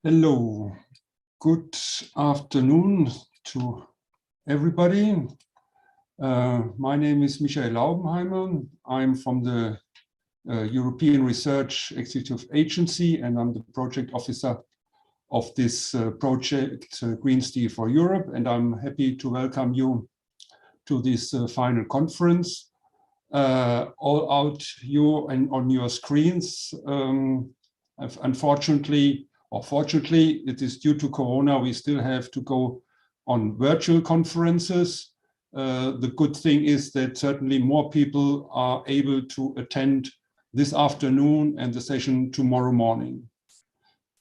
Hello, good afternoon to everybody. My name is Michael Laubenheimer. I'm from the European Research Executive Agency, and I'm the project officer of this project, Green Steel for Europe. And I'm happy to welcome you to this final conference. All out you and on your screens. Unfortunately, or fortunately, it is due to Corona, we still have to go on virtual conferences. The good thing is that certainly more people are able to attend this afternoon and the session tomorrow morning.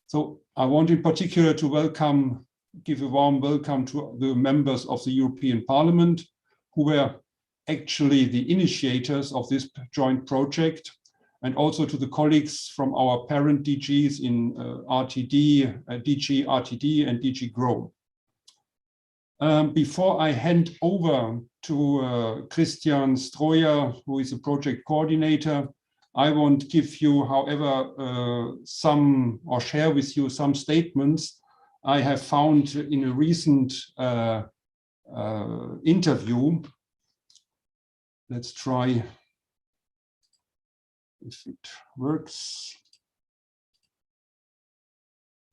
So I want in particular to give a warm welcome to the members of the European Parliament, who were actually the initiators of this joint project, and also to the colleagues from our parent DGs in DG RTD and DG GROW. Before I hand over to Christian Stroyer, who is a project coordinator, I want to give you, however, share with you some statements I have found in a recent interview. Let's try if it works.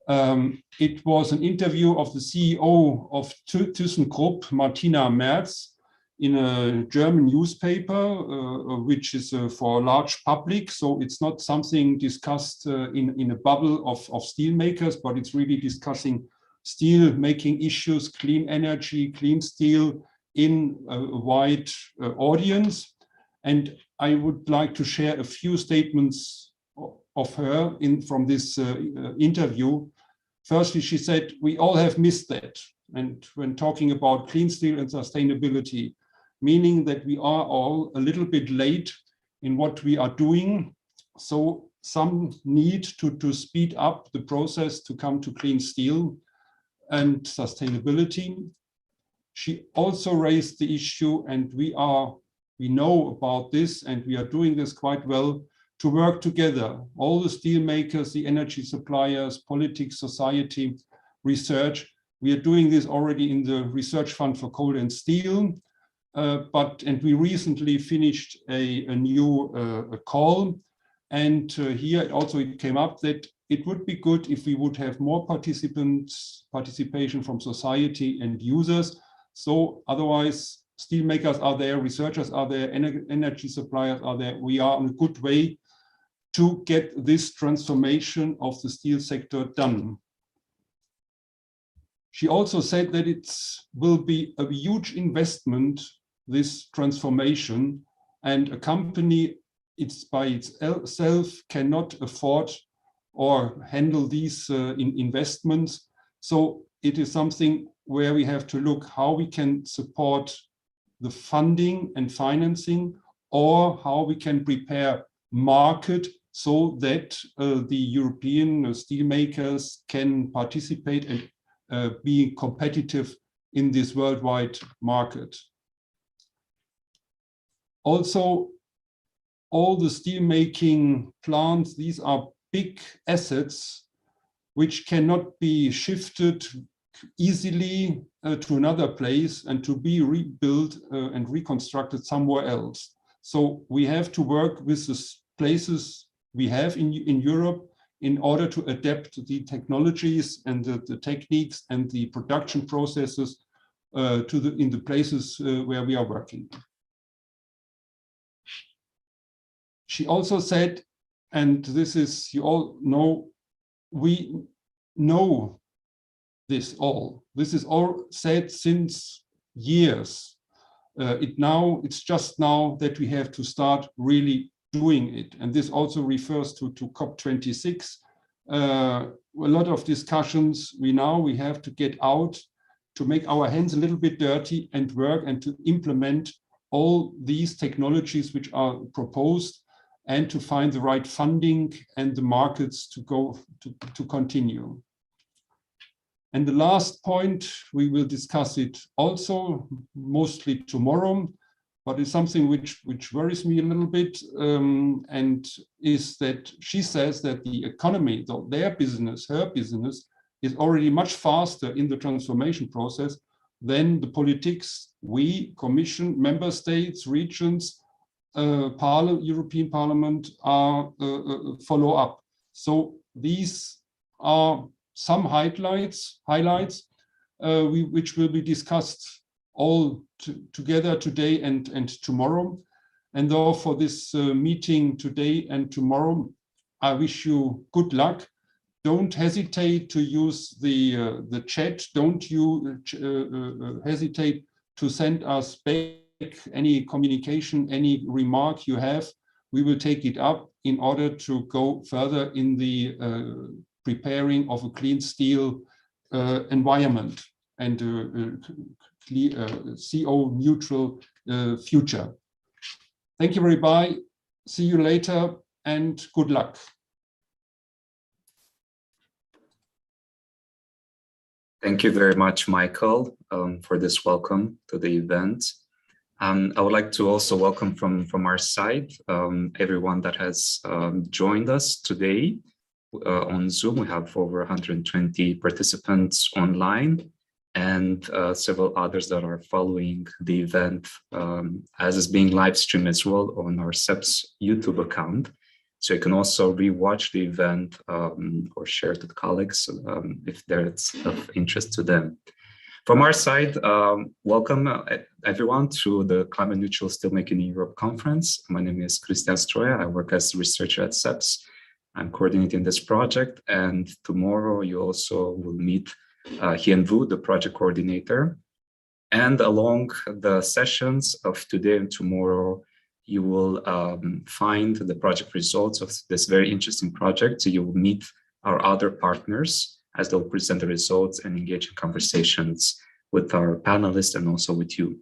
It was an interview of the CEO of ThyssenKrupp, Martina Merz, in a German newspaper, which is for a large public. So it's not something discussed in a bubble of steelmakers, but it's really discussing steel making issues, clean energy, clean steel in a wide audience. And I would like to share a few statements of her from this interview. Firstly, she said, we all have missed that. And when talking about clean steel and sustainability, meaning that we are all a little bit late in what we are doing. So some need to speed up the process to come to clean steel and sustainability. She also raised the issue, and we know about this, and we are doing this quite well, to work together. All the steel makers, the energy suppliers, politics, society, research. We are doing this already in the Research Fund for Coal and Steel. And we recently finished a new call. And here it came up that it would be good if we would have more participation from society and users. So otherwise, steelmakers are there, researchers are there, energy suppliers are there. We are on a good way to get this transformation of the steel sector done. She also said that it will be a huge investment, this transformation, and a company by itself cannot afford or handle these investments. So it is something where we have to look how we can support the funding and financing, or how we can prepare market so that the European steelmakers can participate and be competitive in this worldwide market. Also, all the steelmaking plants, these are big assets which cannot be shifted easily to another place and to be rebuilt and reconstructed somewhere else. So we have to work with the places we have in Europe in order to adapt the technologies and the techniques and the production processes in the places where we are working. She also said, and this is, you all know, we know this all. This is all said since years. It's just now that we have to start really doing it. And this also refers to COP26. A lot of discussions. We have to get out to make our hands a little bit dirty and work and to implement all these technologies which are proposed, and to find the right funding and the markets to continue. And the last point, we will discuss it also mostly tomorrow, but it's something which worries me a little bit, and is that she says that the economy, their business, her business, is already much faster in the transformation process than the politics, we, Commission, member states, regions, European Parliament are follow up. So these are some highlights which will be discussed all together today and tomorrow. And though for this meeting today and tomorrow, I wish you good luck. Don't hesitate to use the chat. Don't you hesitate to send us back any communication, any remark you have. We will take it up in order to go further in the preparing of a clean steel environment and CO neutral future. Thank you very much. See you later and good luck. Thank you very much, Michael, for this welcome to the event. I would like to also welcome from our side everyone that has joined us today on Zoom. We have over 120 participants online and several others that are following the event as is being live streamed as well on our CEPS YouTube account. So you can also rewatch the event or share it with colleagues if that's of interest to them. From our side, welcome everyone to the Climate Neutral Steelmaking in Europe conference. My name is Christian Stroya. I work as a researcher at CEPS. I'm coordinating this project, and tomorrow you also will meet Hien Vu, the project coordinator. And along the sessions of today and tomorrow, you will find the project results of this very interesting project. So you will meet our other partners as they'll present the results and engage in conversations with our panelists and also with you.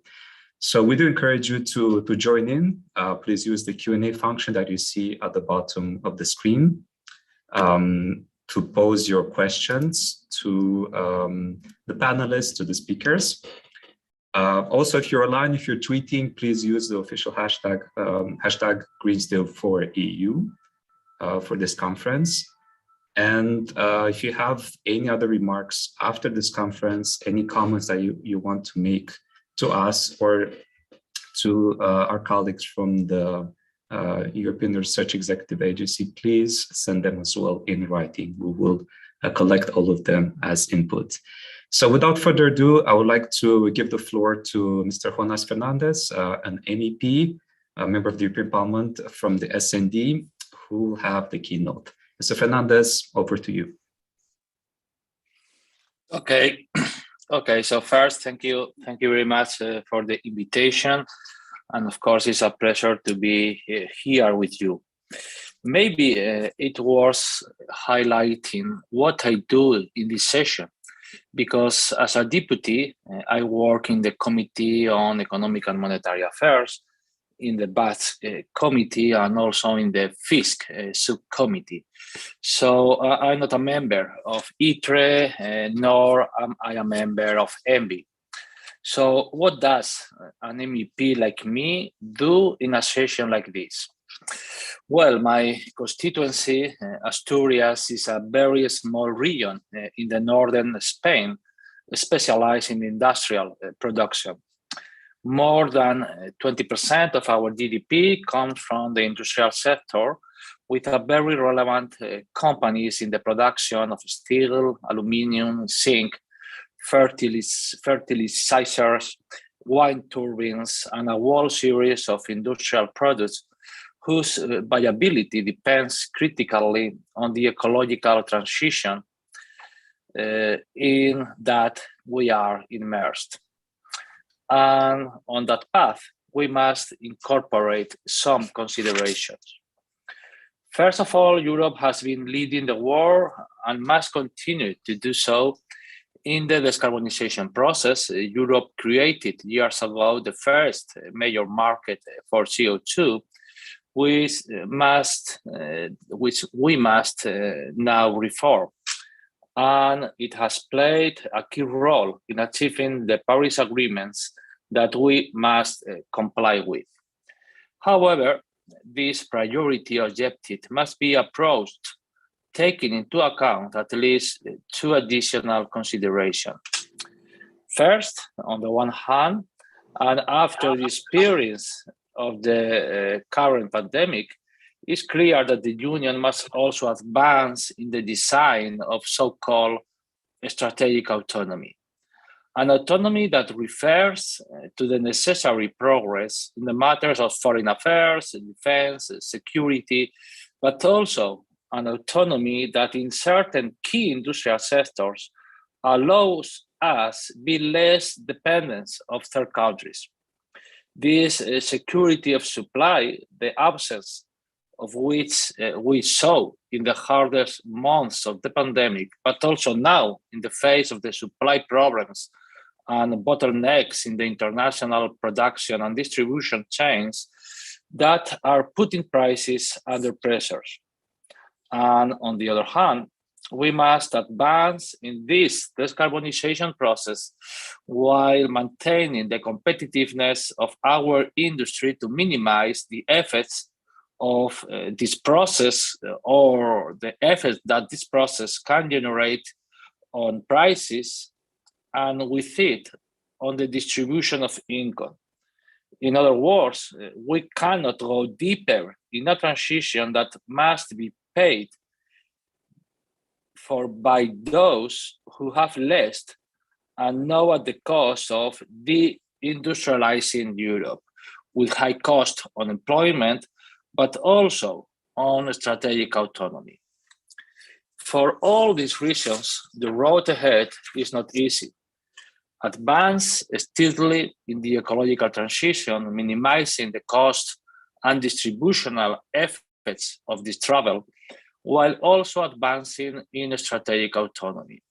So we do encourage you to join in. Please use the Q&A function that you see at the bottom of the screen to pose your questions to the panelists, to the speakers. Also, if you're online, if you're tweeting, please use the official hashtag, hashtag GreenSteel4EU for this conference. And if you have any other remarks after this conference, any comments that you want to make to us or to our colleagues from the European Research Executive Agency, please send them as well in writing. We will collect all of them as input. So without further ado, I would like to give the floor to Mr. Jonas Fernandez, an MEP, a member of the European Parliament from the SND, who will have the keynote. Mr. Fernandez, over to you. Okay. Okay. So first, thank you very much for the invitation, and of course, it's a pleasure to be here with you. Maybe it was highlighting what I do in this session, because as a deputy, I work in the Committee on Economic and Monetary Affairs, in the BAT committee, and also in the FISC subcommittee. So I'm not a member of ITRE, nor am I a member of ENVI. So what does an MEP like me do in a session like this? Well, my constituency, Asturias, is a very small region in the northern Spain, specialized in industrial production. More than 20% of our GDP comes from the industrial sector, with a very relevant companies in the production of steel, aluminium, zinc, fertilizers, wind turbines, and a whole series of industrial products whose viability depends critically on the ecological transition in that we are immersed. And on that path, we must incorporate some considerations. First of all, Europe has been leading the world and must continue to do so in the decarbonization process. Europe created years ago the first major market for CO2, which we must now reform. And it has played a key role in achieving the Paris agreements that we must comply with. However, this priority objective must be approached taking into account at least two additional considerations. First, on the one hand, and after the experience of the current pandemic, it's clear that the Union must also advance in the design of so-called strategic autonomy. An autonomy that refers to the necessary progress in the matters of foreign affairs, defense, security, but also an autonomy that in certain key industrial sectors allows us be less dependent of third countries. This security of supply, the absence of which we saw in the hardest months of the pandemic, but also now in the face of the supply problems and bottlenecks in the international production and distribution chains that are putting prices under pressure. And on the other hand, we must advance in this decarbonization process while maintaining the competitiveness of our industry to minimize the effects of this process or the effects that this process can generate on prices and with it on the distribution of income. In other words, we cannot go deeper in a transition that must be paid for by those who have less and now at the cost of deindustrializing Europe with high cost on employment, but also on strategic autonomy. For all these reasons, the road ahead is not easy. Advance steadily in the ecological transition, minimizing the cost and distributional effects of this travel, while also advancing in strategic autonomy.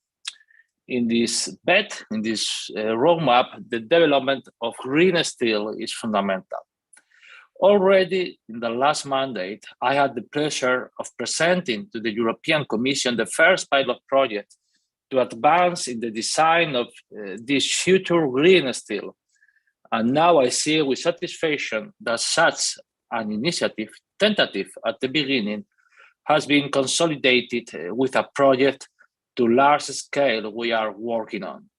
In this bet, in this roadmap, the development of green steel is fundamental. Already in the last mandate, I had the pleasure of presenting to the European Commission the first pilot project to advance in the design of this future green steel. And now I see with satisfaction that such an initiative, tentative at the beginning, has been consolidated with a project to large scale we are working on.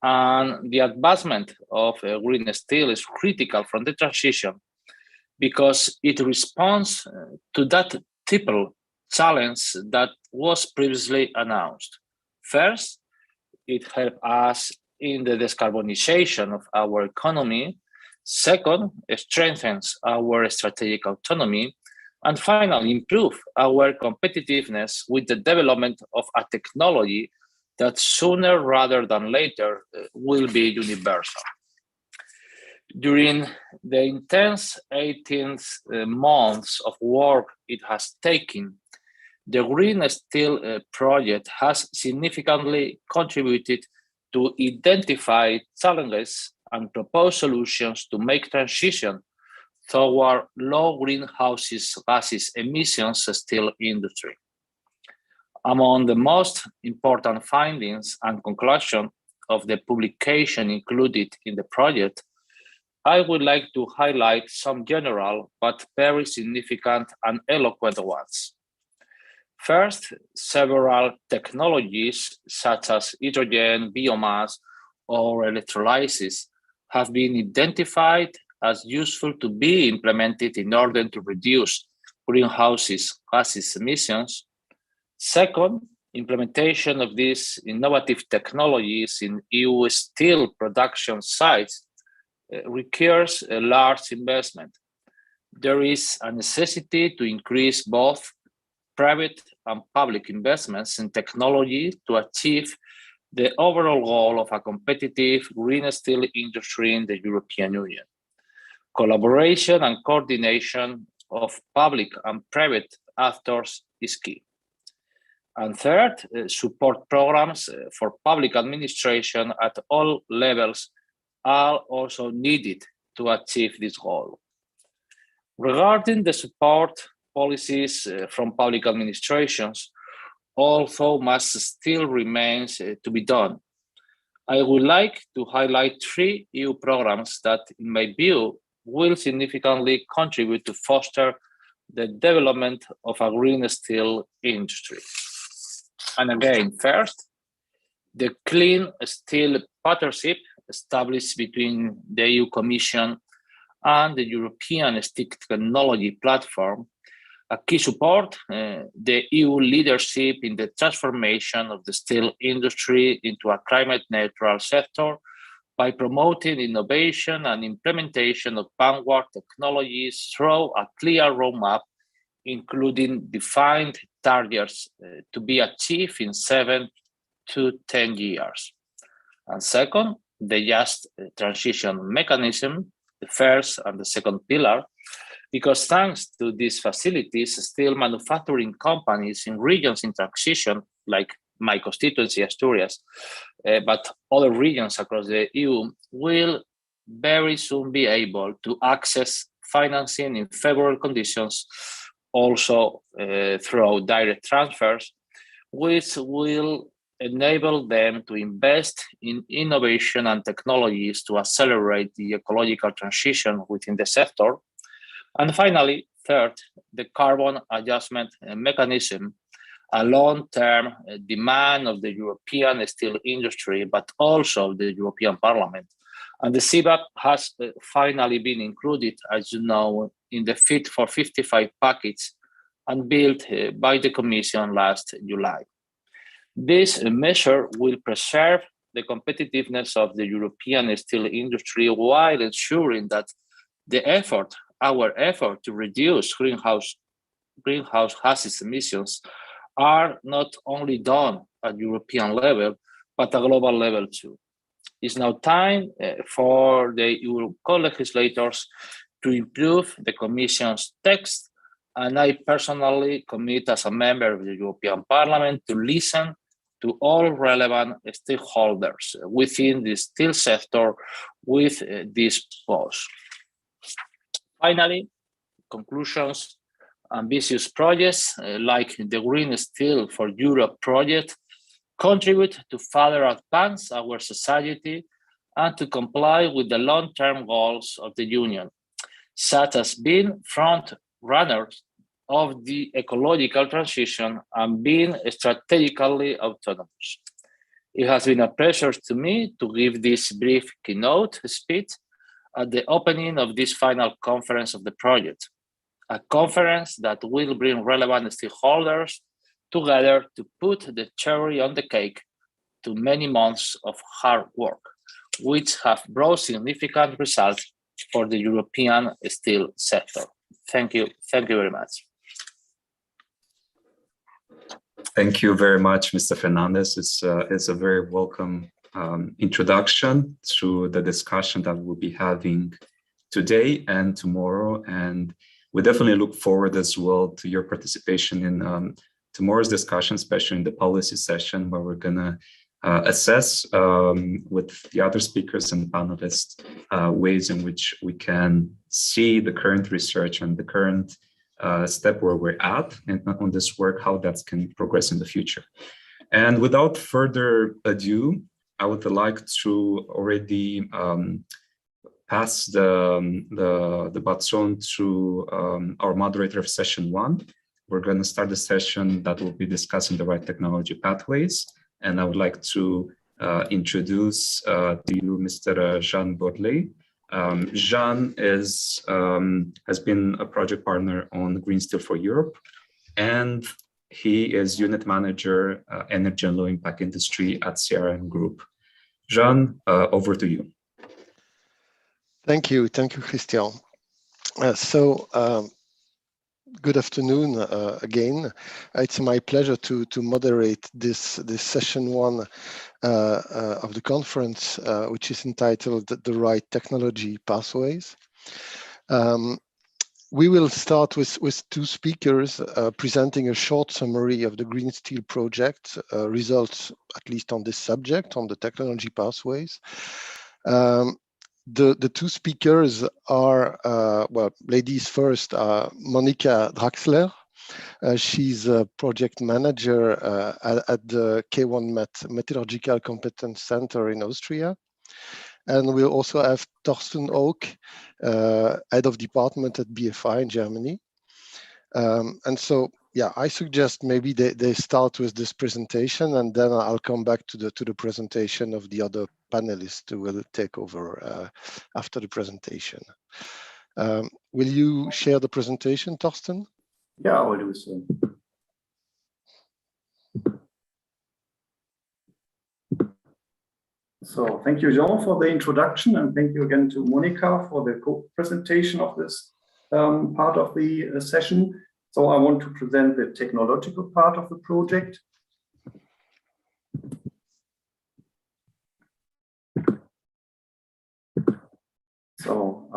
And the advancement of green steel is critical from the transition because it responds to that triple challenge that was previously announced. First, it helps us in the decarbonization of our economy. Second, it strengthens our strategic autonomy. And finally, improve our competitiveness with the development of a technology that sooner rather than later will be universal. During the intense 18 months of work it has taken, the Green Steel project has significantly contributed to identify challenges and propose solutions to make transition toward low greenhouse gases emissions steel industry. Among the most important findings and conclusions of the publication included in the project, I would like to highlight some general but very significant and eloquent ones. First, several technologies such as hydrogen, biomass, or electrolysis have been identified as useful to be implemented in order to reduce greenhouse gases emissions. Second, implementation of these innovative technologies in EU steel production sites requires a large investment. There is a necessity to increase both private and public investments in technology to achieve the overall goal of a competitive green steel industry in the European Union. Collaboration and coordination of public and private actors is key. And third, support programs for public administration at all levels are also needed to achieve this goal. Regarding the support policies from public administrations, although much still remains to be done, I would like to highlight 3 EU programs that, in my view, will significantly contribute to foster the development of a green steel industry. And again, first, the Clean Steel Partnership established between the EU Commission and the European Steel Technology Platform, a key support the EU leadership in the transformation of the steel industry into a climate neutral sector by promoting innovation and implementation of vanguard technologies through a clear roadmap, including defined targets to be achieved in 7 to 10 years. And second, the just transition mechanism, the first and the second pillar, because thanks to these facilities, steel manufacturing companies in regions in transition, like my constituency, Asturias, but other regions across the EU, will very soon be able to access financing in favorable conditions, also through direct transfers, which will enable them to invest in innovation and technologies to accelerate the ecological transition within the sector. And finally, third, the carbon adjustment mechanism, a long-term demand of the European steel industry, but also the European Parliament. And the CBAP has finally been included, as you know, in the Fit for 55 package unveiled by the Commission last July. This measure will preserve the competitiveness of the European steel industry while ensuring that our effort to reduce greenhouse gases emissions are not only done at European level, but at global level too. It's now time for the EU co-legislators to improve the Commission's text, and I personally commit as a member of the European Parliament to listen to all relevant stakeholders within the steel sector with this pause. Finally, conclusions. Ambitious projects like the Green Steel for Europe project contribute to further advance our society and to comply with the long-term goals of the Union, such as being front runners of the ecological transition and being strategically autonomous. It has been a pleasure to me to give this brief keynote speech at the opening of this final conference of the project, a conference that will bring relevant stakeholders together to put the cherry on the cake to many months of hard work, which have brought significant results for the European steel sector. Thank you. Thank you very much. Thank you very much, Mr. Fernandez. It's a very welcome introduction to the discussion that we'll be having today and tomorrow. And we definitely look forward as well to your participation in tomorrow's discussion, especially in the policy session, where we're going to assess with the other speakers and the panelists ways in which we can see the current research and the current step where we're at and on this work, how that can progress in the future. And without further ado, I would like to already pass the baton to our moderator of session 1. We're going to start the session that will be discussing the right technology pathways. And I would like to introduce to you Mr. Jean Borley. Jean has been a project partner on Green Steel for Europe, and he is unit manager, energy and low impact industry at CRM Group. Jean, over to you. Thank you, Christian. Good afternoon again. It's my pleasure to moderate this session 1 of the conference, which is entitled The Right Technology Pathways. We will start with 2 speakers presenting a short summary of the Green Steel project results, at least on this subject, on the technology pathways. The 2 speakers are, well, ladies first, Monika Draxler. She's a project manager at the K1 Metallurgical Competence Center in Austria. And we'll also have Thorsten Oak, head of department at BFI in Germany. And so, yeah, I suggest maybe they start with this presentation, and then I'll come back to the presentation of the other panelists who will take over after the presentation. Will you share the presentation, Torsten? Yeah, I will do so. So thank you, Jean, for the introduction, and thank you again to Monica for the presentation of this part of the session. So I want to present the technological part of the project. So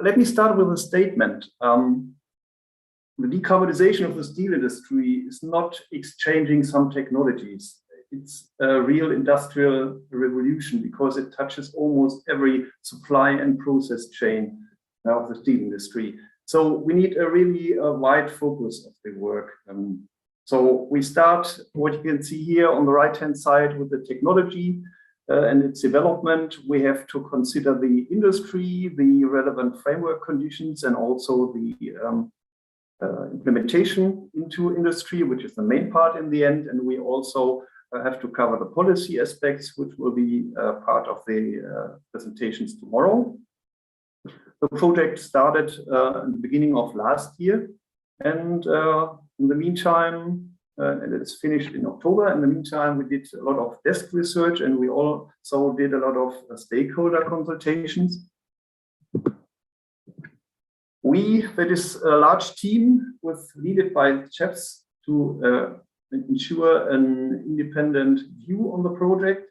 let me start with a statement. The decarbonization of the steel industry is not exchanging some technologies. It's a real industrial revolution because it touches almost every supply and process chain of the steel industry. So we need a really wide focus of the work. So we start, what you can see here on the right-hand side, with the technology and its development. We have to consider the industry, the relevant framework conditions, and also the implementation into industry, which is the main part in the end. And we also have to cover the policy aspects, which will be part of the presentations tomorrow. The project started in the beginning of last year, and in the meantime, and it's finished in October. In the meantime, we did a lot of desk research, and we also did a lot of stakeholder consultations. That is a large team led by chefs to ensure an independent view on the project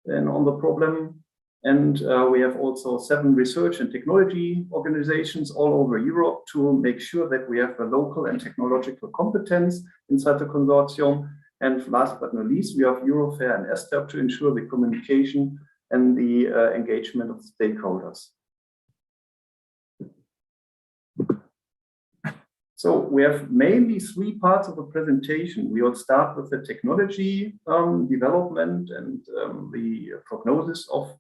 and on the problem. And we have also 7 research and technology organizations all over Europe to make sure that we have a local and technological competence inside the consortium. And last but not least, we have Eurofair and ESTEP to ensure the communication and the engagement of stakeholders. So we have mainly 3 parts of the presentation. We will start with the technology development and the prognosis of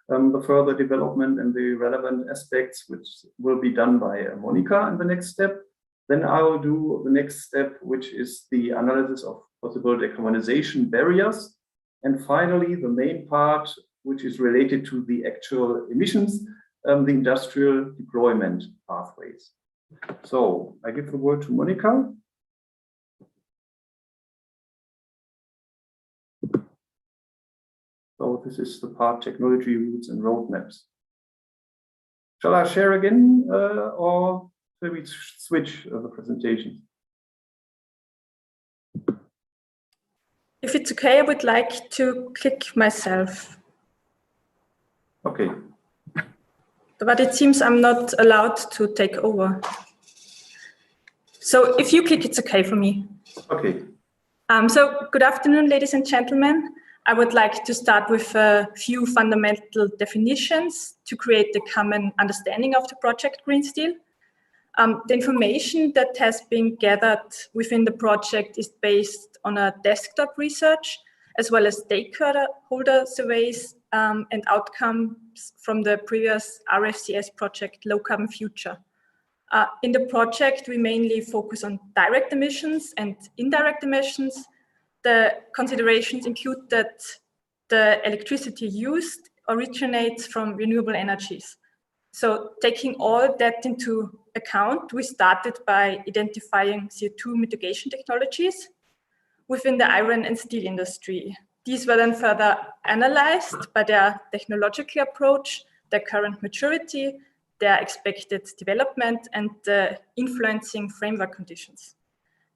the further development and the relevant aspects, which will be done by Monica in the next step. Then I will do the next step, which is the analysis of possible decarbonization barriers. And finally, the main part, which is related to the actual emissions, the industrial deployment pathways. So I give the word to Monica. So this is the part technology routes and roadmaps. Shall I share again or shall we switch the presentation? If it's okay, I would like to click myself. Okay. But it seems I'm not allowed to take over. So if you click, it's okay for me. Okay. So good afternoon, ladies and gentlemen. I would like to start with a few fundamental definitions to create the common understanding of the project Green Steel. The information that has been gathered within the project is based on a desktop research, as well as stakeholder surveys and outcomes from the previous RFCS project, Low Carbon Future. In the project, we mainly focus on direct emissions and indirect emissions. The considerations include that the electricity used originates from renewable energies. So taking all that into account, we started by identifying CO2 mitigation technologies within the iron and steel industry. These were then further analyzed by their technological approach, their current maturity, their expected development, and the influencing framework conditions.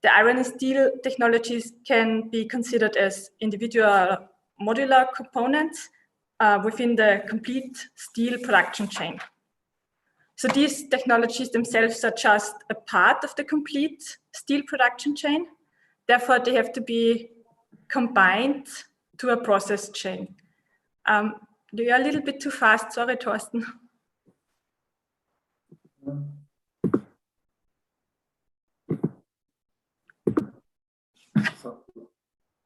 The iron and steel technologies can be considered as individual modular components within the complete steel production chain. So these technologies themselves are just a part of the complete steel production chain. Therefore, they have to be combined to a process chain. You are a little bit too fast. Sorry, Torsten.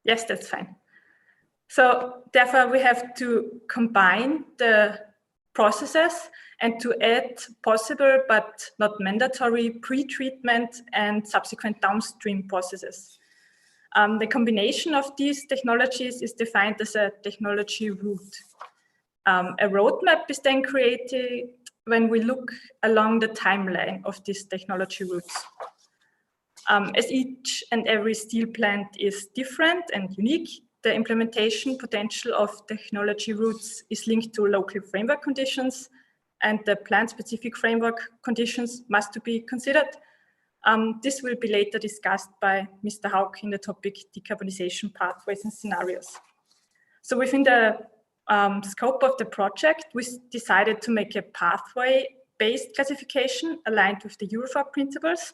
Yes, that's fine. So therefore, we have to combine the processes and to add possible but not mandatory pre-treatment and subsequent downstream processes. The combination of these technologies is defined as a technology route. A roadmap is then created when we look along the timeline of these technology routes. As each and every steel plant is different and unique, the implementation potential of technology routes is linked to local framework conditions, and the plant-specific framework conditions must be considered. This will be later discussed by Mr. Haug in the topic Decarbonization Pathways and Scenarios. So within the scope of the project, we decided to make a pathway-based classification aligned with the Eurofarb principles.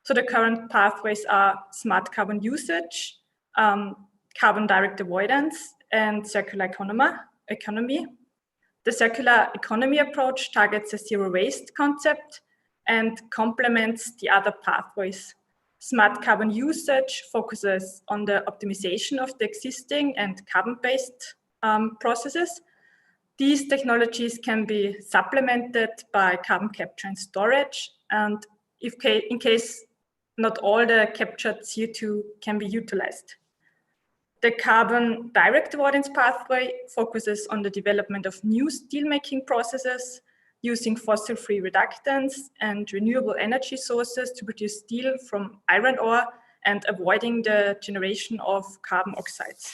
So the current pathways are smart carbon usage, carbon direct avoidance, and circular economy. The circular economy approach targets a zero waste concept and complements the other pathways. Smart carbon usage focuses on the optimization of the existing and carbon-based processes. These technologies can be supplemented by carbon capture and storage, and in case not all the captured CO2 can be utilized. The carbon direct avoidance pathway focuses on the development of new steelmaking processes using fossil-free reductants and renewable energy sources to produce steel from iron ore and avoiding the generation of carbon oxides.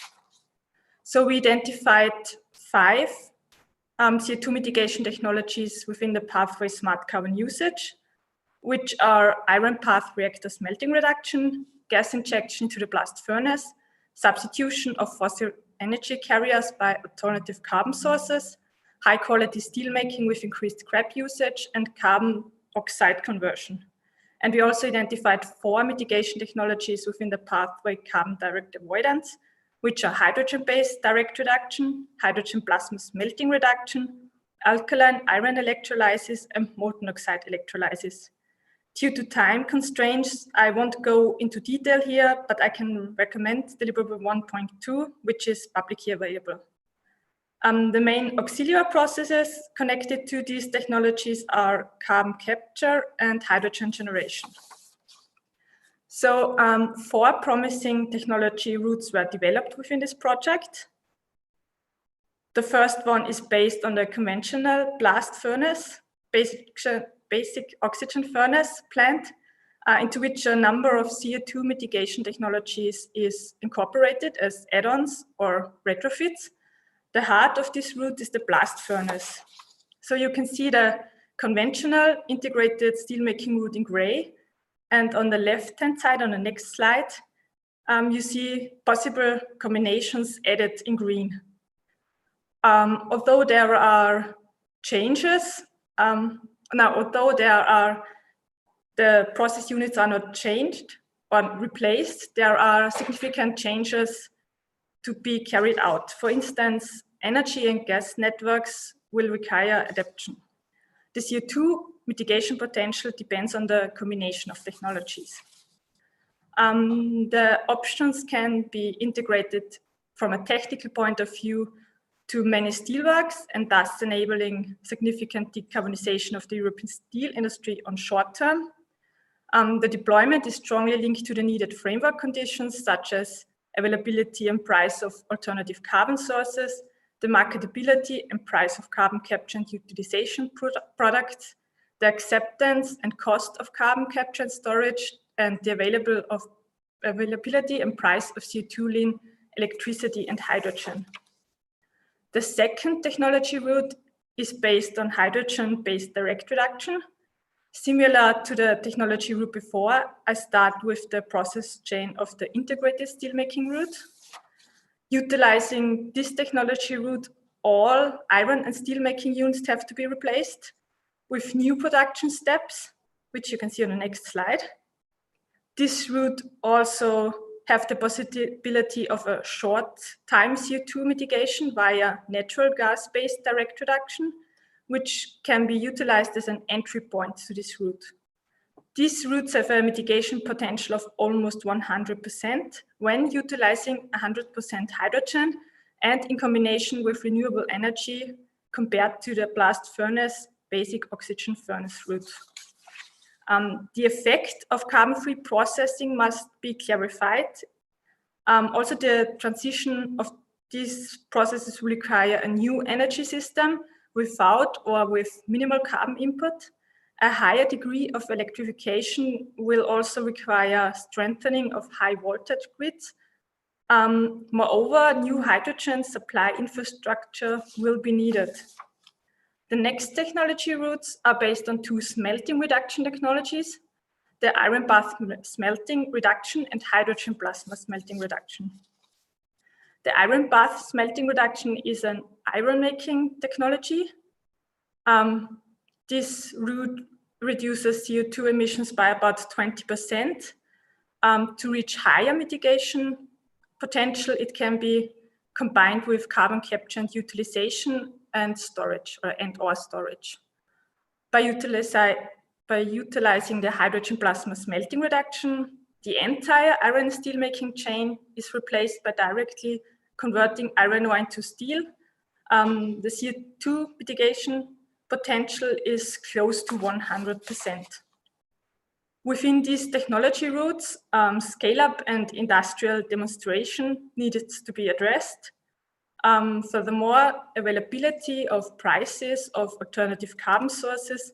So we identified 5 CO2 mitigation technologies within the pathway smart carbon usage, which are iron path reactor smelting reduction, gas injection to the blast furnace, substitution of fossil energy carriers by alternative carbon sources, high quality steelmaking with increased scrap usage, and carbon oxide conversion. And we also identified 4 mitigation technologies within the pathway carbon direct avoidance, which are hydrogen-based direct reduction, hydrogen plasma smelting reduction, alkaline iron electrolysis, and molten oxide electrolysis. Due to time constraints, I won't go into detail here, but I can recommend deliverable 1.2, which is publicly available. The main auxiliary processes connected to these technologies are carbon capture and hydrogen generation. So 4 promising technology routes were developed within this project. The first one is based on the conventional blast furnace, basic oxygen furnace plant, into which a number of CO2 mitigation technologies is incorporated as add-ons or retrofits. The heart of this route is the blast furnace. So you can see the conventional integrated steelmaking route in gray, and on the left-hand side on the next slide, you see possible combinations added in green. Although there are changes, the process units are not changed or replaced, there are significant changes to be carried out. For instance, energy and gas networks will require adaptation. The CO2 mitigation potential depends on the combination of technologies. The options can be integrated from a technical point of view to many steelworks, and thus enabling significant decarbonization of the European steel industry on short term. The deployment is strongly linked to the needed framework conditions, such as availability and price of alternative carbon sources, the marketability and price of carbon capture and utilization products, the acceptance and cost of carbon capture and storage, and the availability and price of CO2-lean electricity and hydrogen. The second technology route is based on hydrogen-based direct reduction. Similar to the technology route before, I start with the process chain of the integrated steelmaking route. Utilizing this technology route, all iron and steelmaking units have to be replaced with new production steps, which you can see on the next slide. This route also have the possibility of a short time CO2 mitigation via natural gas-based direct reduction, which can be utilized as an entry point to this route. These routes have a mitigation potential of almost 100% when utilizing 100% hydrogen and in combination with renewable energy compared to the blast furnace basic oxygen furnace route. The effect of carbon-free processing must be clarified. Also, the transition of these processes will require a new energy system without or with minimal carbon input. A higher degree of electrification will also require strengthening of high voltage grids. Moreover, new hydrogen supply infrastructure will be needed. The next technology routes are based on two smelting reduction technologies, the iron bath smelting reduction and hydrogen plasma smelting reduction. The iron bath smelting reduction is an iron making technology. This route reduces CO2 emissions by about 20%. To reach higher mitigation potential, it can be combined with carbon capture and utilization and storage or storage. By utilizing the hydrogen plasma smelting reduction, the entire iron steel making chain is replaced by directly converting iron ore into steel. The CO2 mitigation potential is close to 100%. Within these technology routes, scale-up and industrial demonstration needed to be addressed. Furthermore, availability of prices of alternative carbon sources,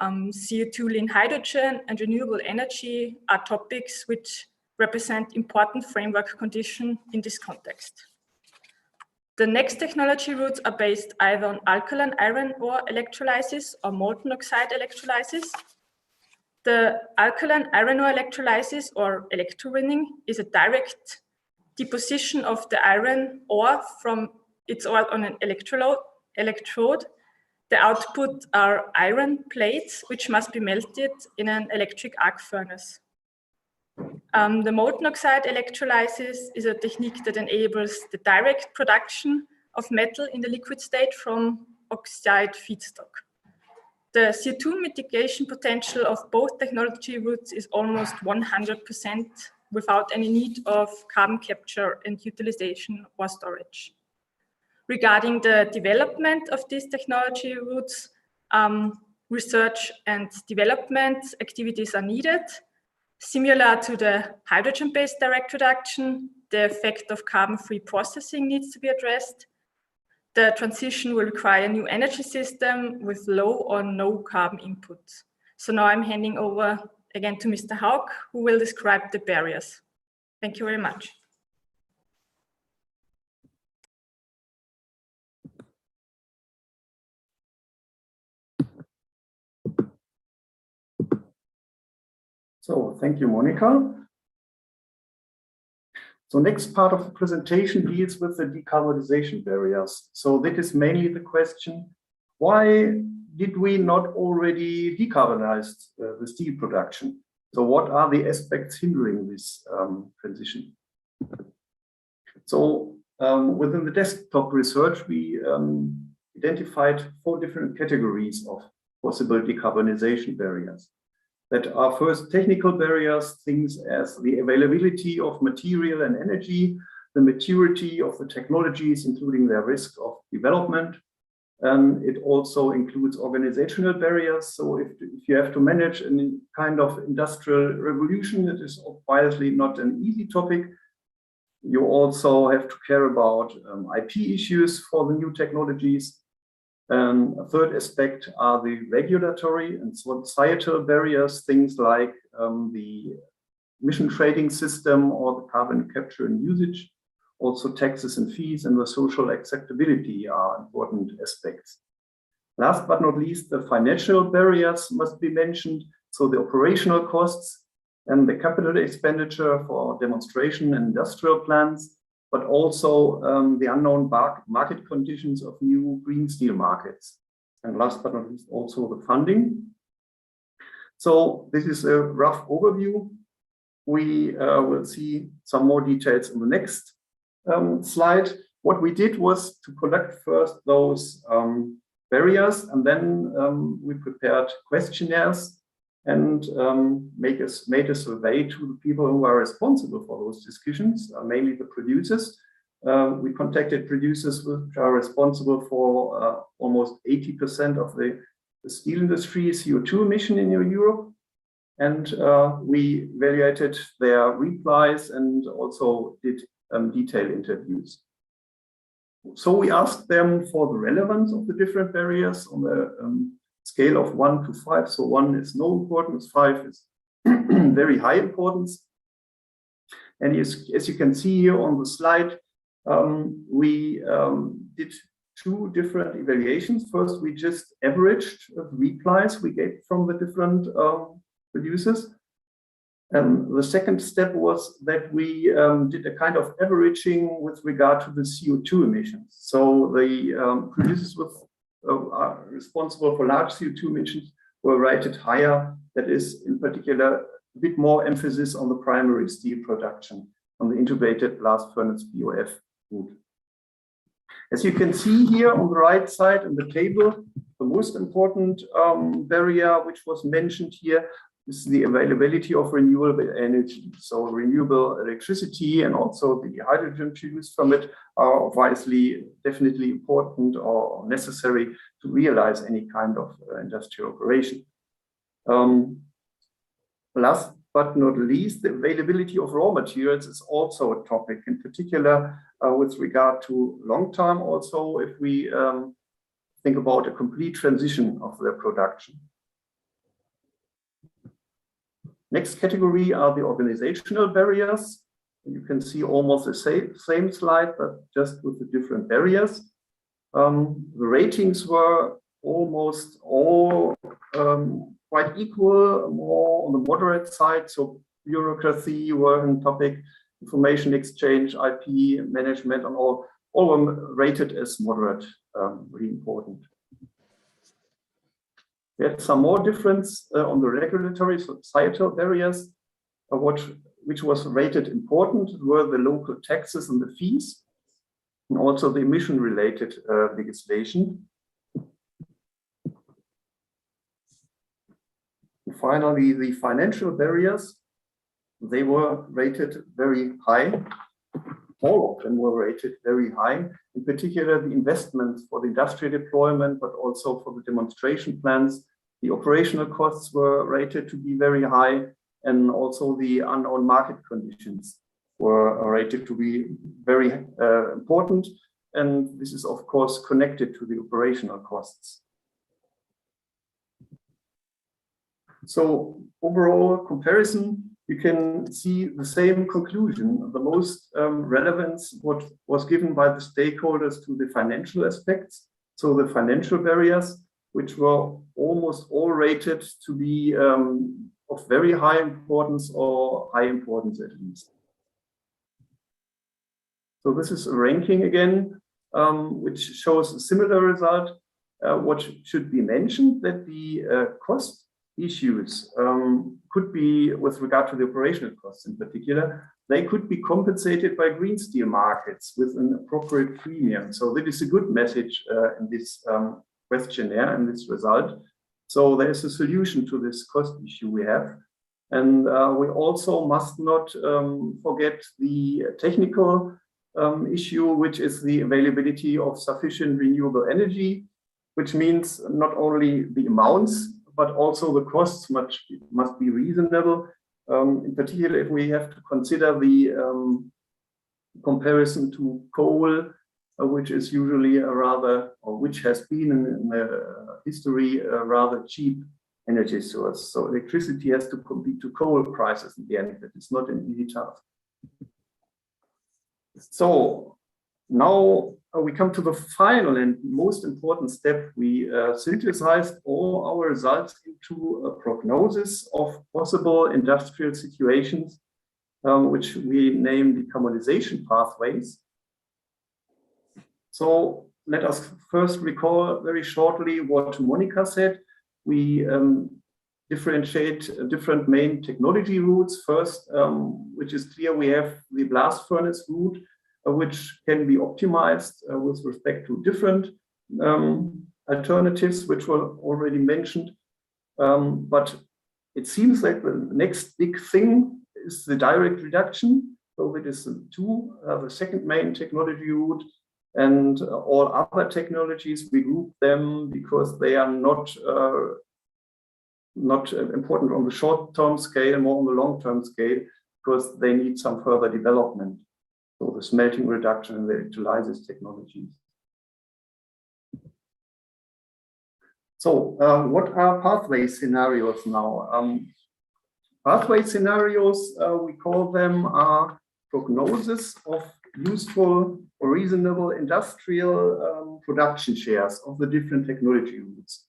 CO2 lean hydrogen and renewable energy are topics which represent important framework conditions in this context. The next technology routes are based either on alkaline iron ore electrolysis or molten oxide electrolysis. The alkaline iron ore electrolysis or electrowinning is a direct deposition of the iron ore from its ore on an electrode. The output are iron plates, which must be melted in an electric arc furnace. The molten oxide electrolysis is a technique that enables the direct production of metal in the liquid state from oxide feedstock. The CO2 mitigation potential of both technology routes is almost 100% without any need of carbon capture and utilization or storage. Regarding the development of these technology routes, research and development activities are needed. Similar to the hydrogen-based direct reduction, the effect of carbon-free processing needs to be addressed. The transition will require a new energy system with low or no carbon input. So now I'm handing over again to Mr. Haug, who will describe the barriers. Thank you very much. So thank you, Monica. So next part of the presentation deals with the decarbonization barriers. So that is mainly the question, why did we not already decarbonize the steel production? So what are the aspects hindering this transition? So within the desktop research, we identified 4 different categories of possible decarbonization barriers. That are first technical barriers, things as the availability of material and energy, the maturity of the technologies, including their risk of development. It also includes organizational barriers. So if you have to manage a kind of industrial revolution, it is obviously not an easy topic. You also have to care about IP issues for the new technologies. A third aspect are the regulatory and societal barriers, things like the emission trading system or the carbon capture and usage. Also taxes and fees and the social acceptability are important aspects. Last but not least, the financial barriers must be mentioned. So the operational costs and the capital expenditure for demonstration and industrial plants, but also the unknown market conditions of new green steel markets. And last but not least, also the funding. So this is a rough overview. We will see some more details in the next slide. What we did was to collect first those barriers, and then we prepared questionnaires and made a survey to the people who are responsible for those discussions, mainly the producers, We contacted producers which are responsible for almost 80% of the steel industry CO2 emission in Europe. And we evaluated their replies and also did detailed interviews. So we asked them for the relevance of the different barriers on the scale of 1 to 5. So 1 is no importance, 5 is very high importance. And as you can see here on the slide, we did 2 different evaluations. First, we just averaged the replies we get from the different producers. The second step was that we did a kind of averaging with regard to the CO2 emissions. So the producers are responsible for large CO2 emissions were rated higher. That is, in particular, a bit more emphasis on the primary steel production, on the integrated blast furnace BOF route. As you can see here on the right side in the table, the most important barrier which was mentioned here is the availability of renewable energy. So renewable electricity and also the hydrogen produced from it are obviously definitely important or necessary to realize any kind of industrial operation. Last but not least, the availability of raw materials is also a topic, in particular with regard to long term also, if we think about a complete transition of their production. Next category are the organizational barriers. You can see almost the same slide, but just with the different barriers. The ratings were almost all quite equal, more on the moderate side. So bureaucracy were a topic, information exchange, IP management, and all were rated as moderate, really important. We had some more difference on the regulatory societal barriers, which was rated important were the local taxes and the fees, and also the emission-related legislation. And finally, the financial barriers, they were rated very high. All of them were rated very high, in particular the investments for the industrial deployment, but also for the demonstration plans. The operational costs were rated to be very high, and also the unknown market conditions were rated to be very important. And this is, of course, connected to the operational costs. So overall comparison, you can see the same conclusion. The most relevance what was given by the stakeholders to the financial aspects. So the financial barriers, which were almost all rated to be of very high importance or high importance at least. So this is a ranking again, which shows a similar result. What should be mentioned that the cost issues could be, with regard to the operational costs in particular, they could be compensated by green steel markets with an appropriate premium. So that is a good message in this questionnaire and this result. So there is a solution to this cost issue we have. And we also must not forget the technical issue, which is the availability of sufficient renewable energy, which means not only the amounts, but also the costs must be reasonable. In particular, if we have to consider the comparison to coal, which is usually a rather, or which has been in the history, a rather cheap energy source. So electricity has to compete to coal prices in the end. That is not an easy task. So now we come to the final and most important step. We synthesized all our results into a prognosis of possible industrial situations, which we named Decarbonization Pathways. So let us first recall very shortly what Monica said. We differentiate different main technology routes. First, which is clear, we have the blast furnace route, which can be optimized with respect to different alternatives, which were already mentioned. But it seems like the next big thing is the direct reduction. So it is the second main technology route, and all other technologies, we group them because they are not important on the short-term scale, more on the long-term scale, because they need some further development. So the smelting reduction and the electrolysis technologies. So what are pathway scenarios now? Pathway scenarios, we call them prognosis of useful or reasonable industrial production shares of the different technology routes.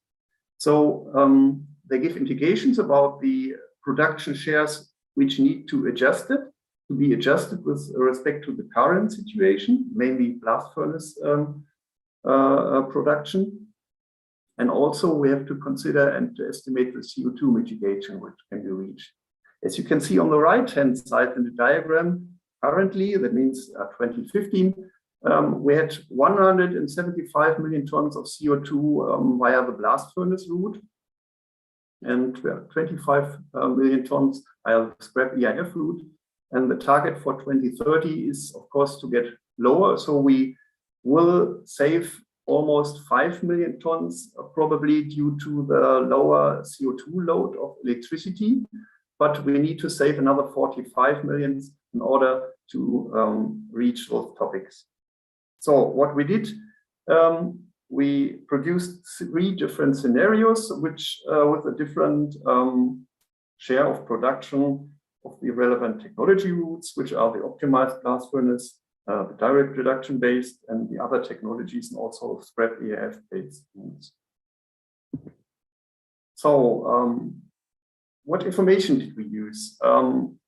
So they give indications about the production shares which need to be adjusted with respect to the current situation, mainly blast furnace production. And also we have to consider and to estimate the CO2 mitigation which can be reached. As you can see on the right-hand side in the diagram, currently, that means 2015, we had 175 million tons of CO2 via the blast furnace route, and 25 million tons via the scrap EAF route. And the target for 2030 is, of course, to get lower. So we will save almost 5 million tons, probably due to the lower CO2 load of electricity. But we need to save another 45 million in order to reach those topics. So what we did, we produced 3 different scenarios, which with a different share of production of the relevant technology routes, which are the optimized blast furnace, the direct reduction based, and the other technologies, and also scrap EAF based routes. So what information did we use?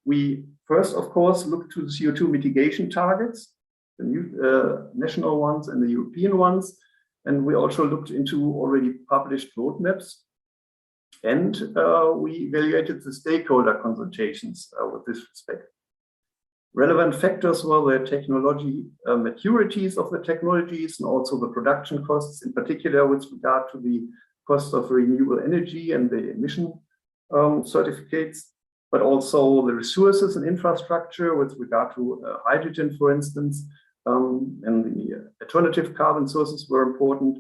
We first, of course, looked to the CO2 mitigation targets, the new national ones and the European ones. And we also looked into already published roadmaps. And we evaluated the stakeholder consultations with this respect. Relevant factors were the technology maturities of the technologies and also the production costs, in particular with regard to the cost of renewable energy and the emission certificates, but also the resources and infrastructure with regard to hydrogen, for instance, and the alternative carbon sources were important.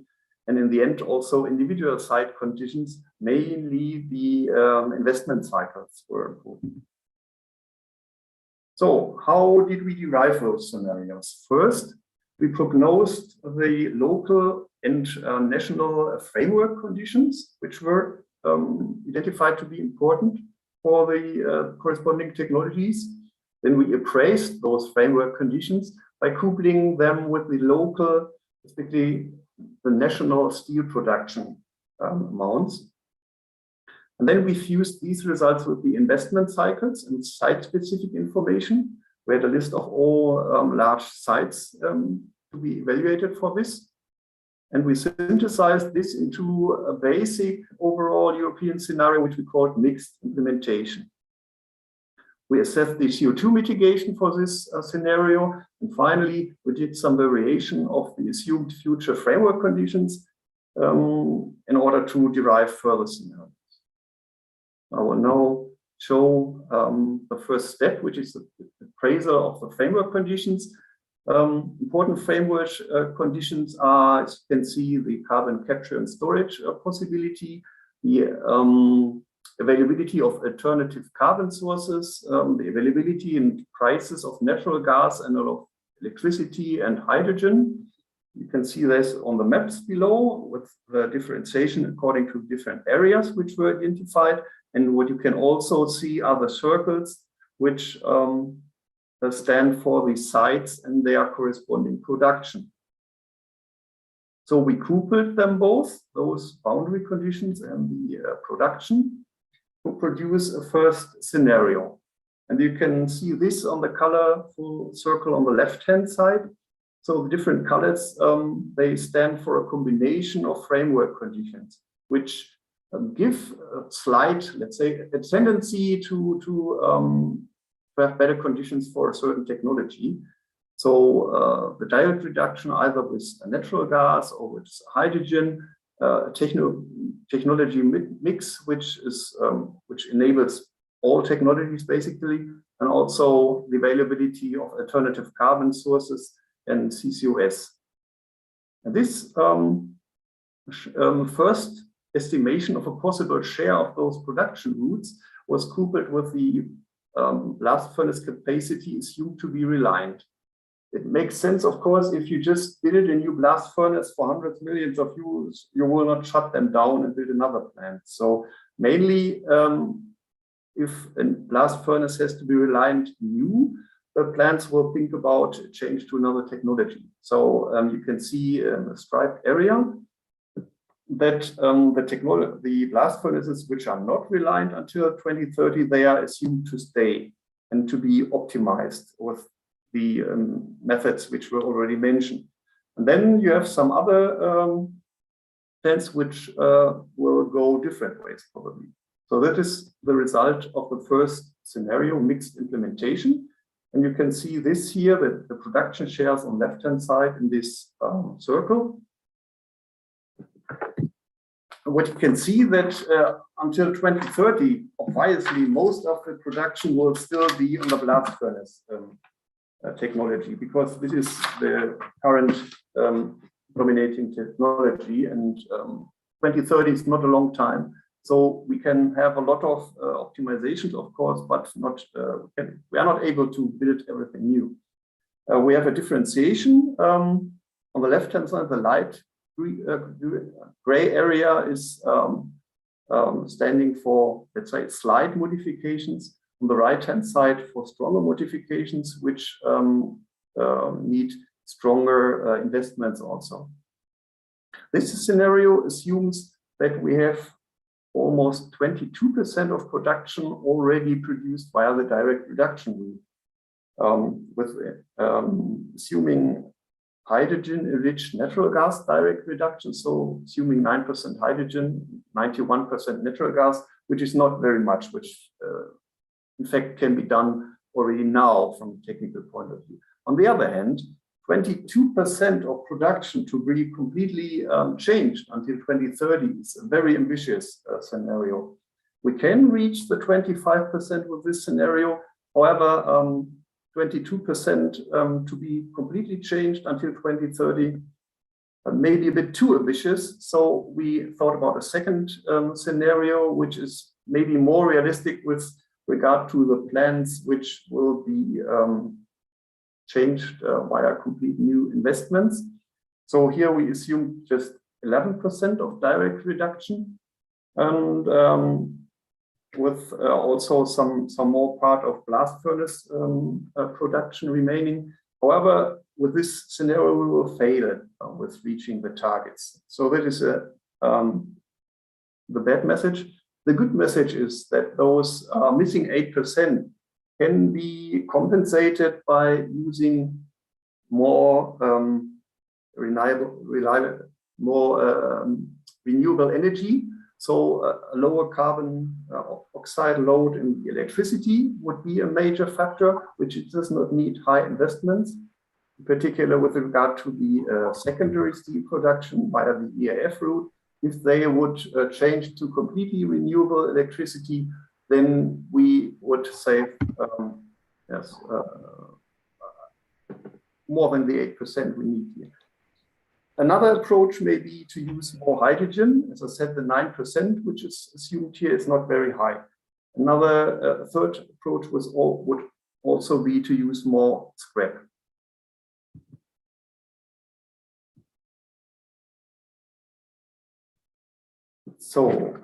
And in the end, also individual site conditions, mainly the investment cycles were important. So how did we derive those scenarios? First, we prognosed the local and national framework conditions, which were identified to be important for the corresponding technologies. Then we appraised those framework conditions by coupling them with the local, especially the national steel production amounts. And then we fused these results with the investment cycles and site-specific information. We had a list of all large sites to be evaluated for this. And we synthesized this into a basic overall European scenario, which we called mixed implementation. We assessed the CO2 mitigation for this scenario. And finally, we did some variation of the assumed future framework conditions in order to derive further scenarios. I will now show the first step, which is the appraisal of the framework conditions. Important framework conditions are, as you can see, the carbon capture and storage possibility, the availability of alternative carbon sources, the availability and prices of natural gas and of electricity and hydrogen. You can see this on the maps below with the differentiation according to different areas which were identified. And what you can also see are the circles which stand for the sites and their corresponding production. So we coupled them both, those boundary conditions and the production, to produce a first scenario. And you can see this on the colorful circle on the left-hand side. So the different colors, they stand for a combination of framework conditions, which give a slight, let's say, a tendency to have better conditions for a certain technology. So the direct reduction either with natural gas or with hydrogen, technology mix, which enables all technologies basically, and also the availability of alternative carbon sources and CCUS. And this first estimation of a possible share of those production routes was coupled with the blast furnace capacity assumed to be reliant. It makes sense, of course, if you just build a new blast furnace for hundreds of millions of euros, you will not shut them down and build another plant. So mainly, if a blast furnace has to be reliant new, the plants will think about change to another technology. So you can see a striped area that the blast furnaces which are not reliant until 2030, they are assumed to stay and to be optimized with the methods which were already mentioned. And then you have some other plants which will go different ways probably. So that is the result of the first scenario, mixed implementation. And you can see this here, that the production shares on the left-hand side in this circle. What you can see that until 2030, obviously, most of the production will still be on the blast furnace technology, because this is the current dominating technology, and 2030 is not a long time. So we can have a lot of optimizations, of course, but not we are not able to build everything new. We have a differentiation on the left-hand side. The light gray area is standing for, let's say, slight modifications. On the right-hand side for stronger modifications, which need stronger investments also. This scenario assumes that we have almost 22% of production already produced via the direct reduction route, with assuming hydrogen-enriched natural gas direct reduction, so assuming 9% hydrogen, 91% natural gas, which is not very much, which in fact can be done already now from a technical point of view. On the other hand, 22% of production to be completely changed until 2030 is a very ambitious scenario. We can reach the 25% with this scenario. However, 22% to be completely changed until 2030 may be a bit too ambitious. So we thought about a second scenario, which is maybe more realistic with regard to the plans which will be changed via complete new investments. So here we assume just 11% of direct reduction, and with also some more part of blast furnace production remaining. However, with this scenario, we will fail with reaching the targets. So that is the bad message. The good message is that those missing 8% can be compensated by using more renewable energy. So a lower carbon oxide load in the electricity would be a major factor, which it does not need high investments, in particular with regard to the secondary steel production via the EAF route. If they would change to completely renewable electricity, then we would save more than the 8% we need here. Another approach may be to use more hydrogen. As I said, the 9% which is assumed here is not very high. Another third approach would also be to use more scrap. So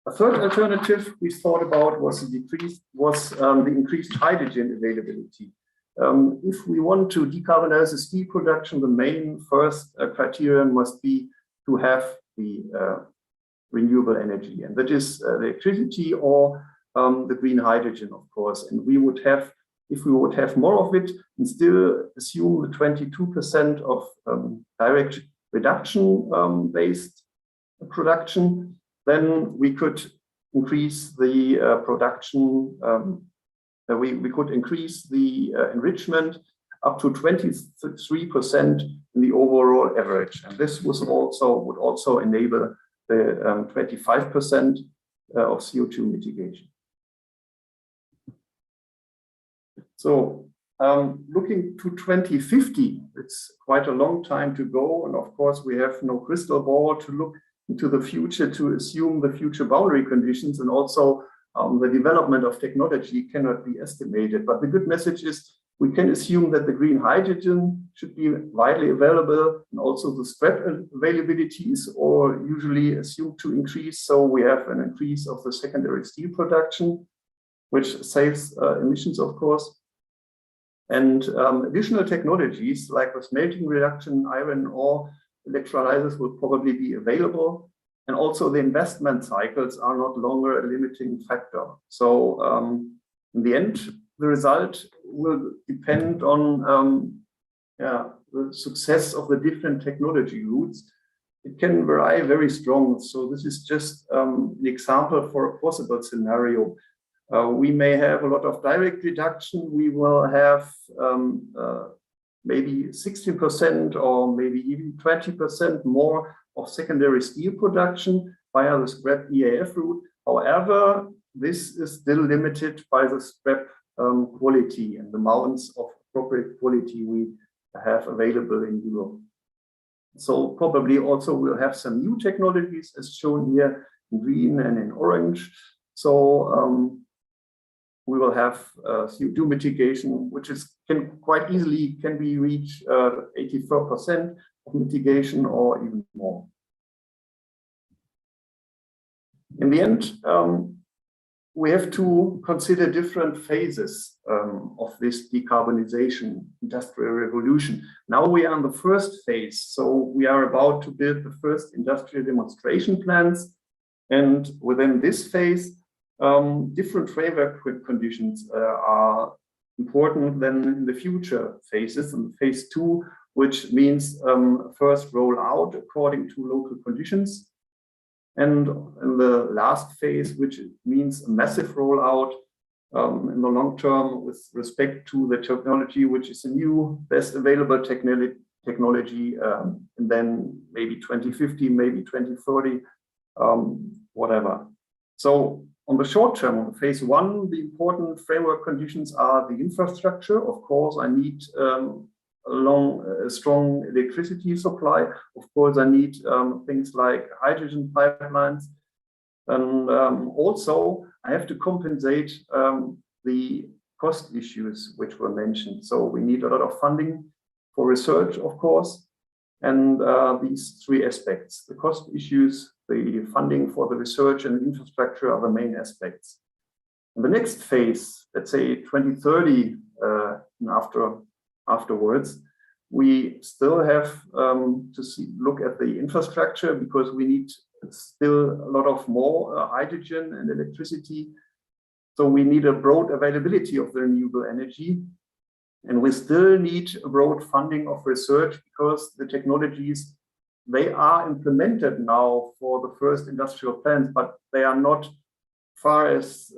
a third alternative we thought about was the increased hydrogen availability. If we want to decarbonize the steel production, the main first criterion must be to have the renewable energy, and that is electricity or the green hydrogen, of course. And we would have, if we would have more of it and still assume the 22% of direct reduction based production, then we could increase the production. We could increase the enrichment up to 23% in the overall average, and this would also enable the 25% of CO2 mitigation. So looking to 2050, it's quite a long time to go. And of course, we have no crystal ball to look into the future to assume the future boundary conditions, and also the development of technology cannot be estimated. But the good message is we can assume that the green hydrogen should be widely available, and also the scrap availability is usually assumed to increase. So we have an increase of the secondary steel production, which saves emissions, of course. And additional technologies like the smelting reduction, iron ore electrolyzers will probably be available. And also the investment cycles are not longer a limiting factor. So in the end, the result will depend on the success of the different technology routes. It can vary very strong. So this is just an example for a possible scenario. We may have a lot of direct reduction. We will have maybe 16% or maybe even 20% more of secondary steel production via the scrap EAF route. However, this is still limited by the scrap quality and the amounts of appropriate quality we have available in Europe. So probably also we'll have some new technologies as shown here in green and in orange. So we will have CO2 mitigation, which can quite easily be reached 84% of mitigation or even more. In the end, we have to consider different phases of this decarbonization industrial revolution. Now we are in the first phase, so we are about to build the first industrial demonstration plants, and within this phase, different framework conditions are important than in the future phases. In phase 2, which means first roll out according to local conditions, and in the last phase, which means a massive rollout in the long term with respect to the technology, which is a new best available technology, and then maybe 2050, maybe 2030, whatever. So on the short term, on phase 1, the important framework conditions are the infrastructure. Of course, I need a strong electricity supply. Of course, I need things like hydrogen pipelines. And also, I have to compensate the cost issues which were mentioned. So we need a lot of funding for research, of course. And these three aspects, the cost issues, the funding for the research and infrastructure are the main aspects. In the next phase, let's say 2030 and afterwards, we still have to look at the infrastructure, because we need still a lot of more hydrogen and electricity. So we need a broad availability of the renewable energy. And we still need a broad funding of research, because the technologies, they are implemented now for the first industrial plants, but they are not far as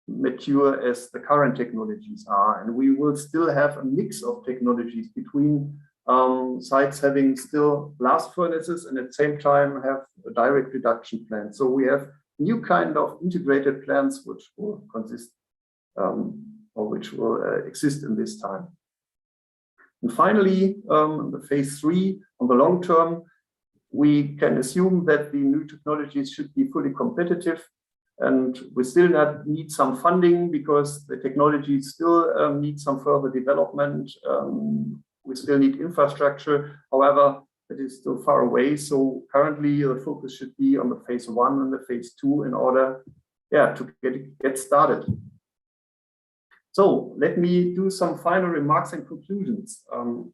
mature as the current technologies are. And we will still have a mix of technologies between sites having still blast furnaces and at the same time have a direct reduction plant. So we have new kind of integrated plants which will consist or which will exist in this time. And finally, the phase 3, on the long term, we can assume that the new technologies should be fully competitive, and we still need some funding because the technology still needs some further development. We still need infrastructure. However, it is still far away. So currently the focus should be on the phase 1 and the phase 2 in order to get started. So let me do some final remarks and conclusions.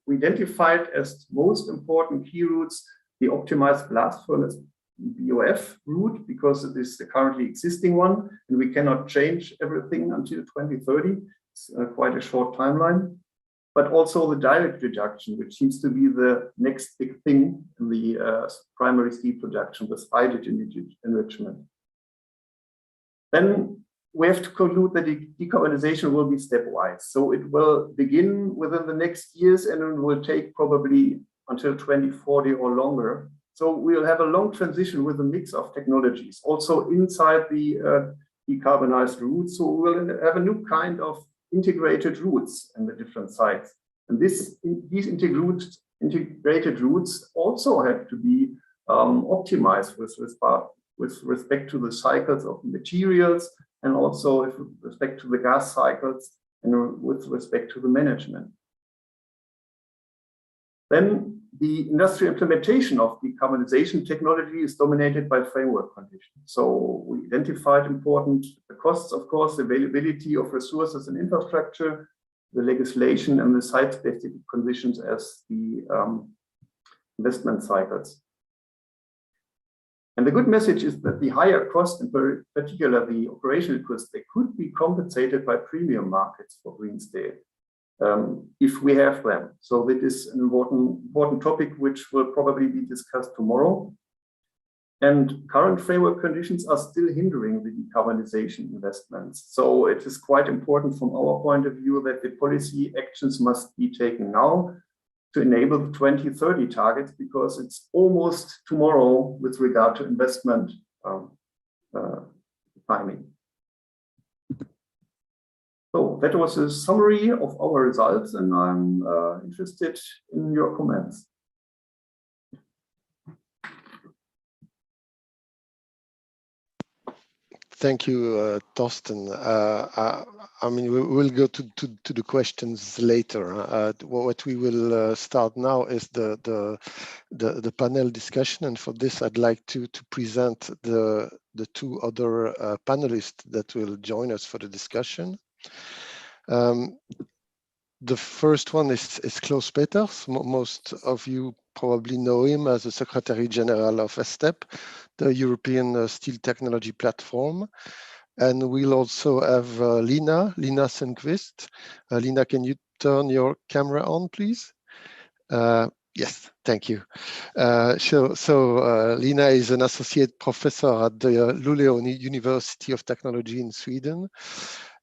We identified as most important key routes the optimized blast furnace BOF route, because it is the currently existing one, and we cannot change everything until 2030. It's quite a short timeline. But also the direct reduction, which seems to be the next big thing in the primary steel production with hydrogen enrichment. Then we have to conclude that the decarbonization will be stepwise. So it will begin within the next years and it will take probably until 2040 or longer. So we'll have a long transition with a mix of technologies, also inside the decarbonized route. So we'll have a new kind of integrated routes in the different sites. And these integrated routes also have to be optimized with respect to the cycles of materials, and also with respect to the gas cycles, and with respect to the management. Then the industrial implementation of decarbonization technology is dominated by framework conditions. So we identified important costs, of course, the availability of resources and infrastructure, the legislation, and the site-specific conditions as the investment cycles. And the good message is that the higher cost, in particular the operational costs, they could be compensated by premium markets for green steel, if we have them. So that is an important topic which will probably be discussed tomorrow. And current framework conditions are still hindering the decarbonization investments. So it is quite important from our point of view that the policy actions must be taken now to enable the 2030 targets, because it's almost tomorrow with regard to investment timing. So that was a summary of our results, and I'm interested in your comments. Thank you, Thorsten. I mean, we'll go to the questions later. What we will start now is the panel discussion, and for this, I'd like to present the two other panelists that will join us for the discussion. The first one is Klaus Peters. Most of you probably know him as the Secretary General of ESTEP, the European Steel Technology Platform. And we'll also have Lina Sundqvist. Lina, can you turn your camera on, please? Yes, thank you. So Lina is an associate professor at the Luleå University of Technology in Sweden.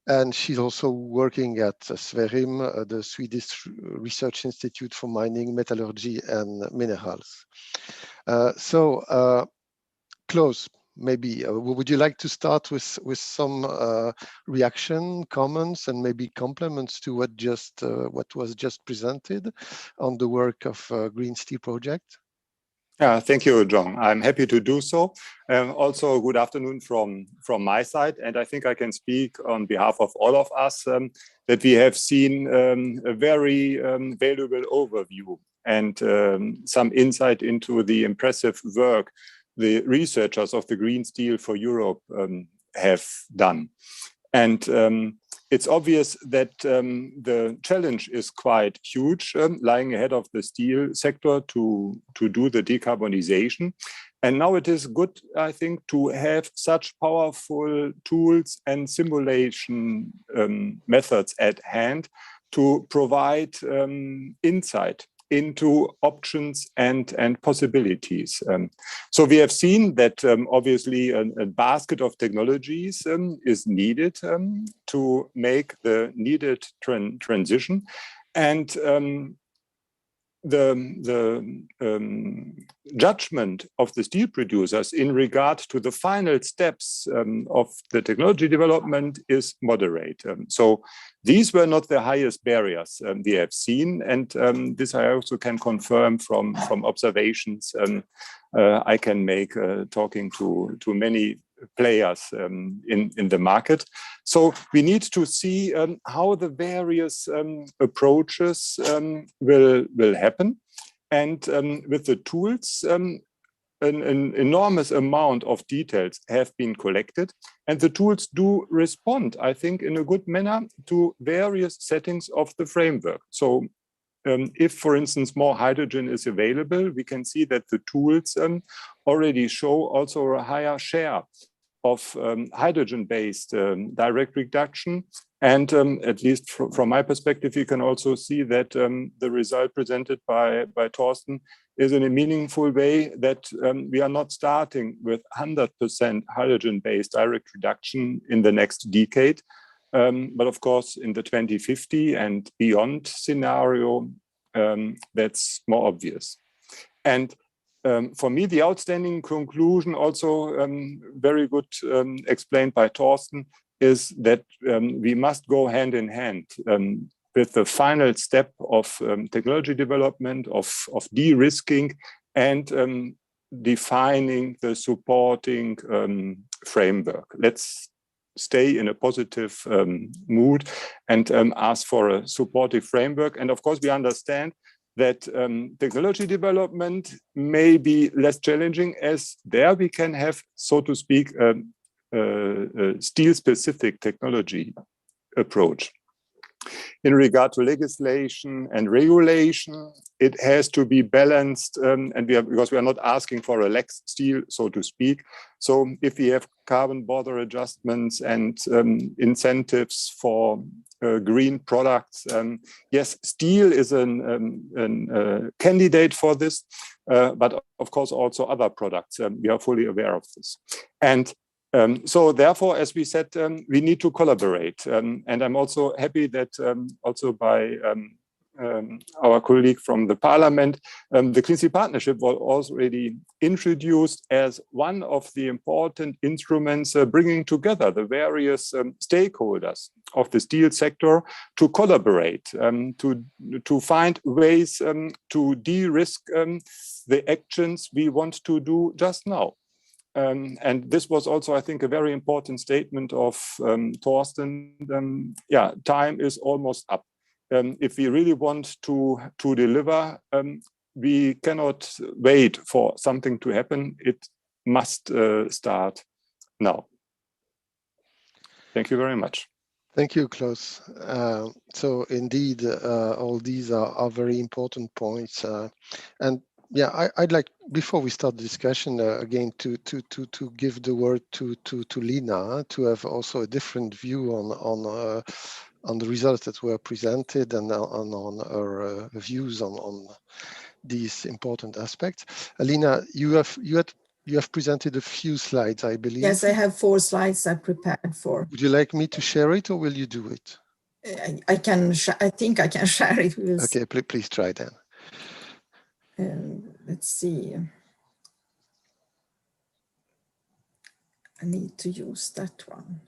And she's also working at Sverim, the Swedish Research Institute for Mining, Metallurgy and Minerals. Klaus, maybe would you like to start with some reaction, comments, and maybe compliments to what was just presented on the work of Green Steel Project? Yeah, thank you, John. I'm happy to do so. Also, good afternoon from my side. And I think I can speak on behalf of all of us that we have seen a very valuable overview and some insight into the impressive work the researchers of the Green Steel for Europe have done. And it's obvious that the challenge is quite huge lying ahead of the steel sector to do the decarbonization. And now it is good, I think, to have such powerful tools and simulation methods at hand to provide insight into options and possibilities. So we have seen that obviously a basket of technologies is needed to make the needed transition. And the judgment of the steel producers in regard to the final steps of the technology development is moderate. So these were not the highest barriers we have seen, and this I also can confirm from observations I can make talking to many players in the market. So we need to see how the various approaches will happen, and with the tools an enormous amount of details have been collected, and the tools do respond, I think, in a good manner to various settings of the framework. So if, for instance, more hydrogen is available, we can see that the tools already show also a higher share of hydrogen-based direct reduction. And at least from my perspective, you can also see that the result presented by Thorsten is in a meaningful way that we are not starting with 100% hydrogen-based direct reduction in the next decade. But of course, in the 2050 and beyond scenario, that's more obvious. And for me, the outstanding conclusion, also very good explained by Thorsten, is that we must go hand in hand with the final step of technology development, of de-risking, and defining the supporting framework. Let's stay in a positive mood and ask for a supportive framework. And of course, we understand that technology development may be less challenging, as there we can have, so to speak, steel-specific technology approach. In regard to legislation and regulation, it has to be balanced, because we are not asking for a lex steel, so to speak. So if we have carbon border adjustments and incentives for green products, yes, steel is a candidate for this, but of course also other products. We are fully aware of this. And so therefore, as we said, we need to collaborate. And I'm also happy that also by our colleague from the Parliament, the Clean Steel Partnership was already introduced as one of the important instruments bringing together the various stakeholders of the steel sector to collaborate, to find ways to de-risk the actions we want to do just now. And this was also, I think, a very important statement of Thorsten. Yeah, time is almost up. If we really want to deliver, we cannot wait for something to happen. It must start now. Thank you very much. Thank you, Klaus. So indeed, all these are very important points. And yeah, I'd like, before we start the discussion, again, to give the word to Lina, to have also a different view on the results that were presented and on her views on these important aspects. Lina, you have presented a few slides, I believe. Yes, I have 4 slides I prepared for. Would you like me to share it, or will you do it? I think I can share it. Okay, please try then. Let's see. I need to use that one.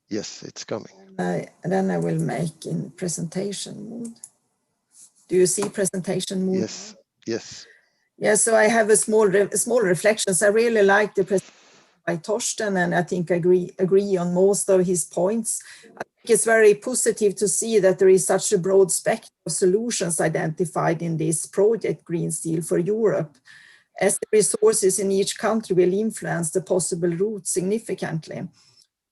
Yes, it's coming. And then I will make in presentation mode. Do you see presentation mode? Yes, yes. Yeah, so I have a small reflections. I really like the presentation by Thorsten, and I think I agree on most of his points. I think it's very positive to see that there is such a broad spectrum of solutions identified in this project, Green Steel for Europe, as the resources in each country will influence the possible route significantly.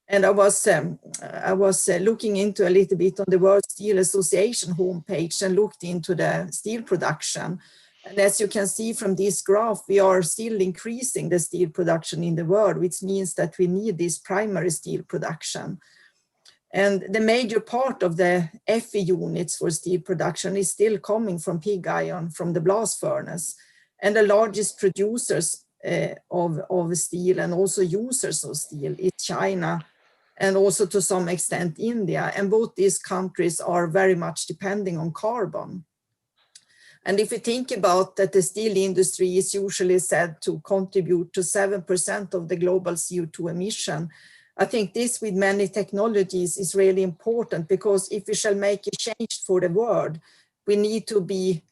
And I was looking into a little bit on the World Steel Association homepage and looked into the steel production. And as you can see from this graph, we are still increasing the steel production in the world, which means that we need this primary steel production. And the major part of the FE units for steel production is still coming from pig iron, from the blast furnace. And the largest producers of steel and also users of steel is China, and also to some extent India. And both these countries are very much depending on carbon. And if you think about that, the steel industry is usually said to contribute to 7% of the global CO2 emission. I think this with many technologies is really important, because if we shall make a change for the world, we need to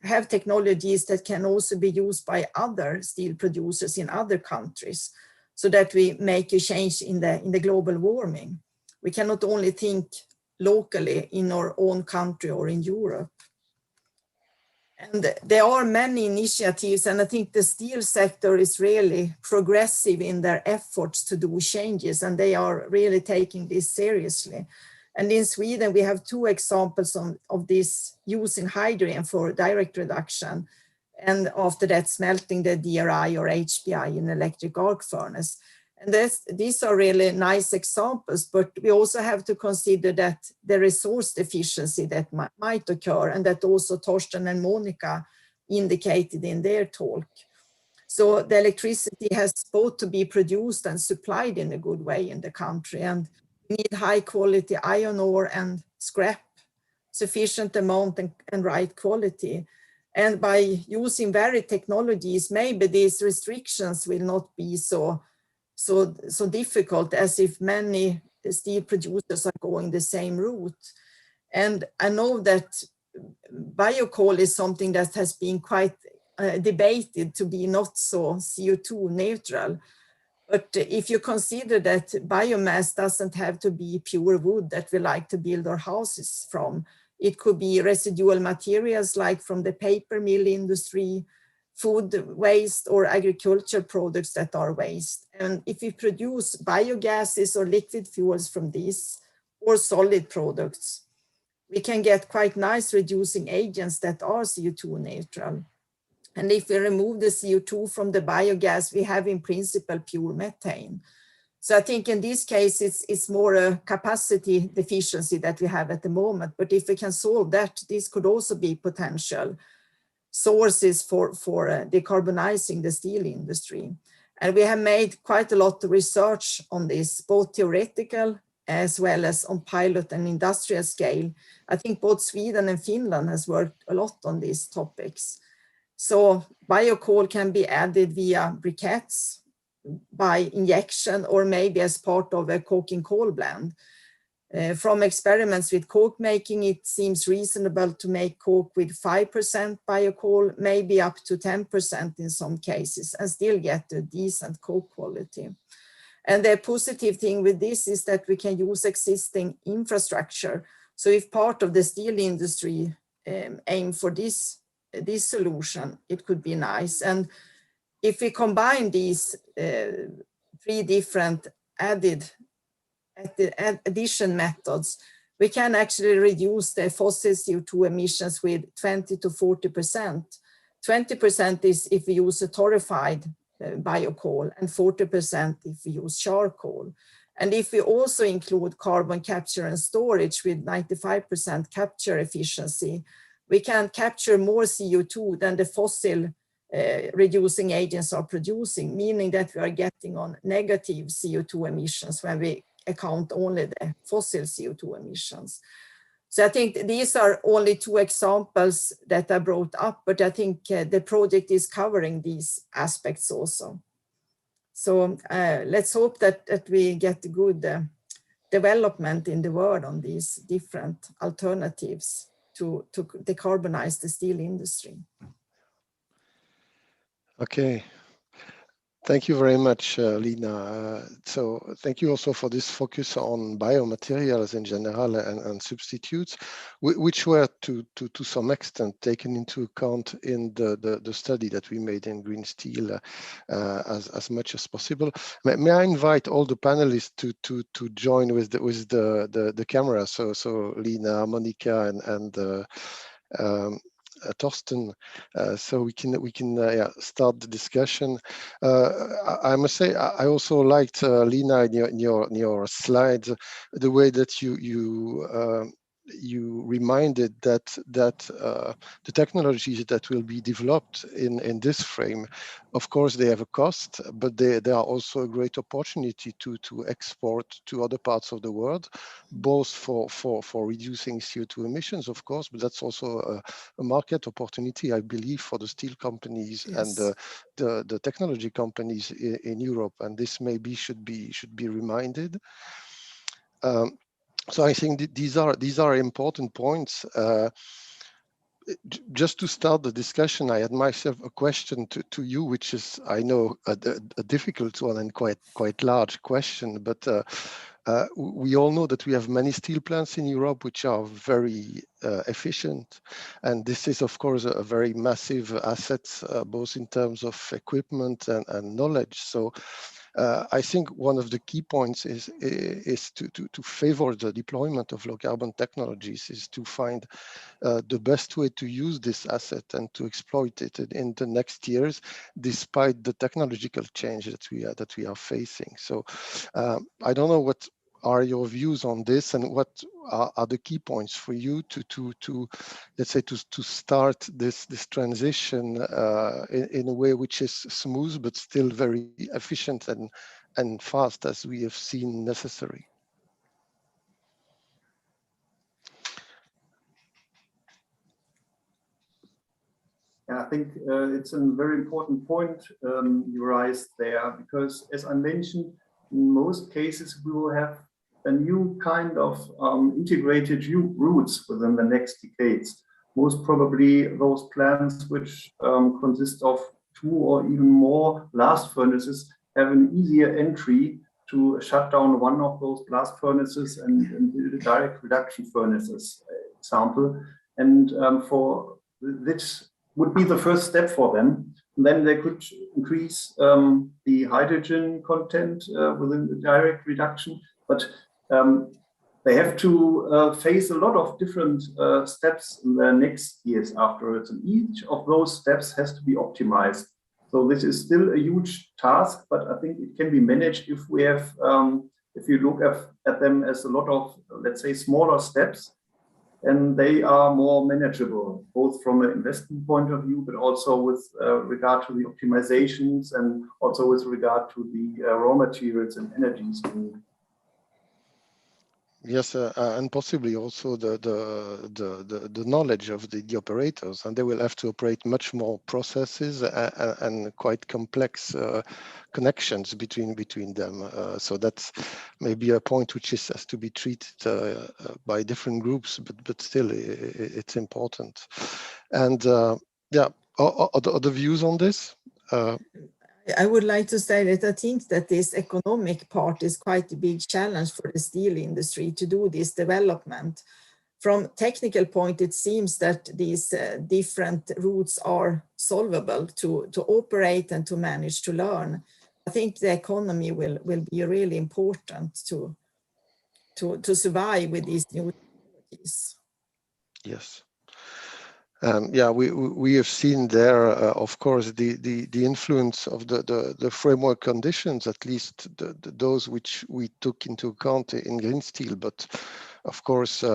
have technologies that can also be used by other steel producers in other countries, so that we make a change in the global warming. We cannot only think locally in our own country or in Europe. And there are many initiatives, and I think the steel sector is really progressive in their efforts to do changes, and they are really taking this seriously. And in Sweden, we have 2 examples of this, using hydrogen for direct reduction, and after that smelting the DRI or HBI in electric arc furnace. And these are really nice examples, but we also have to consider that the resource deficiency that might occur, and that also Thorsten and Monica indicated in their talk. So the electricity has both to be produced and supplied in a good way in the country, and we need high quality iron ore and scrap, sufficient amount and right quality. And by using varied technologies, maybe these restrictions will not be so so difficult as if many steel producers are going the same route. And I know that biocoal is something that has been quite debated to be not so CO2 neutral. But if you consider that biomass doesn't have to be pure wood that we like to build our houses from, it could be residual materials like from the paper mill industry, food waste, or agricultural products that are waste. And if we produce biogases or liquid fuels from these, or solid products, we can get quite nice reducing agents that are CO2 neutral. And if we remove the CO2 from the biogas, we have in principle pure methane. So I think in this case, it's more a capacity deficiency that we have at the moment. But if we can solve that, this could also be potential sources for decarbonizing the steel industry. And we have made quite a lot of research on this, both theoretical as well as on pilot and industrial scale. I think both Sweden and Finland has worked a lot on these topics. So biocoal can be added via briquettes, by injection, or maybe as part of a coking coal blend. From experiments with coke making, it seems reasonable to make coke with 5% biocoal, maybe up to 10% in some cases, and still get a decent coke quality. And the positive thing with this is that we can use existing infrastructure. So if part of the steel industry aim for this solution, it could be nice. And if we combine these three different addition methods, we can actually reduce the fossil CO2 emissions with 20 to 40%. 20% is if we use a torrefied biocoal, and 40% if we use charcoal. And if we also include carbon capture and storage with 95% capture efficiency, we can capture more CO2 than the fossil reducing agents are producing, meaning that we are getting on negative CO2 emissions when we account only the fossil CO2 emissions. So I think these are only two examples that I brought up, but I think the project is covering these aspects also. So let's hope that we get good development in the world on these different alternatives to decarbonize the steel industry. Okay. Thank you very much, Lina. So thank you also for this focus on biomaterials in general and substitutes, which were to some extent taken into account in the study that we made in Green Steel as much as possible. May I invite all the panelists to join with the camera? So Lina, Monica, and Torsten, so we can start the discussion. I must say I also liked Lina in your slides, the way that you reminded that the technologies that will be developed in this frame, of course, they have a cost, but they are also a great opportunity to export to other parts of the world, both for reducing CO2 emissions, of course, but that's also a market opportunity, I believe, for the steel companies. Yes. And the technology companies in Europe, and this maybe should be reminded. So I think these are important points. Just to start the discussion, I had myself a question to you, which is, I know, a difficult one and quite large question, but we all know that we have many steel plants in Europe which are very efficient, and this is of course a very massive asset, both in terms of equipment and knowledge. So I think one of the key points is to favor the deployment of low carbon technologies, is to find the best way to use this asset and to exploit it in the next years, despite the technological change that we are facing. So I don't know what are your views on this, and what are the key points for you to let's say to start this transition in a way which is smooth but still very efficient and fast, as we have seen necessary? I think it's a very important point you raised there, because as I mentioned, in most cases we will have a new kind of integrated routes within the next decades. Most probably those plants which consist of 2 or even more blast furnaces have an easier entry to shut down one of those blast furnaces and build a direct reduction furnaces example. And for this would be the first step for them. And then they could increase the hydrogen content within the direct reduction, but they have to face a lot of different steps in the next years afterwards, and each of those steps has to be optimized. So this is still a huge task, but I think it can be managed if we have, if you look at them as a lot of, let's say, smaller steps, and they are more manageable, both from an investment point of view, but also with regard to the optimizations and also with regard to the raw materials and energies. Yes, and possibly also the knowledge of the operators, and they will have to operate much more processes and quite complex connections between them. So that's maybe a point which has to be treated by different groups, but still it's important. And yeah, other views on this? I would like to say that I think that this economic part is quite a big challenge for the steel industry to do this development. From technical point, it seems that these different routes are solvable to operate and to manage to learn. I think the economy will be really important to survive with these new technologies. Yes. Yeah, we have seen there, of course, the influence of the framework conditions, at least those which we took into account in green steel. But of course, there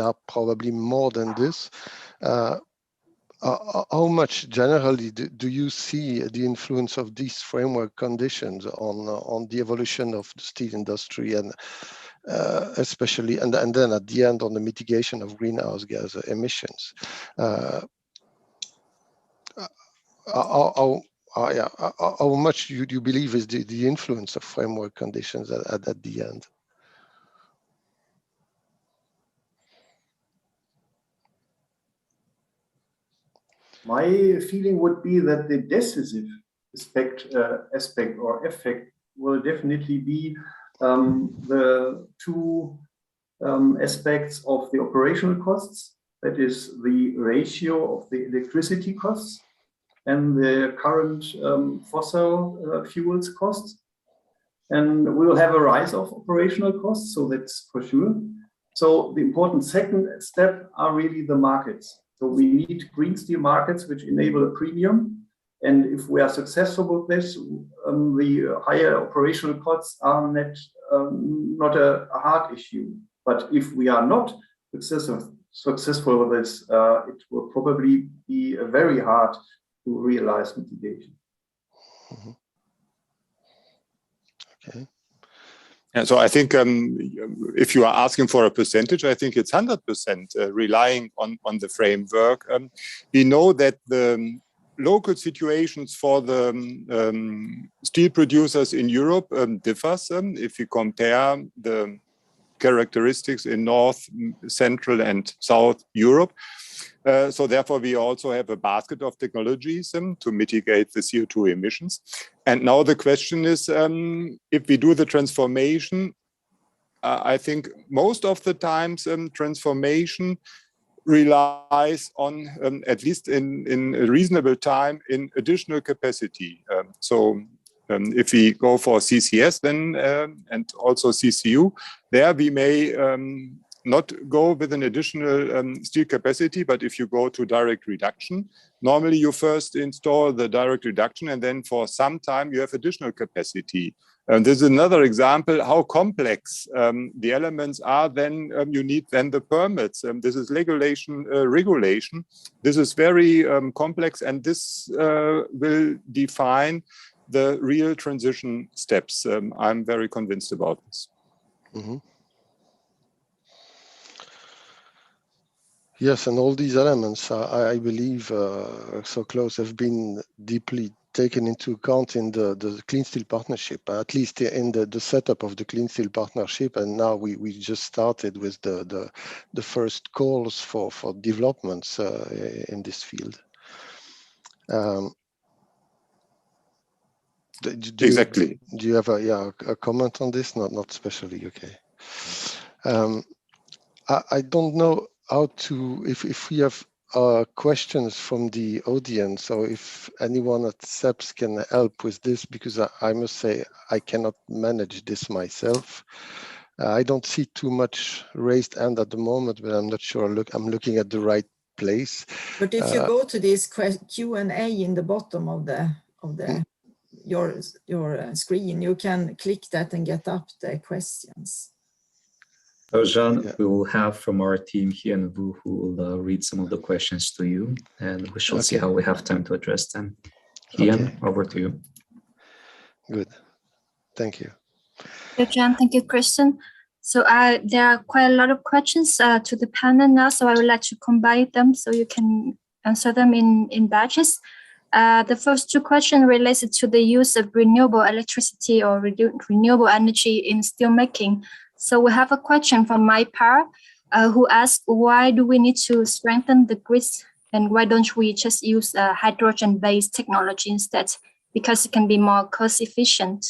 are probably more than this. How much generally do you see the influence of these framework conditions on the evolution of the steel industry, and especially, and then at the end on the mitigation of greenhouse gas emissions? How much do you believe is the influence of framework conditions at the end? My feeling would be that the decisive aspect or effect will definitely be the two aspects of the operational costs, that is the ratio of the electricity costs and the current fossil fuels costs. And we will have a rise of operational costs, so that's for sure. So the important second step are really the markets. So we need green steel markets which enable a premium. And if we are successful with this, the higher operational costs are not a hard issue. But if we are not successful with this, it will probably be very hard to realize mitigation. Mm-hmm. Okay. Yeah, so I think if you are asking for a percentage, I think it's 100% relying on the framework. We know that the local situations for the steel producers in Europe differs if you compare the characteristics in North, Central and South Europe. So therefore, we also have a basket of technologies to mitigate the CO2 emissions. And now the question is, if we do the transformation, I think most of the times transformation relies on, at least in a reasonable time, in additional capacity. If we go for CCS then and also CCU, there we may not go with an additional steel capacity, but if you go to direct reduction, normally you first install the direct reduction and then for some time you have additional capacity. And this is another example how complex the elements are. Then you need then the permits. This is regulation. This is very complex, and this will define the real transition steps. I'm very convinced about this. Mm-hmm. Yes, and all these elements, I believe, so close, have been deeply taken into account in the Clean Steel Partnership, at least in the setup of the Clean Steel Partnership. And now we just started with the first calls for developments in this field. Exactly. Do you have a comment on this? Not especially. Okay. I don't know how to, if we have questions from the audience, or if anyone at CEPS can help with this, because I must say I cannot manage this myself. I don't see too much raised hand at the moment, but I'm not sure. I'm looking at the right place. But if you go to this Q&A in the bottom of your screen, you can click that and get up the questions. So Jean, we will have from our team here and Vu who will read some of the questions to you, and we shall see how we have time to address them. Ian, over to you. Good. Thank you. Thank you, John. Thank you, Christian. So there are quite a lot of questions to the panel now, so I would like to combine them so you can answer them in batches. The first two questions related to the use of renewable electricity or renewable energy in steelmaking. So we have a question from MyPower who asks, why do we need to strengthen the grids, and why don't we just use hydrogen-based technology instead, because it can be more cost efficient?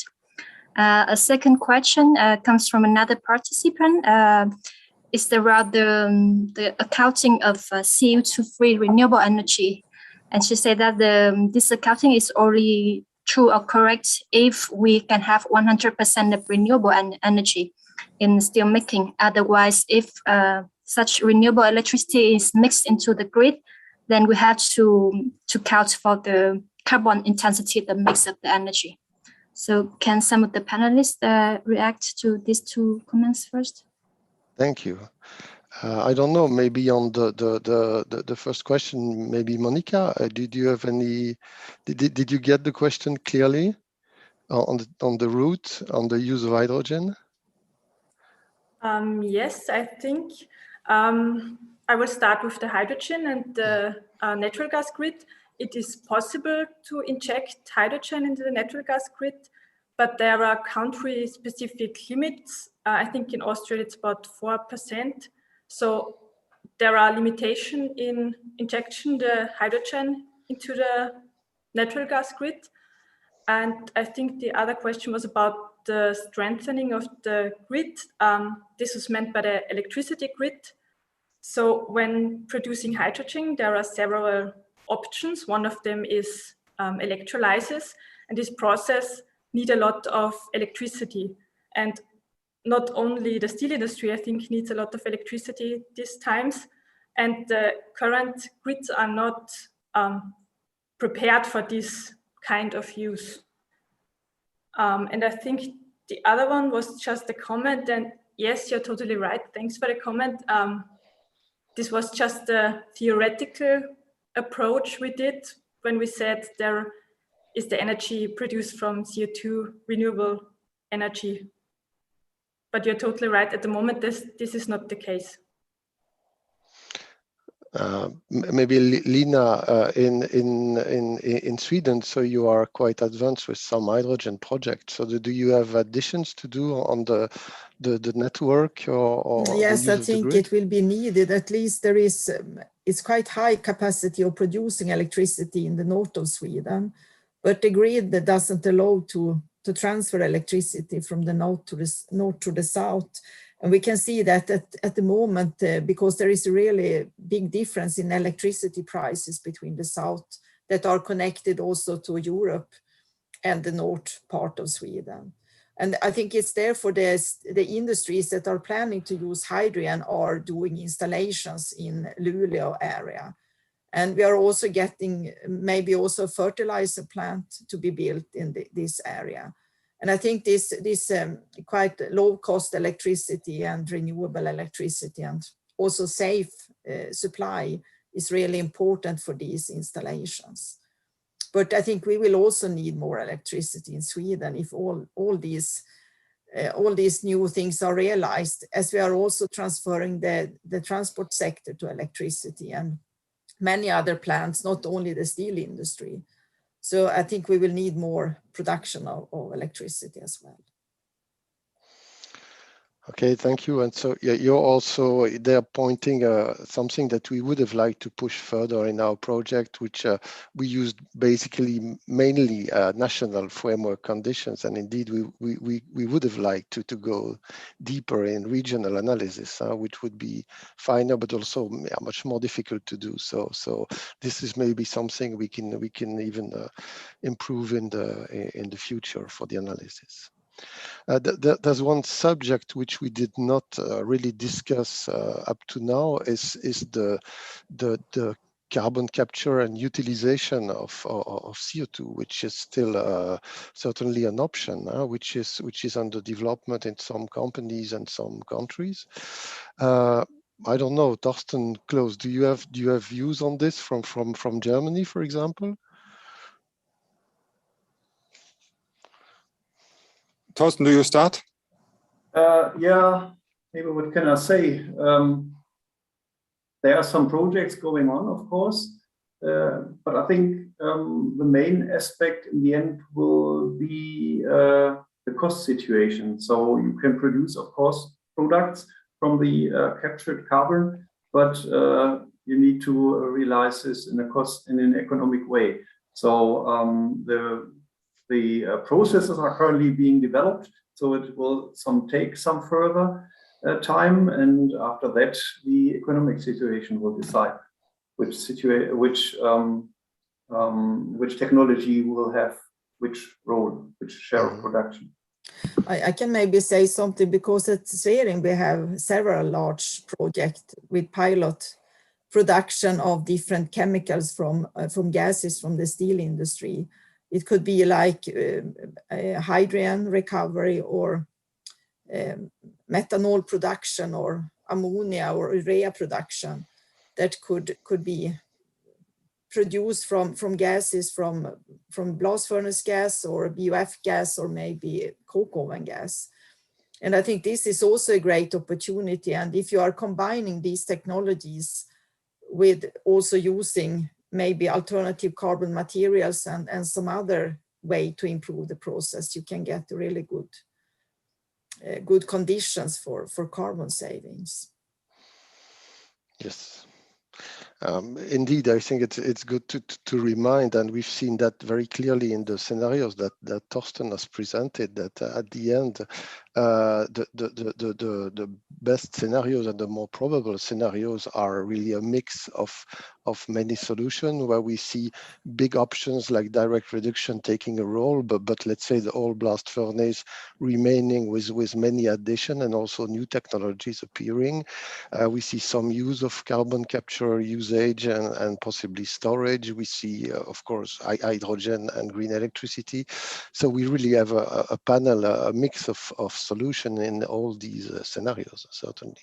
A second question comes from another participant. It's about the accounting of CO2-free renewable energy. And she said that this accounting is only true or correct if we can have 100% of renewable energy in steelmaking. Otherwise, if such renewable electricity is mixed into the grid, then we have to count for the carbon intensity, the mix of the energy. So can some of the panelists react to these two comments first? Thank you. I don't know, maybe on the first question, maybe Monica, did you have any, did you get the question clearly on the route, on the use of hydrogen? Yes, I think I will start with the hydrogen and the natural gas grid. It is possible to inject hydrogen into the natural gas grid, but there are country-specific limits. I think in Austria it's about 4%. So there are limitations in injection the hydrogen into the natural gas grid. And I think the other question was about the strengthening of the grid. This was meant by the electricity grid. So when producing hydrogen, there are several options. One of them is electrolysis, and this process needs a lot of electricity. And not only the steel industry, I think, needs a lot of electricity these times, and the current grids are not prepared for this kind of use. And I think the other one was just a comment, and yes, you're totally right. Thanks for the comment. This was just a theoretical approach we did when we said there is the energy produced from CO2 renewable energy. But you're totally right. At the moment, this is not the case. Maybe Lina, in Sweden, so you are quite advanced with some hydrogen projects. So do you have additions to do on the network or yes, the use I think it will be needed. At least there is it's quite high capacity of producing electricity in the north of Sweden, but the grid that doesn't allow to transfer electricity from the north to the south. And we can see that at the moment, because there is a really big difference in electricity prices between the south that are connected also to Europe and the north part of Sweden. And I think it's therefore the industries that are planning to use hydrogen are doing installations in Luleå area. And we are also getting maybe also a fertilizer plant to be built in this area. And I think this quite low cost electricity and renewable electricity and also safe supply is really important for these installations. But I think we will also need more electricity in Sweden if all these all these new things are realized, as we are also transferring the transport sector to electricity and many other plants, not only the steel industry. So I think we will need more production of electricity as well. Okay, thank you. And so yeah, you're also there pointing something that we would have liked to push further in our project, which we used basically mainly national framework conditions. And indeed, we would have liked to go deeper in regional analysis, which would be finer, but also much more difficult to do. So this is maybe something we can even improve in the future for the analysis. There's one subject which we did not really discuss up to now is the carbon capture and utilization of CO2, which is still certainly an option, which is under development in some companies and some countries. I don't know, Torsten, Klaus, do you have views on this from Germany, for example? Torsten, do you start? Yeah, maybe what can I say? There are some projects going on, of course, but I think the main aspect in the end will be the cost situation. So you can produce, of course, products from the captured carbon, but you need to realize this in an economic way. So the processes are currently being developed, so it will take some further time, and after that, the economic situation will decide which technology will have which role, which share of production. I can maybe say something, because at Svering we have several large projects with pilot production of different chemicals from gases from the steel industry. It could be like hydrogen recovery, or methanol production, or ammonia or urea production that could be produced from gases from blast furnace gas or BOF gas, or maybe coke oven gas. And I think this is also a great opportunity. And if you are combining these technologies with also using maybe alternative carbon materials and some other way to improve the process, you can get really good conditions for carbon savings. Yes. Indeed, I think it's good to remind, and we've seen that very clearly in the scenarios that Torsten has presented, that at the end, the best scenarios and the more probable scenarios are really a mix of many solutions, where we see big options like direct reduction taking a role, but let's say the old blast furnace remaining with many addition and also new technologies appearing. We see some use of carbon capture usage and possibly storage. We see, of course, hydrogen and green electricity. So we really have a panel, a mix of solution in all these scenarios, certainly.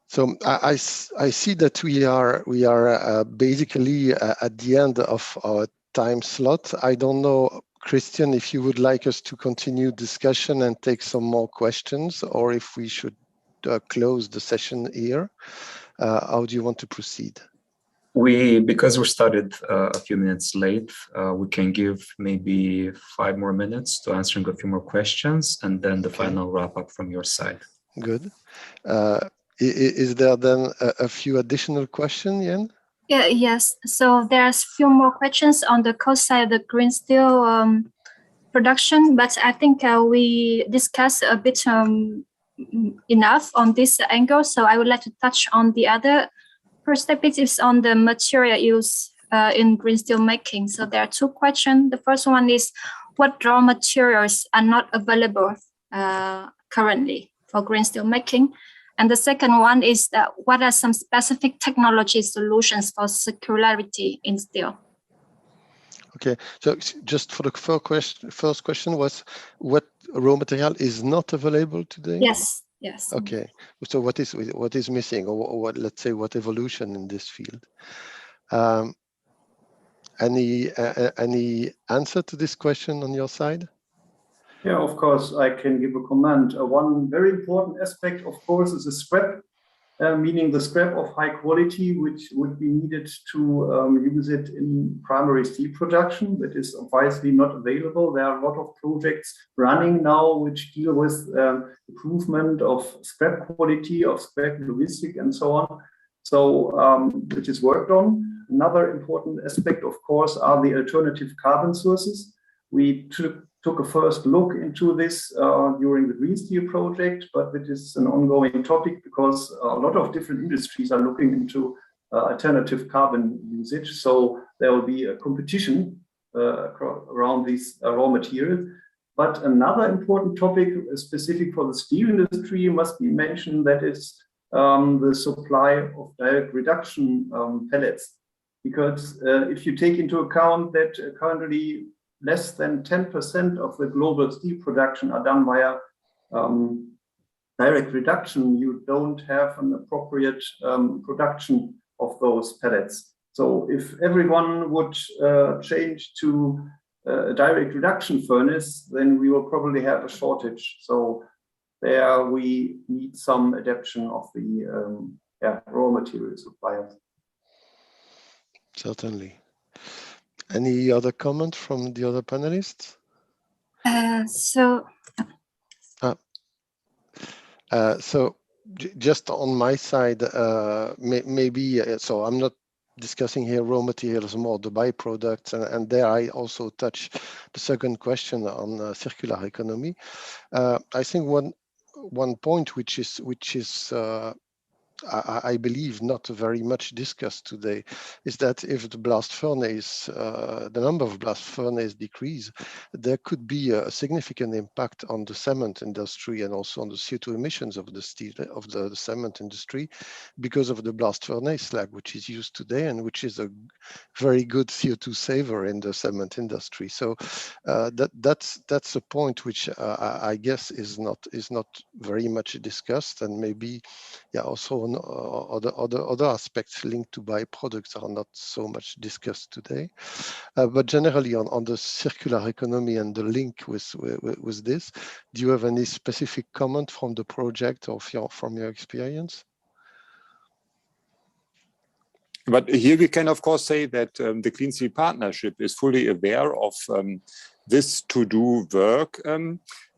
So I see that we are basically at the end of our time slot. I don't know, Christian, if you would like us to continue discussion and take some more questions, or if we should close the session here. How do you want to proceed? Because we started a few minutes late, we can give maybe 5 more minutes to answering a few more questions, and then the final wrap up from your side. Good. Is there then a few additional questions, Yen? Yeah, yes. So there's a few more questions on the cost side of the green steel production, but I think we discussed a bit enough on this angle. So I would like to touch on the other perspectives on the material use in green steel making. So there are 2 questions. The first one is, what raw materials are not available currently for green steel making? And the second one is that what are some specific technology solutions for circularity in steel? Okay, so just for the first question was, what raw material is not available today? Yes, yes. Okay, so what is missing, or what, let's say, what evolution in this field? Any answer to this question on your side? Yeah, of course, I can give a comment. One very important aspect, of course, is the scrap, meaning the scrap of high quality, which would be needed to use it in primary steel production. That is obviously not available. There are a lot of projects running now which deal with improvement of scrap quality, of scrap logistic, and so on. So, which is worked on. Another important aspect, of course, are the alternative carbon sources. We took a first look into this during the Green Steel project, but it is an ongoing topic because a lot of different industries are looking into alternative carbon usage. So there will be a competition around these raw materials. But another important topic specific for the steel industry must be mentioned, that is the supply of direct reduction pellets. Because if you take into account that currently less than 10% of the global steel production are done via direct reduction, you don't have an appropriate production of those pellets. So if everyone would change to a direct reduction furnace, then we will probably have a shortage. So there we need some adaptation of the raw material suppliers. Certainly. Any other comment from the other panelists? So just on my side, maybe, so I'm not discussing here raw materials, more the byproducts, and there I also touch the second question on circular economy. I think one point which is I believe not very much discussed today is that if the blast furnace, the number of blast furnace decrease, there could be a significant impact on the cement industry and also on the CO2 emissions of the steel of the cement industry because of the blast furnace slag, which is used today and which is a very good CO2 saver in the cement industry. So that's a point which I guess is not very much discussed, and maybe also other aspects linked to byproducts are not so much discussed today. But generally on the circular economy and the link with this, do you have any specific comment from the project or from your experience? But here we can, of course, say that the Clean Steel Partnership is fully aware of this to-do work,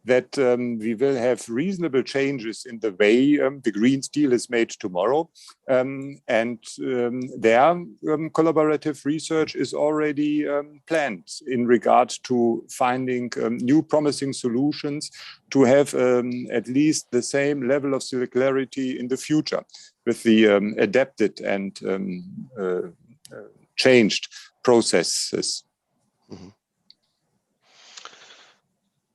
that we will have reasonable changes in the way the green steel is made tomorrow. And their collaborative research is already planned in regard to finding new promising solutions to have at least the same level of circularity in the future with the adapted and changed processes. Mm-hmm.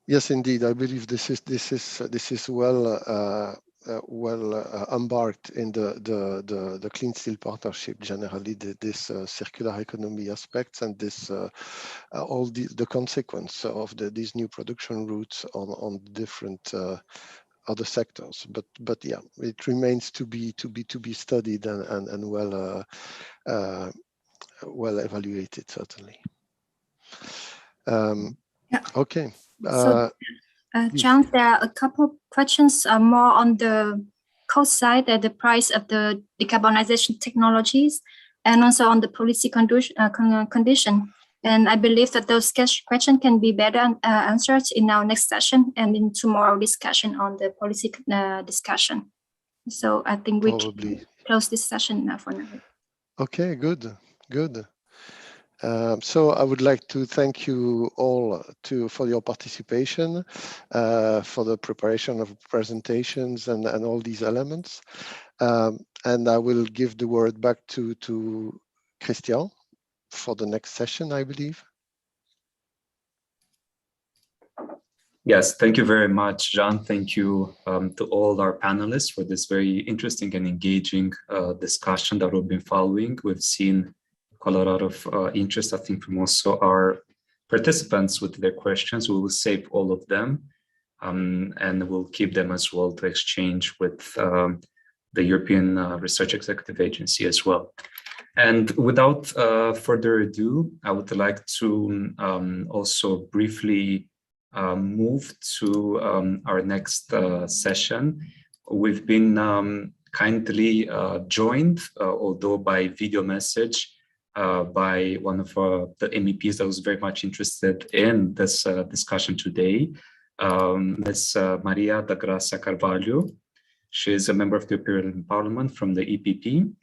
Yes, indeed. I believe this is well embarked in the Clean Steel Partnership generally. This circular economy aspects and this all the consequence of these new production routes on different other sectors. But yeah, it remains to be studied and well evaluated, certainly. Okay. John, there are a couple of questions more on the cost side, at the price of the decarbonization technologies, and also on the policy condition. And I believe that those questions can be better answered in our next session and in tomorrow's discussion on the policy discussion. So I think we can close this session now for now. Okay, good. So I would like to thank you all for your participation, for the preparation of presentations and all these elements. And I will give the word back to Christian for the next session, I believe. Yes, thank you very much, John. Thank you to all our panelists for this very interesting and engaging discussion that we've been following. We've seen quite a lot of interest, I think, from also our participants with their questions. We will save all of them and we'll keep them as well to exchange with the European Research Executive Agency as well. And without further ado, I would like to also briefly move to our next session. We've been kindly joined, although by video message, by one of the MEPs that was very much interested in this discussion today, Ms. Maria da Graça Carvalho. She is a member of the European Parliament from the EPP,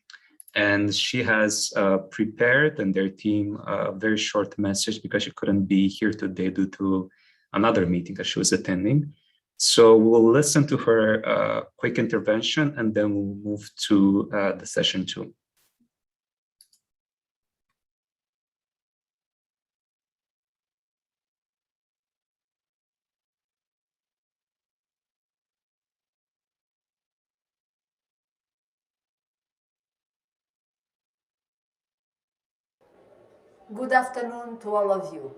and she has prepared, and their team, a very short message because she couldn't be here today due to another meeting that she was attending. So we'll listen to her quick intervention, and then we'll move to the session 2. Good afternoon to all of you.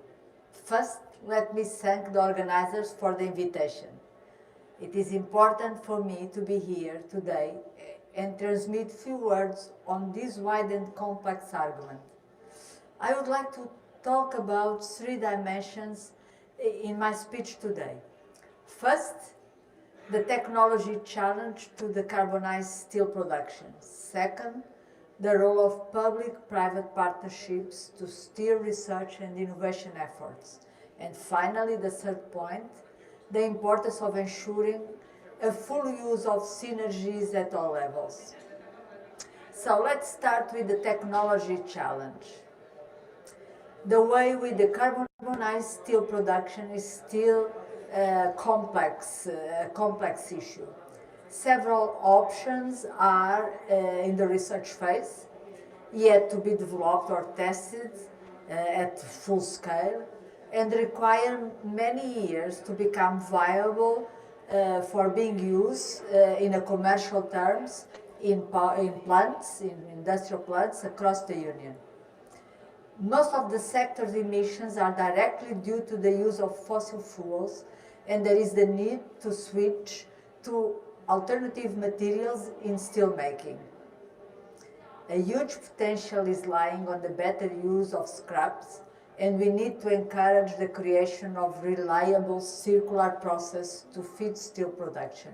First, let me thank the organizers for the invitation. It is important for me to be here today and transmit few words on this wide and complex argument. I would like to talk about 3 dimensions in my speech today. First, the technology challenge to decarbonize steel production. Second, the role of public-private partnerships to steer research and innovation efforts. And finally, the third point, the importance of ensuring a full use of synergies at all levels. So let's start with the technology challenge. The way we decarbonize steel production is still a complex issue. Several options are in the research phase, yet to be developed or tested at full scale, and require many years to become viable for being used in a commercial terms in plants, in industrial plants across the Union. Most of the sector's emissions are directly due to the use of fossil fuels, and there is the need to switch to alternative materials in steelmaking. A huge potential is lying on the better use of scraps, and we need to encourage the creation of reliable circular process to feed steel production.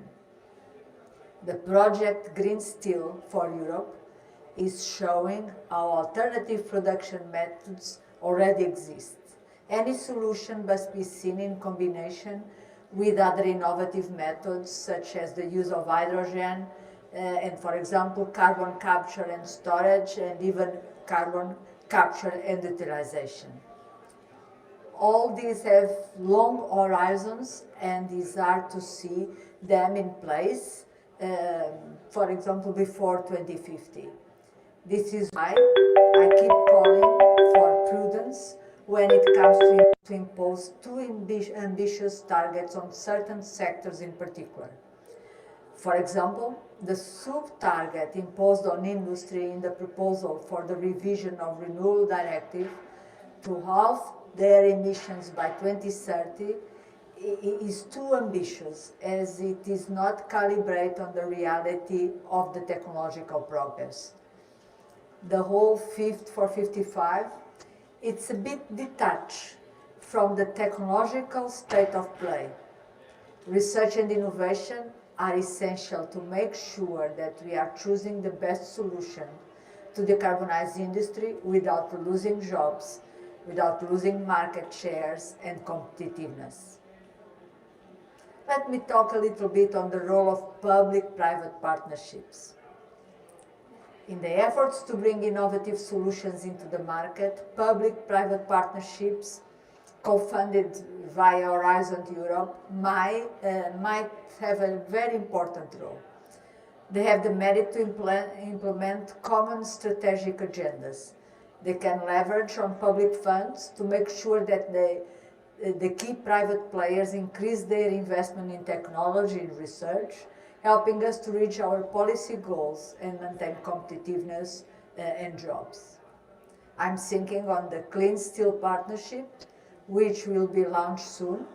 The project Green Steel for Europe is showing how alternative production methods already exist. Any solution must be seen in combination with other innovative methods such as the use of hydrogen and, for example, carbon capture and storage, and even carbon capture and utilization. All these have long horizons, and it's hard to see them in place, for example, before 2050. This is why I keep calling for prudence when it comes to impose too ambitious targets on certain sectors in particular. For example, the sub-target imposed on industry in the proposal for the revision of Renewable Directive to halve their emissions by 2030 is too ambitious, as it is not calibrated on the reality of the technological progress. The whole Fit for 55, it's a bit detached from the technological state of play. Research and innovation are essential to make sure that we are choosing the best solution to decarbonize industry without losing jobs, without losing market shares and competitiveness. Let me talk a little bit on the role of public-private partnerships. In the efforts to bring innovative solutions into the market, public-private partnerships co-funded via Horizon Europe might have a very important role. They have the merit to implement common strategic agendas. They can leverage on public funds to make sure that the key private players increase their investment in technology and research, helping us to reach our policy goals and maintain competitiveness and jobs. I'm thinking on the Clean Steel Partnership, which will be launched soon,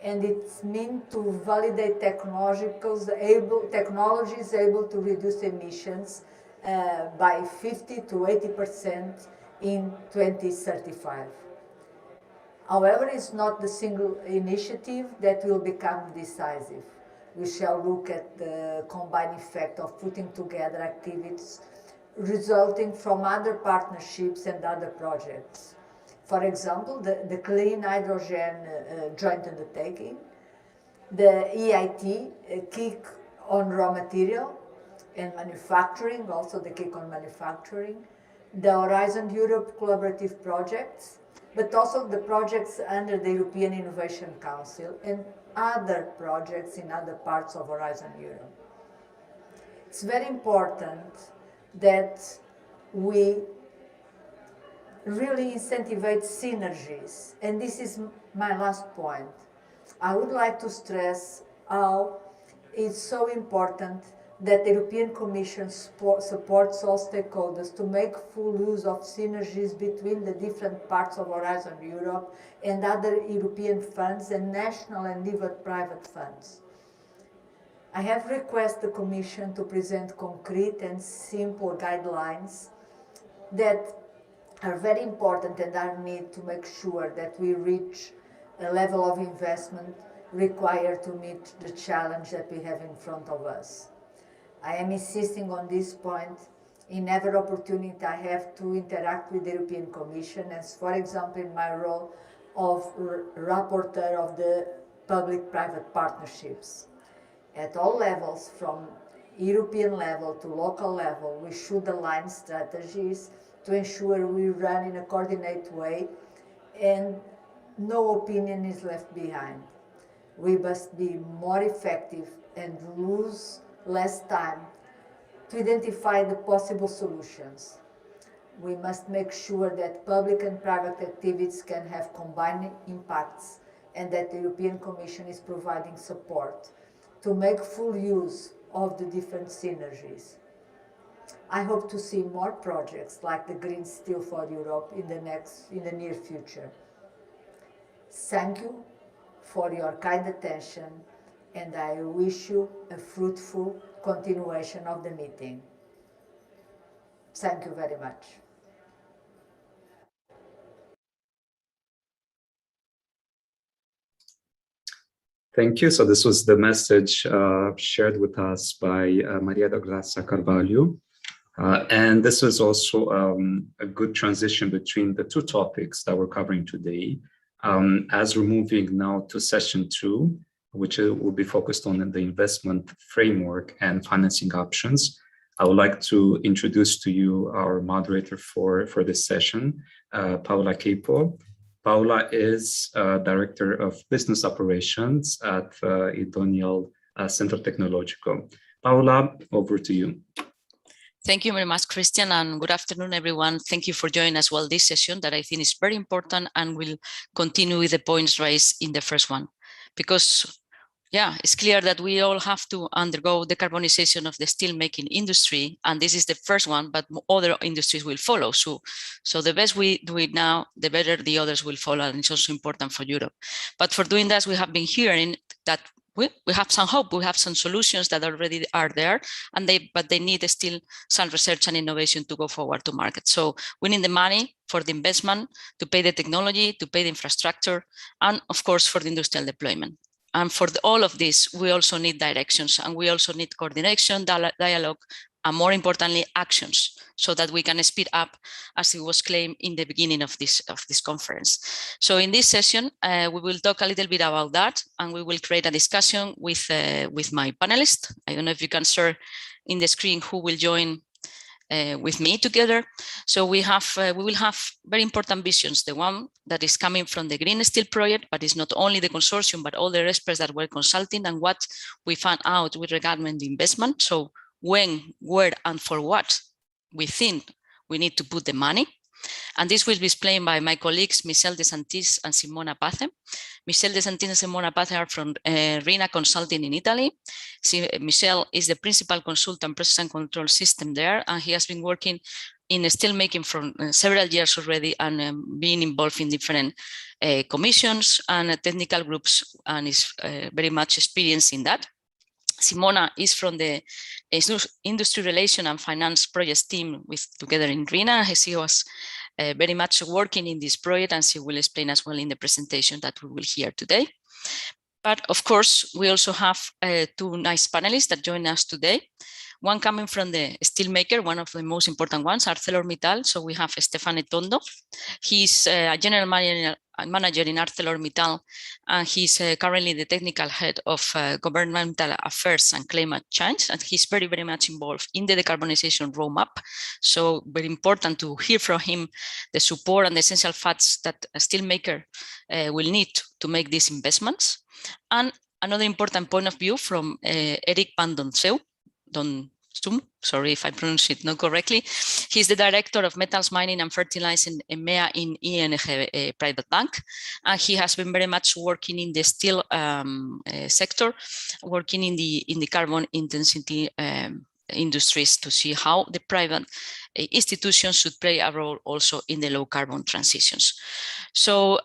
and it's meant to validate technologies able to reduce emissions by 50 to 80% in 2035. However, it's not the single initiative that will become decisive. We shall look at the combined effect of putting together activities resulting from other partnerships and other projects. For example, the clean hydrogen joint undertaking, the EIT, kick on raw material and manufacturing, also the kick on manufacturing, the Horizon Europe collaborative projects, but also the projects under the European Innovation Council and other projects in other parts of Horizon Europe. It's very important that we really incentivize synergies, and this is my last point. I would like to stress how it's so important that the European Commission supports all stakeholders to make full use of synergies between the different parts of Horizon Europe and other European funds and national and even private funds. I have requested the Commission to present concrete and simple guidelines that are very important and are needed to make sure that we reach a level of investment required to meet the challenge that we have in front of us. I am insisting on this point in every opportunity I have to interact with the European Commission, as for example in my role of rapporteur of the public-private partnerships. At all levels, from European level to local level, we should align strategies to ensure we run in a coordinated way and no opinion is left behind. We must be more effective and lose less time to identify the possible solutions. We must make sure that public and private activities can have combined impacts and that the European Commission is providing support to make full use of the different synergies. I hope to see more projects like the Green Steel for Europe in the near future. Thank you for your kind attention, and I wish you a fruitful continuation of the meeting. Thank you very much. Thank you. So this was the message shared with us by Maria da Graça Carvalho. And this was also a good transition between the two topics that we're covering today. As we're moving now to session 2, which will be focused on the investment framework and financing options, I would like to introduce to you our moderator for this session, Paola Capo. Paola is Director of Business Operations at Idonial Centro Tecnologico. Paola, over to you. Thank you very much, Christian, and good afternoon, everyone. Thank you for joining as well this session that I think is very important and will continue with the points raised in the first one. Because, yeah, it's clear that we all have to undergo decarbonization of the steelmaking industry, and this is the first one, but other industries will follow. So the best we do it now, the better the others will follow, and it's also important for Europe. But for doing that, we have been hearing that we have some hope, we have some solutions that already are there, but they need still some research and innovation to go forward to market. So we need the money for the investment, to pay the technology, to pay the infrastructure, and of course for the industrial deployment. And for all of this, we also need directions, and we also need coordination, dialogue, and more importantly, actions, so that we can speed up, as it was claimed in the beginning of this conference. So in this session, we will talk a little bit about that, and we will create a discussion with my panelists. I don't know if you can share in the screen who will join with me together. So we will have very important visions. The one that is coming from the Green Steel project, but it's not only the consortium, but all the experts that were consulting and what we found out with regard to the investment. So when, where, and for what we think we need to put the money. And this will be explained by my colleagues, Michel Desantis and Simona Pace. Michel Desantis and Simona Pace are from RINA Consulting in Italy. Michel is the principal consultant process and control system there, and he has been working in steelmaking for several years already, and being involved in different commissions and technical groups, and is very much experienced in that. Simona is from the Industry Relation and Finance Projects team together in RINA. She was very much working in this project, and she will explain as well in the presentation that we will hear today. But of course, we also have two nice panelists that join us today. One coming from the steelmaker, one of the most important ones, ArcelorMittal. So we have Stefane Tondo. He's a general manager in ArcelorMittal, and he's currently the technical head of governmental affairs and climate change. And he's very, very much involved in the decarbonization roadmap. So very important to hear from him the support and the essential facts that a steelmaker will need to make these investments. And another important point of view from Eric van Donzeu, sorry if I pronounce it not correctly. He's the director of metals mining and fertilizing EMEA in ING Private Bank, and he has been very much working in the steel sector, working in the carbon intensity industries to see how the private institutions should play a role also in the low carbon transitions. So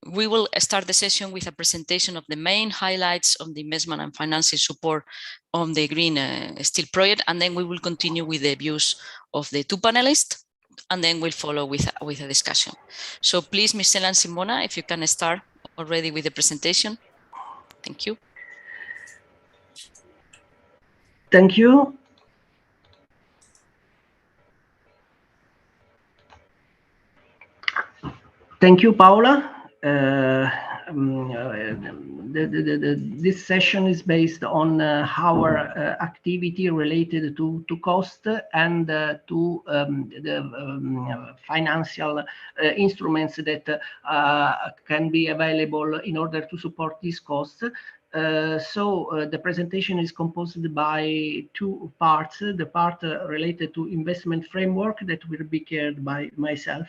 we will start the session with a presentation of the main highlights of the investment and financing support on the green steel project, and then we will continue with the views of the two panelists, and then we'll follow with a discussion. So please, Michelle and Simona, if you can start already with the presentation. Thank you. Thank you. Thank you, Paula. This session is based on our activity related to cost and to the financial instruments that can be available in order to support these costs. So the presentation is composed by two parts. The part related to investment framework that will be carried by myself.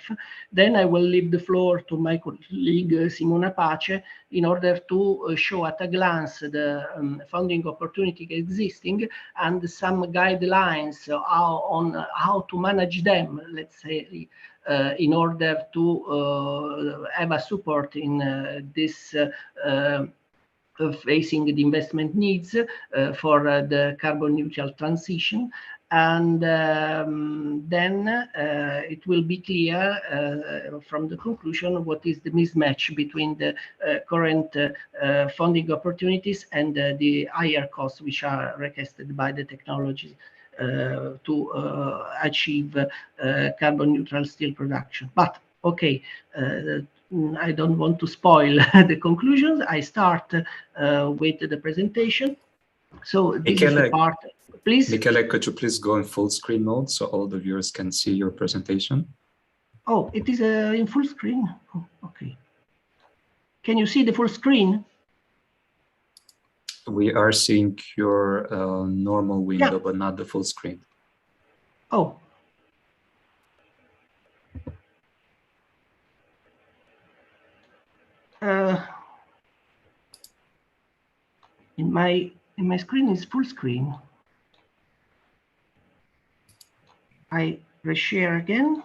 Then I will leave the floor to my colleague Simona Pace in order to show at a glance the funding opportunity existing and some guidelines on how to manage them, let's say, in order to have a support in this facing the investment needs for the carbon neutral transition. And then it will be clear from the conclusion what is the mismatch between the current funding opportunities and the higher costs which are requested by the technologies to achieve carbon neutral steel production. But okay, I don't want to spoil the conclusions. I start with the presentation. So this is the part. Please. Michele, could you please go in full screen mode so all the viewers can see your presentation? Oh, it is in full screen. Oh, okay. Can you see the full screen? We are seeing your normal window, but not the full screen. Oh. In my screen is full screen. I reshare again.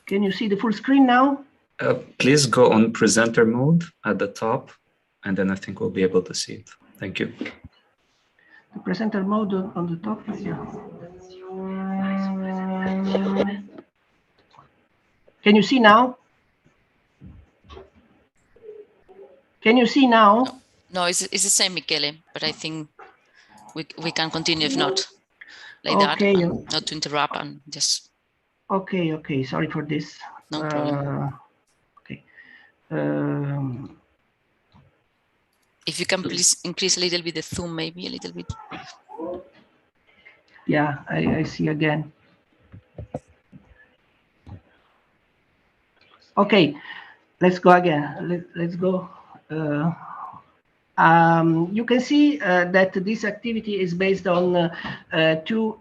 Can you see the full screen now? Please go on presenter mode at the top, and then I think we'll be able to see it. Thank you. The presenter mode on the top, yeah. Can you see now? Can you see now? No, it's the same, Michele, but I think we can continue if not, like okay. that, not to interrupt and just. Okay, sorry for this. No problem. Okay. If you can please increase a little bit the zoom, maybe a little bit. Yeah, I see again. Okay, let's go again. Let's go. You can see that this activity is based on two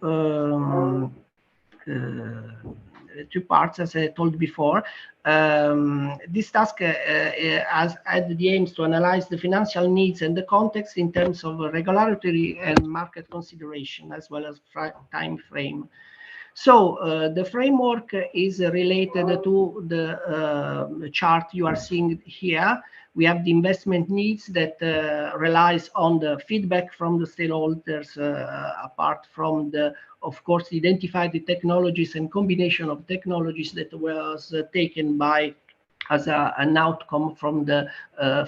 parts, as I told before. This task has had the aims to analyze the financial needs and the context in terms of regulatory and market consideration, as well as time frame. So the framework is related to the chart you are seeing here. We have the investment needs that relies on the feedback from the stakeholders, apart from the, of course, identify the technologies and combination of technologies that was taken by as an outcome from the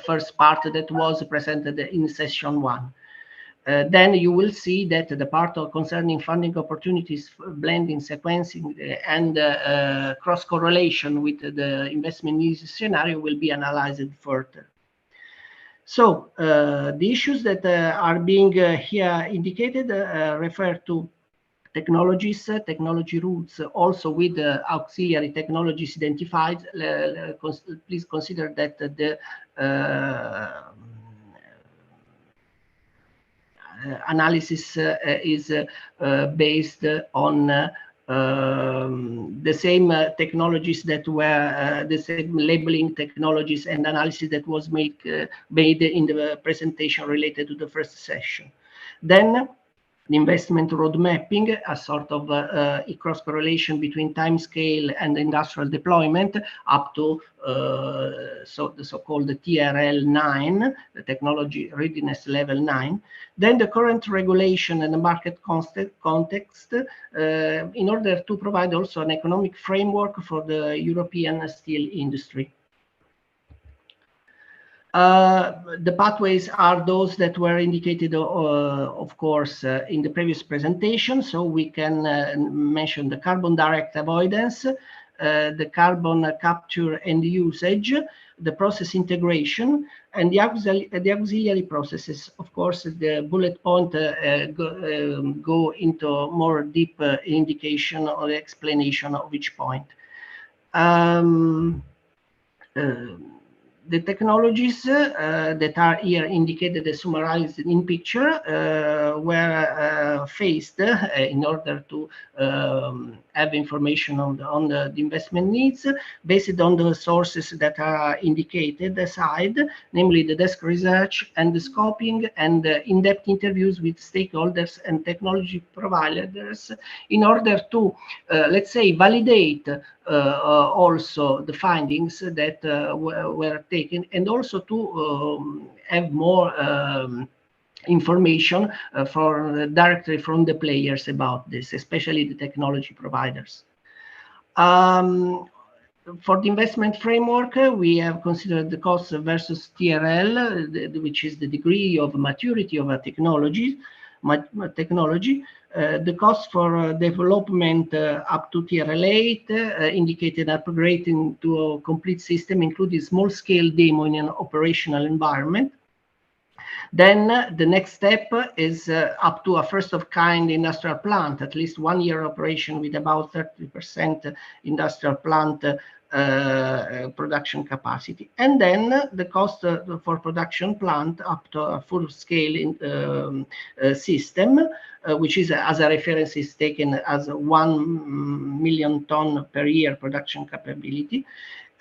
first part that was presented in session 1. Then you will see that the part of concerning funding opportunities, blending, sequencing, and cross-correlation with the investment needs scenario will be analyzed further. So the issues that are being here indicated refer to technologies, technology routes, also with auxiliary technologies identified. Please consider that the analysis is based on the same technologies that were the same labeling technologies and analysis that was made in the presentation related to the first session. Then the investment road mapping, a sort of cross-correlation between time scale and industrial deployment up to the so-called TRL 9, the technology readiness level 9. Then the current regulation and the market context in order to provide also an economic framework for the European steel industry. The pathways are those that were indicated, of course, in the previous presentation. So we can mention the carbon direct avoidance, the carbon capture and usage, the process integration, and the auxiliary processes. Of course, the bullet point go into more deep indication or explanation of each point. The technologies that are here indicated as summarized in picture were faced in order to have information on the investment needs based on the sources that are indicated aside, namely the desk research and the scoping and in-depth interviews with stakeholders and technology providers in order to, let's say, validate also the findings that were taken, and also to have more information directly from the players about this, especially the technology providers. For the investment framework, we have considered the cost versus TRL, which is the degree of maturity of a technology. The cost for development up to TRL 8 indicated upgrading to a complete system, including small-scale demo in an operational environment. Then the next step is up to a first-of-kind industrial plant, at least 1 year operation with about 30% industrial plant production capacity. And then the cost for production plant up to a full-scale system, which is as a reference is taken as 1 million ton per year production capability.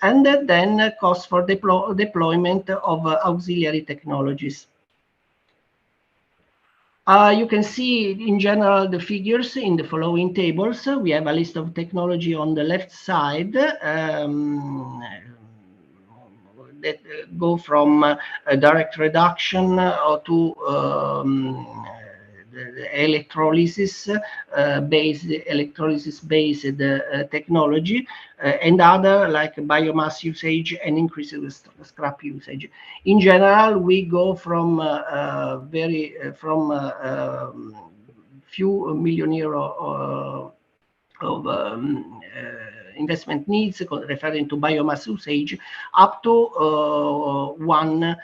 And then cost for deployment of auxiliary technologies. You can see in general the figures in the following tables. We have a list of technology on the left side that go from direct reduction to the electrolysis based technology, and other like biomass usage and increasing scrap usage. In general, we go from few million euro of investment needs referring to biomass usage up to 1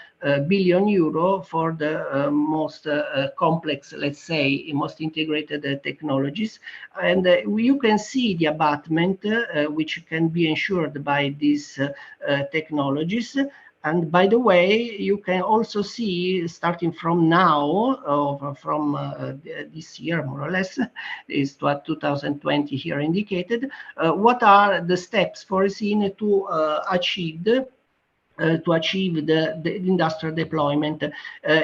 billion euro for the most complex, let's say, most integrated technologies. And you can see the abatement which can be ensured by these technologies. And by the way, you can also see, starting from now, or from this year, more or less, is what 2020 here indicated, what are the steps foreseen to achieve to achieve the industrial deployment.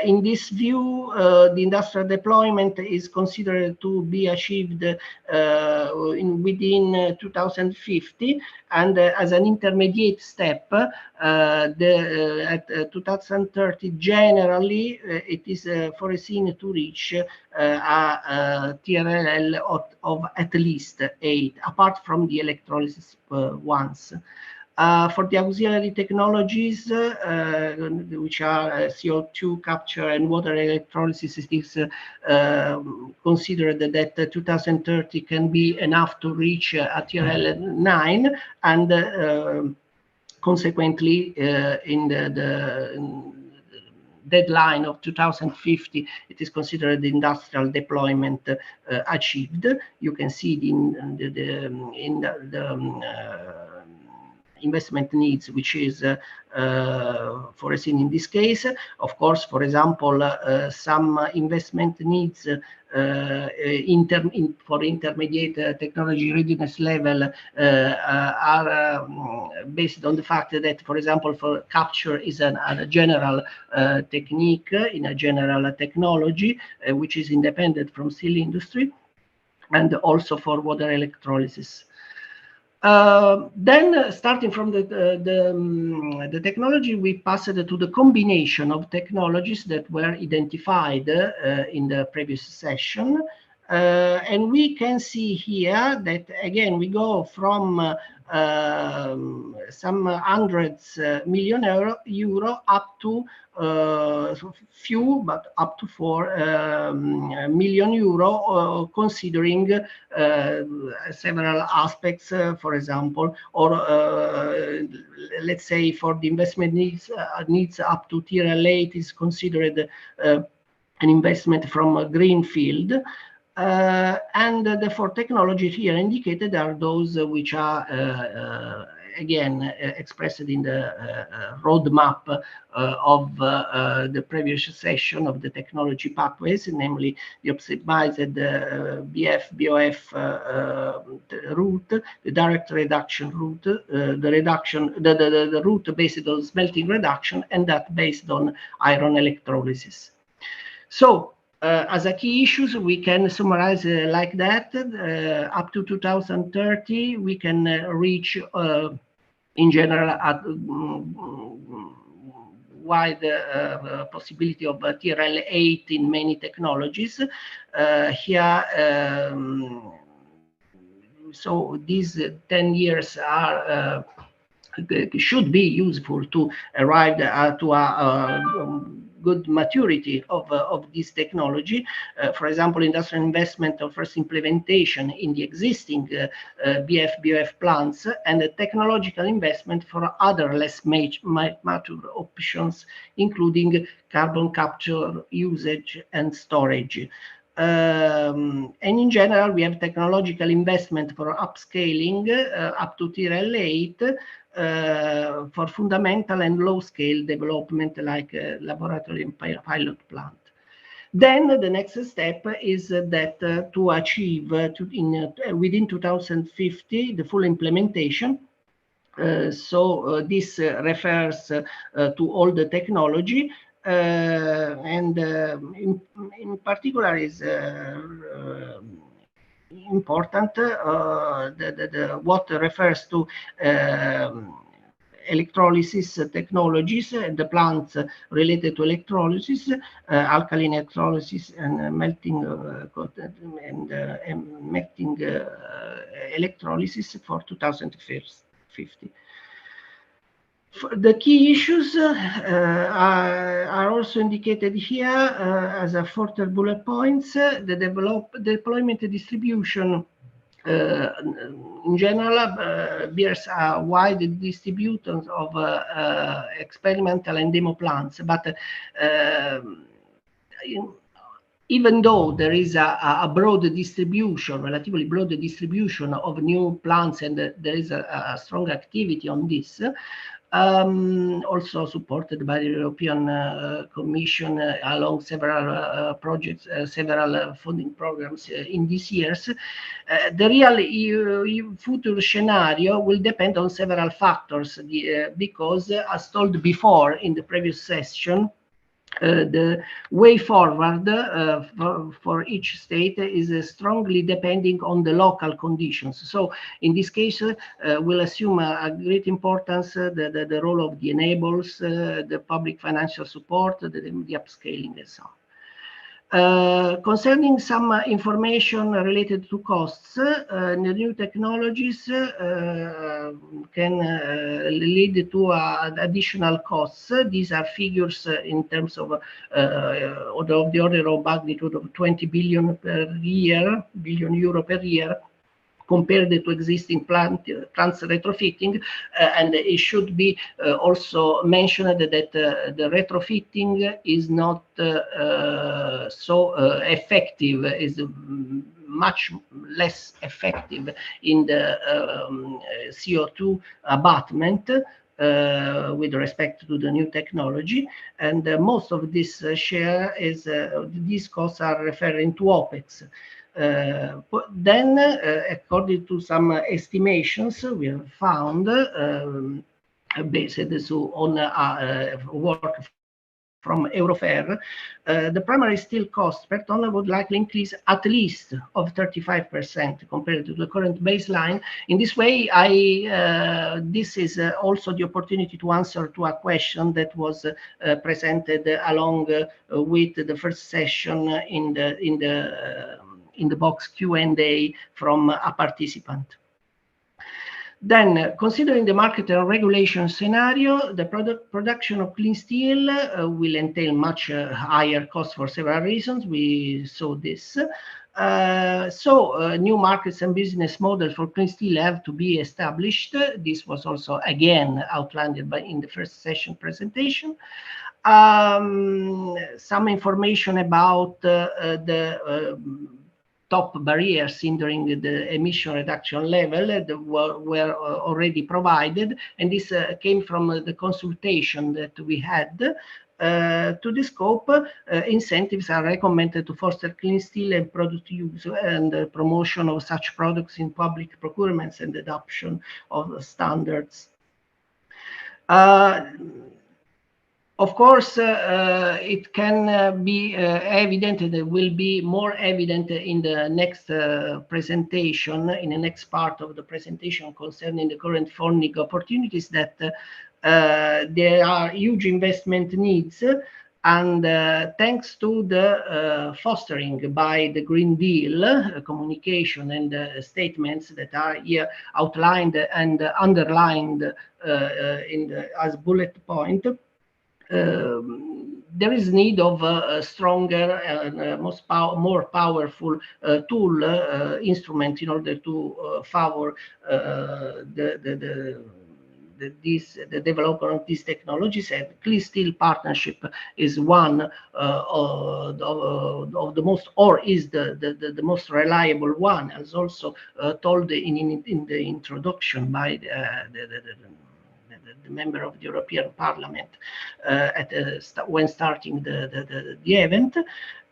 In this view, the industrial deployment is considered to be achieved within 2050, and as an intermediate step, at 2030, generally, it is foreseen to reach a TRL of at least 8, apart from the electrolysis ones. For the auxiliary technologies, which are CO2 capture and water electrolysis, it is considered that 2030 can be enough to reach a TRL 9, and consequently, in the deadline of 2050, it is considered the industrial deployment achieved. You can see in the investment needs, which is foreseen in this case. Of course, for example, some investment needs for intermediate technology readiness level are based on the fact that, for example, for capture is a general technique in a general technology, which is independent from steel industry, and also for water electrolysis. Then, starting from the technology, we passed to the combination of technologies that were identified in the previous session. And we can see here that, again, we go from some hundreds million euro up to few, but up to 4 million euro, considering several aspects, for example, or let's say for the investment needs up to TRL 8 is considered an investment from a greenfield. And the 4 technologies here indicated are those which are again expressed in the roadmap of the previous session of the technology pathways, namely the optimized BF-BOF route, the direct reduction route, the route based on smelting reduction, and that based on iron electrolysis. So, as a key issues, we can summarize like that. Up to 2030, we can reach, in general, a wide possibility of TRL 8 in many technologies. Here, so these 10 years are should be useful to arrive to a good maturity of this technology. For example, industrial investment of first implementation in the existing BF-BOF plants, and a technological investment for other less mature options, including carbon capture, usage, and storage. And in general, we have technological investment for upscaling up to TRL 8, for fundamental and low-scale development, like laboratory and pilot plant. Then the next step is that to achieve within 2050 the full implementation. So this refers to all the technology, and in particular is important what refers to electrolysis technologies, the plants related to electrolysis, alkaline electrolysis, and melting electrolysis for 2050. The key issues are also indicated here as a further bullet points. The deployment distribution in general bears a wide distribution of experimental and demo plants, but even though there is a broad distribution, relatively broad distribution of new plants, and there is a strong activity on this, also supported by the European Commission along several projects, several funding programs in these years. The real EU future scenario will depend on several factors because, as told before in the previous session, the way forward for each state is strongly depending on the local conditions. So in this case, we'll assume a great importance, the role of the enablers, the public financial support, the upscaling and so on. Concerning some information related to costs, the new technologies can lead to additional costs. These are figures in terms of the order of magnitude of 20 billion per year, €20 per year, compared to existing plants retrofitting, and it should be also mentioned that the retrofitting is not so effective, is much less effective in the CO2 abatement with respect to the new technology, and most of this share is these costs are referring to OPEX. Then, according to some estimations, we have found, based on work from Eurofair, the primary steel cost per ton would likely increase at least of 35% compared to the current baseline. In this way, this is also the opportunity to answer to a question that was presented along with the first session in the box Q&A from a participant. Then, considering the market and regulation scenario, the production of clean steel will entail much higher costs for several reasons. We saw this. New markets and business models for clean steel have to be established. This was also again outlined in the first session presentation. Some information about the top barriers hindering the emission reduction level were already provided, and this came from the consultation that we had. To the scope, incentives are recommended to foster clean steel and product use and promotion of such products in public procurements and adoption of standards. Of course, it can be evident, and it will be more evident in the next presentation, in the next part of the presentation concerning the current funding opportunities, that there are huge investment needs, and thanks to the fostering by the Green Deal communication and statements that are here outlined and underlined as bullet point, there is need of a stronger and more powerful tool, instrument in order to favor the development of these technologies, and Clean Steel Partnership is one of the most, or is the most reliable one, as also told in the introduction by the member of the European Parliament when starting the event.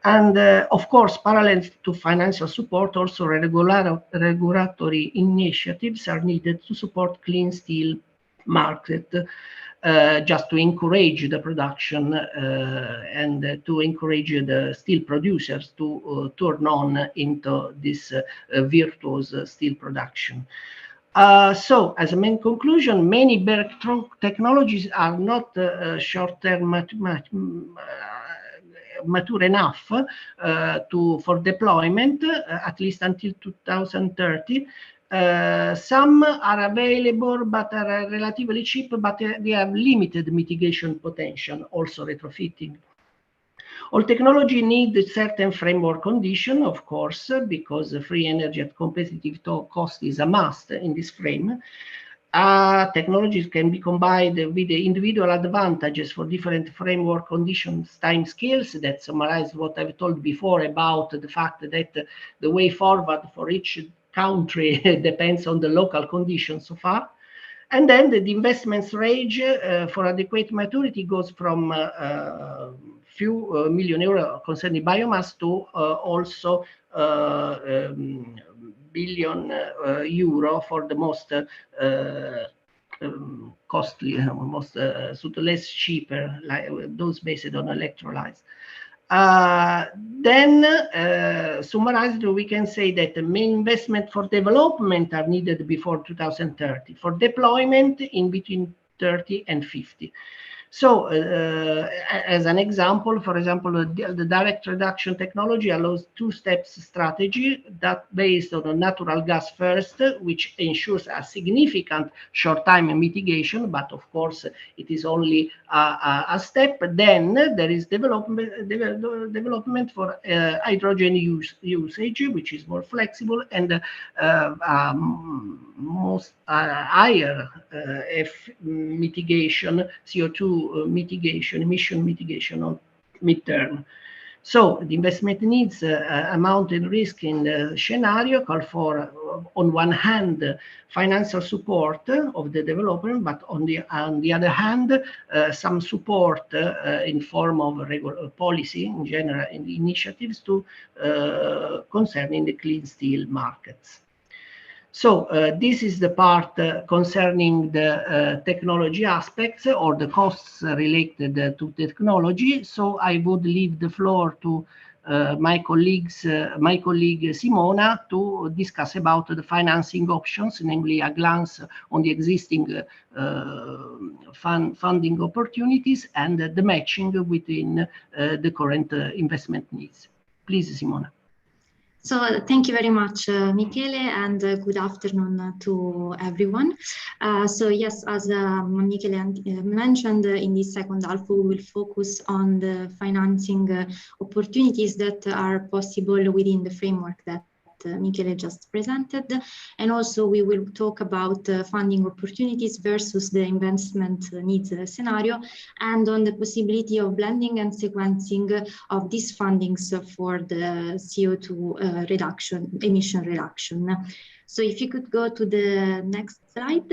And of course, parallel to financial support, also regulatory initiatives are needed to support clean steel market, just to encourage the production and to encourage the steel producers to turn on into this virtuous steel production. So, as a main conclusion, many breakthrough technologies are not short-term mature enough for deployment, at least until 2030. Some are available but are relatively cheap, but they have limited mitigation potential, also retrofitting. All technology needs certain framework condition, of course, because free energy at competitive cost is a must in this frame. Technologies can be combined with the individual advantages for different framework conditions, time scales that summarize what I've told before about the fact that the way forward for each country depends on the local conditions so far. And then the investments range for adequate maturity goes from few million euro concerning biomass to also billion euro for the most costly, most less cheaper, like those based on electrolytes. Then summarized, we can say that the main investment for development are needed before 2030, for deployment in between 30 and 50. So as an example, for example, the direct reduction technology allows two-step strategy that based on a natural gas first, which ensures a significant short-time mitigation, but of course it is only a step. Then there is development for hydrogen usage, which is more flexible and most higher mitigation, CO2 mitigation, emission mitigation on midterm. So the investment needs amount and risk in the scenario call for, on one hand, financial support of the development, but on the other hand, some support in form of regular policy in general and initiatives to concerning the clean steel markets. So this is the part concerning the technology aspects or the costs related to technology. So I would leave the floor to my colleague Simona to discuss about the financing options, namely a glance on the existing funding opportunities and the matching within the current investment needs. Please, Simona. So thank you very much, Michele, and good afternoon to everyone. So yes, as Michele mentioned, in this second half, we will focus on the financing opportunities that are possible within the framework that Michele just presented. And also we will talk about funding opportunities versus the investment needs scenario, and on the possibility of blending and sequencing of these fundings for the CO2 emission reduction. So if you could go to the next slide.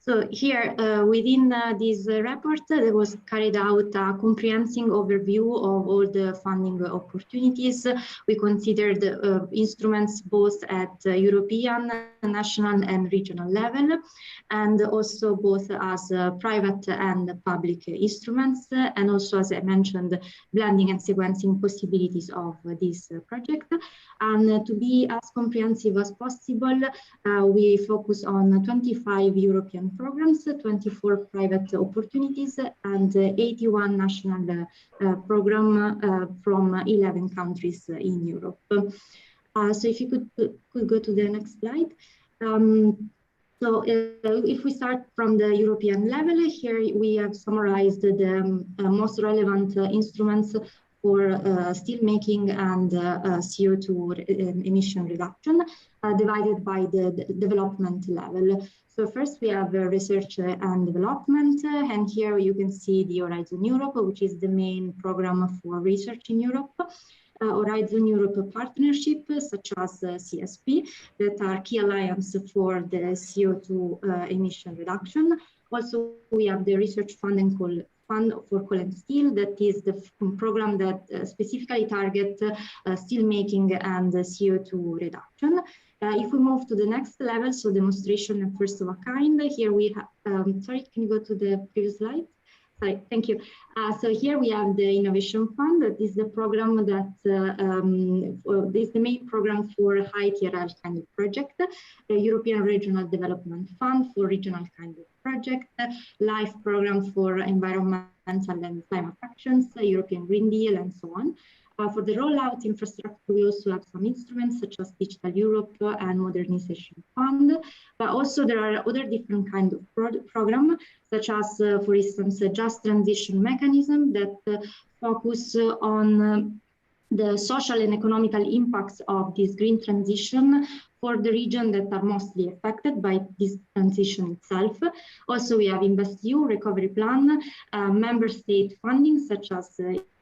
So here, within this report, there was carried out a comprehensive overview of all the funding opportunities. We considered instruments both at European, national and regional level, and also both as private and public instruments, and also, as I mentioned, blending and sequencing possibilities of this project. And to be as comprehensive as possible, we focus on 25 European programs, 24 private opportunities, and 81 national programs from 11 countries in Europe. So if you could go to the next slide. So if we start from the European level, here we have summarized the most relevant instruments for steel making and CO2 emission reduction, divided by the development level. So first we have research and development, and here you can see the Horizon Europe, which is the main program for research in Europe. Horizon Europe partnership, such as CSP, that are key alliance for the CO2 emission reduction. Also, we have the Research Fund and Fund for Coal and Steel, that is the program that specifically targets steel making and CO2 reduction. If we move to the next level, so demonstration and first of a kind, here we have, sorry, can you go to the previous slide? Sorry, thank you. So here we have the Innovation Fund. That is the program that is the main program for high TRL kind of project. The European Regional Development Fund for regional kind of project. LIFE program for environmental and climate actions, European Green Deal, and so on. For the rollout infrastructure, we also have some instruments such as Digital Europe and Modernization Fund, but also there are other different kinds of programs, such as, for instance, a Just Transition Mechanism that focus on the social and economical impacts of this green transition for the region that are mostly affected by this transition itself. Also, we have InvestEU recovery plan, member state funding such as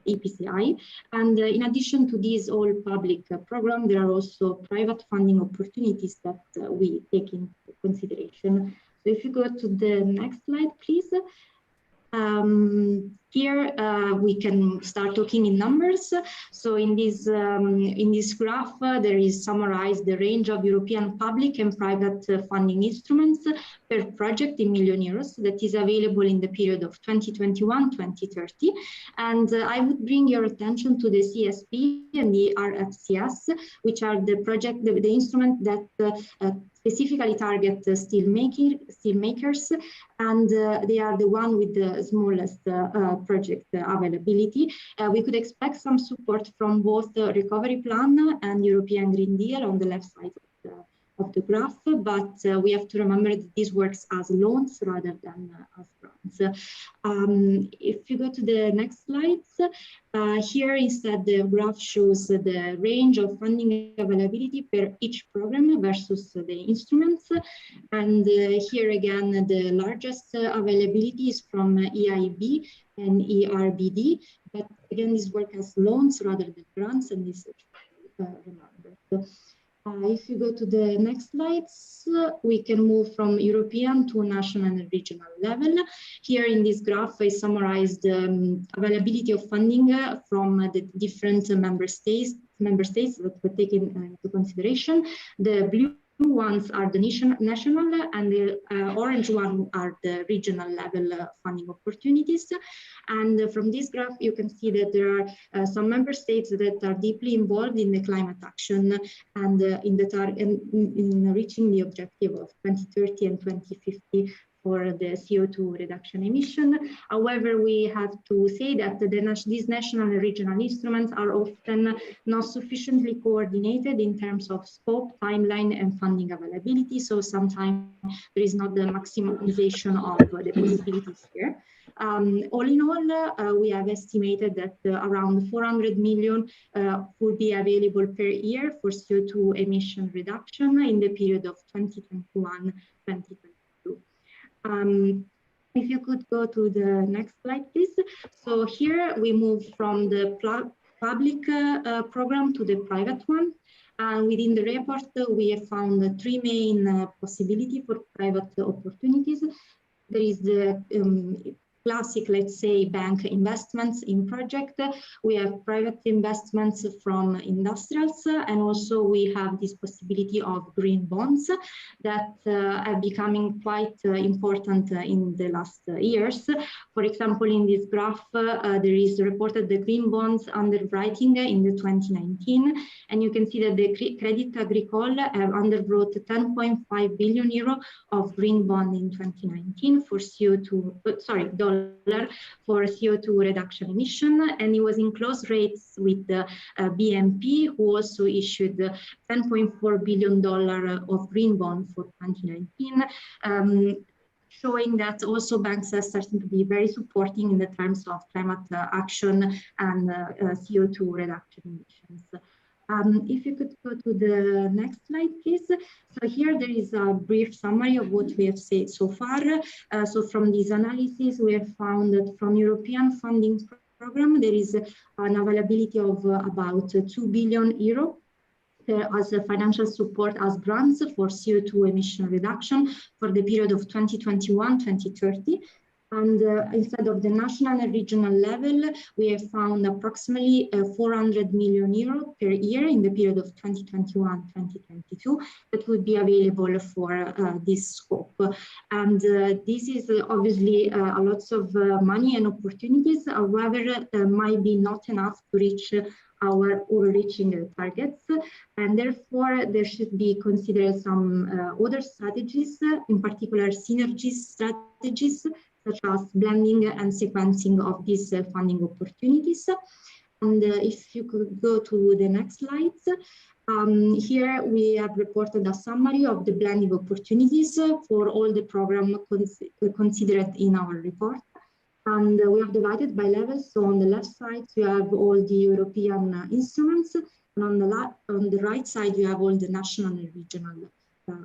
EPCI, and in addition to these all public programs, there are also private funding opportunities that we take into consideration. So if you go to the next slide, please. Here we can start talking in numbers. So in this graph, there is summarized the range of European public and private funding instruments per project in million euros that is available in the period of 2021-2030. And I would bring your attention to the CSP and the RFCS, which are the instrument that specifically target steelmakers, and they are the one with the smallest project availability. We could expect some support from both the Recovery Plan and European Green Deal on the left side of the graph, but we have to remember that this works as loans rather than as grants. If you go to the next slides, here instead the graph shows the range of funding availability per each program versus the instruments. And here again, the largest availability is from EIB and ERBD, but again, this works as loans rather than grants, and this remember. If you go to the next slides, we can move from European to national and regional level. Here in this graph, I summarized the availability of funding from the different member states that were taken into consideration. The blue ones are the national and the orange one are the regional level funding opportunities. And from this graph, you can see that there are some member states that are deeply involved in the climate action and in reaching the objective of 2030 and 2050 for the CO2 reduction emission. However, we have to say that these national and regional instruments are often not sufficiently coordinated in terms of scope, timeline, and funding availability. So sometimes there is not the maximization of the possibilities here. All in all, we have estimated that around 400 million would be available per year for CO2 emission reduction in the period of 2021-2022. If you could go to the next slide, please. So here we move from the public program to the private one. Within the report, we have found three main possibilities for private opportunities. There is the classic, let's say, bank investments in project. We have private investments from industrials, and also we have this possibility of green bonds that are becoming quite important in the last years. For example, in this graph, there is reported the green bonds underwriting in the 2019, and you can see that the Crédit Agricole have underwrote 10.5 billion euro of green bond in 2019 for for CO2 reduction emission, and it was in close rates with the BNP, who also issued $10.4 billion of green bond for 2019, showing that also banks are starting to be very supporting in the terms of climate action and CO2 reduction emissions. If you could go to the next slide, please. So here there is a brief summary of what we have said so far. So from this analysis, we have found that from European funding program, there is an availability of about 2 billion euro as a financial support as grants for CO2 emission reduction for the period of 2021-2030. And instead of the national and regional level, we have found approximately 400 million euro per year in the period of 2021-2022 that would be available for this scope. And this is obviously a lots of money and opportunities. However, might be not enough to reach our overreaching targets, and therefore there should be considered some other strategies, in particular synergy strategies, such as blending and sequencing of these funding opportunities. And if you could go to the next slides, here we have reported a summary of the blending opportunities for all the programs considered in our report. And we have divided by levels. So on the left side, you have all the European instruments, and on the right side, you have all the national and regional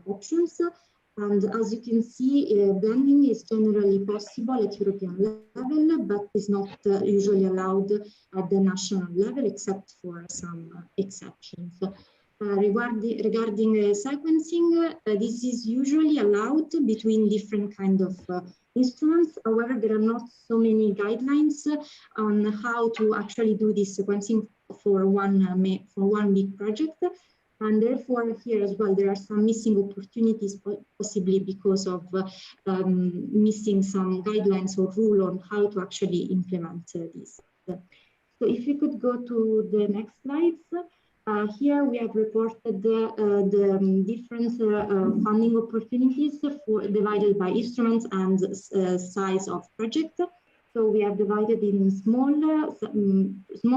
options. And as you can see, blending is generally possible at European level, but is not usually allowed at the national level, except for some exceptions. Regarding sequencing, this is usually allowed between different kind of instruments. However, there are not so many guidelines on how to actually do this sequencing for one big project. And therefore, here as well, there are some missing opportunities, possibly because of missing some guidelines or rule on how to actually implement this. So if you could go to the next slides. Here we have reported the different funding opportunities divided by instruments and size of project. So we have divided in small,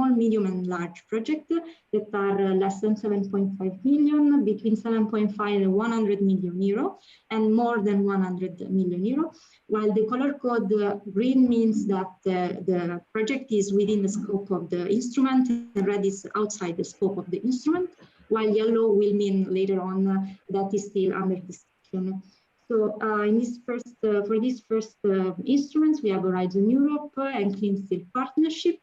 medium, and large projects that are less than 7.5 million, between 7.5 and 100 million euro, and more than 100 million euro. While the color code green means that the project is within the scope of the instrument, and red is outside the scope of the instrument, while yellow will mean later on that is still under discussion. So in this for these first instruments, we have Horizon Europe and Clean Steel Partnership.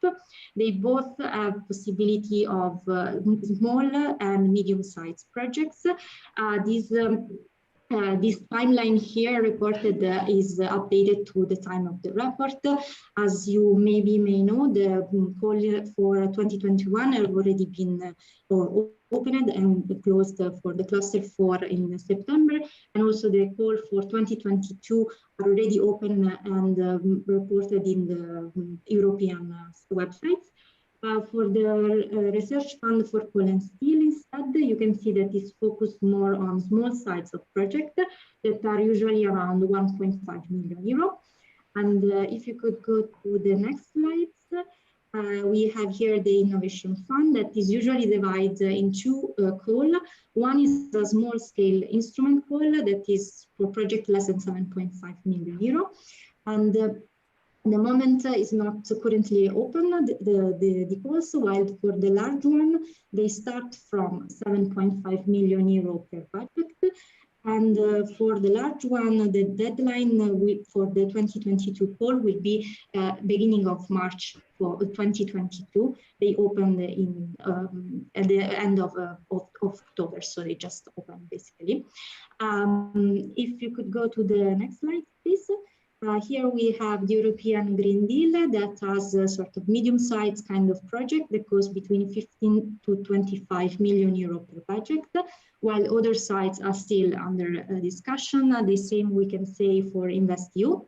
They both have possibility of small and medium-sized projects. This timeline here reported is updated to the time of the report. As you maybe may know, the call for 2021 have already been opened and closed for the cluster 4 in September, and also the call for 2022 are already open and reported in the European websites. For the research fund for coal and steel instead, you can see that it's focused more on small size of projects that are usually around 1.5 million euro. And if you could go to the next slides, we have here the innovation fund that is usually divided in two calls. One is a small scale instrument call that is for project less than 7.5 million euro. And the moment is not currently open, the calls, while for the large one, they start from 7.5 million euro per project. And for the large one, the deadline for the 2022 call will be beginning of March for 2022. They opened at the end of October, so they just opened basically. If you could go to the next slide, please. Here we have the European Green Deal that has a sort of medium-sized kind of project that goes between 15 to 25 million euro per project, while other sites are still under discussion. The same we can say for InvestEU,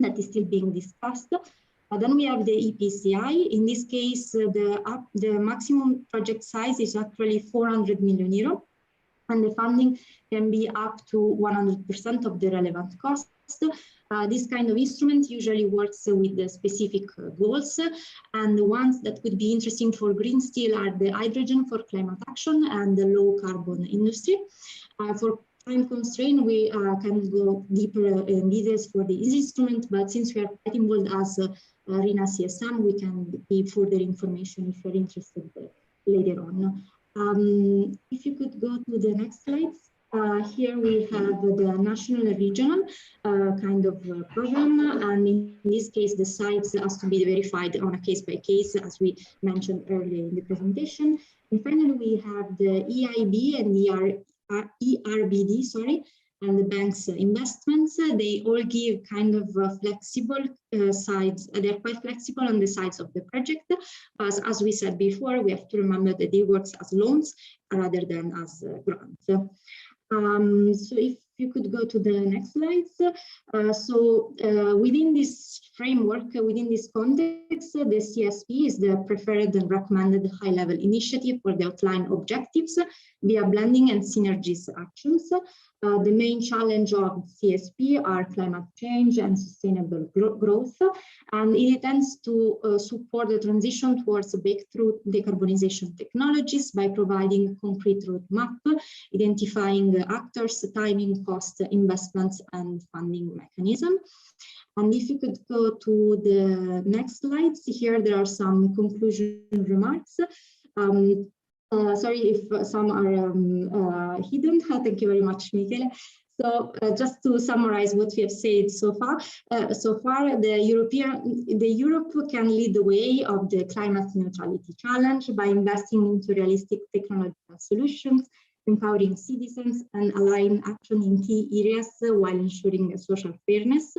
that is still being discussed. Then we have the EPCI. In this case, the maximum project size is actually 400 million euro, and the funding can be up to 100% of the relevant costs. This kind of instrument usually works with the specific goals, and the ones that could be interesting for green steel are the hydrogen for climate action and the low carbon industry. For time constraint, we can go deeper in details for this instrument, but since we are quite involved as RINA CSM, we can give further information if you're interested later on. If you could go to the next slides. Here we have the national and regional kind of program, and in this case the sites has to be verified on a case by case, as we mentioned earlier in the presentation. And finally we have the EIB and ERBD, sorry, and the bank's investments. They all give kind of flexible sides. They're quite flexible on the sides of the project. As we said before, we have to remember that they work as loans rather than as grants. So if you could go to the next slides. Within this framework, within this context, the CSP is the preferred and recommended high-level initiative for the outline objectives via blending and synergies actions. The main challenge of CSP are climate change and sustainable growth, and it tends to support the transition towards breakthrough decarbonization technologies by providing concrete roadmap, identifying actors, timing, cost, investments, and funding mechanism. And if you could go to the next slides, here there are some conclusion remarks. Sorry if some are hidden. Thank you very much, Michele. So just to summarize what we have said so far, the Europe can lead the way of the climate neutrality challenge by investing into realistic technological solutions, empowering citizens and align action in key areas while ensuring social fairness.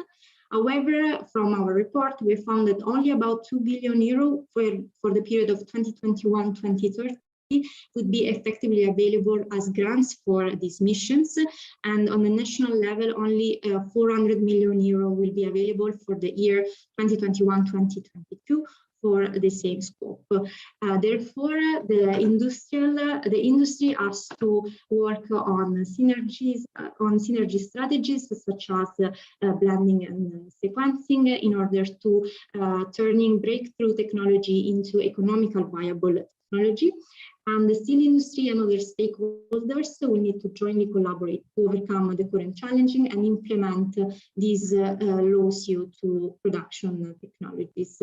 However, from our report, we found that only about 2 billion euro for the period of 2021-2030 would be effectively available as grants for these missions. And on the national level, only 400 million euro will be available for the year 2021-2022 for the same scope. Therefore, the industry has to work on synergy strategies such as blending and sequencing in order to turning breakthrough technology into economical viable technology. And the steel industry and other stakeholders will need to jointly collaborate to overcome the current challenging and implement these low CO2 production technologies.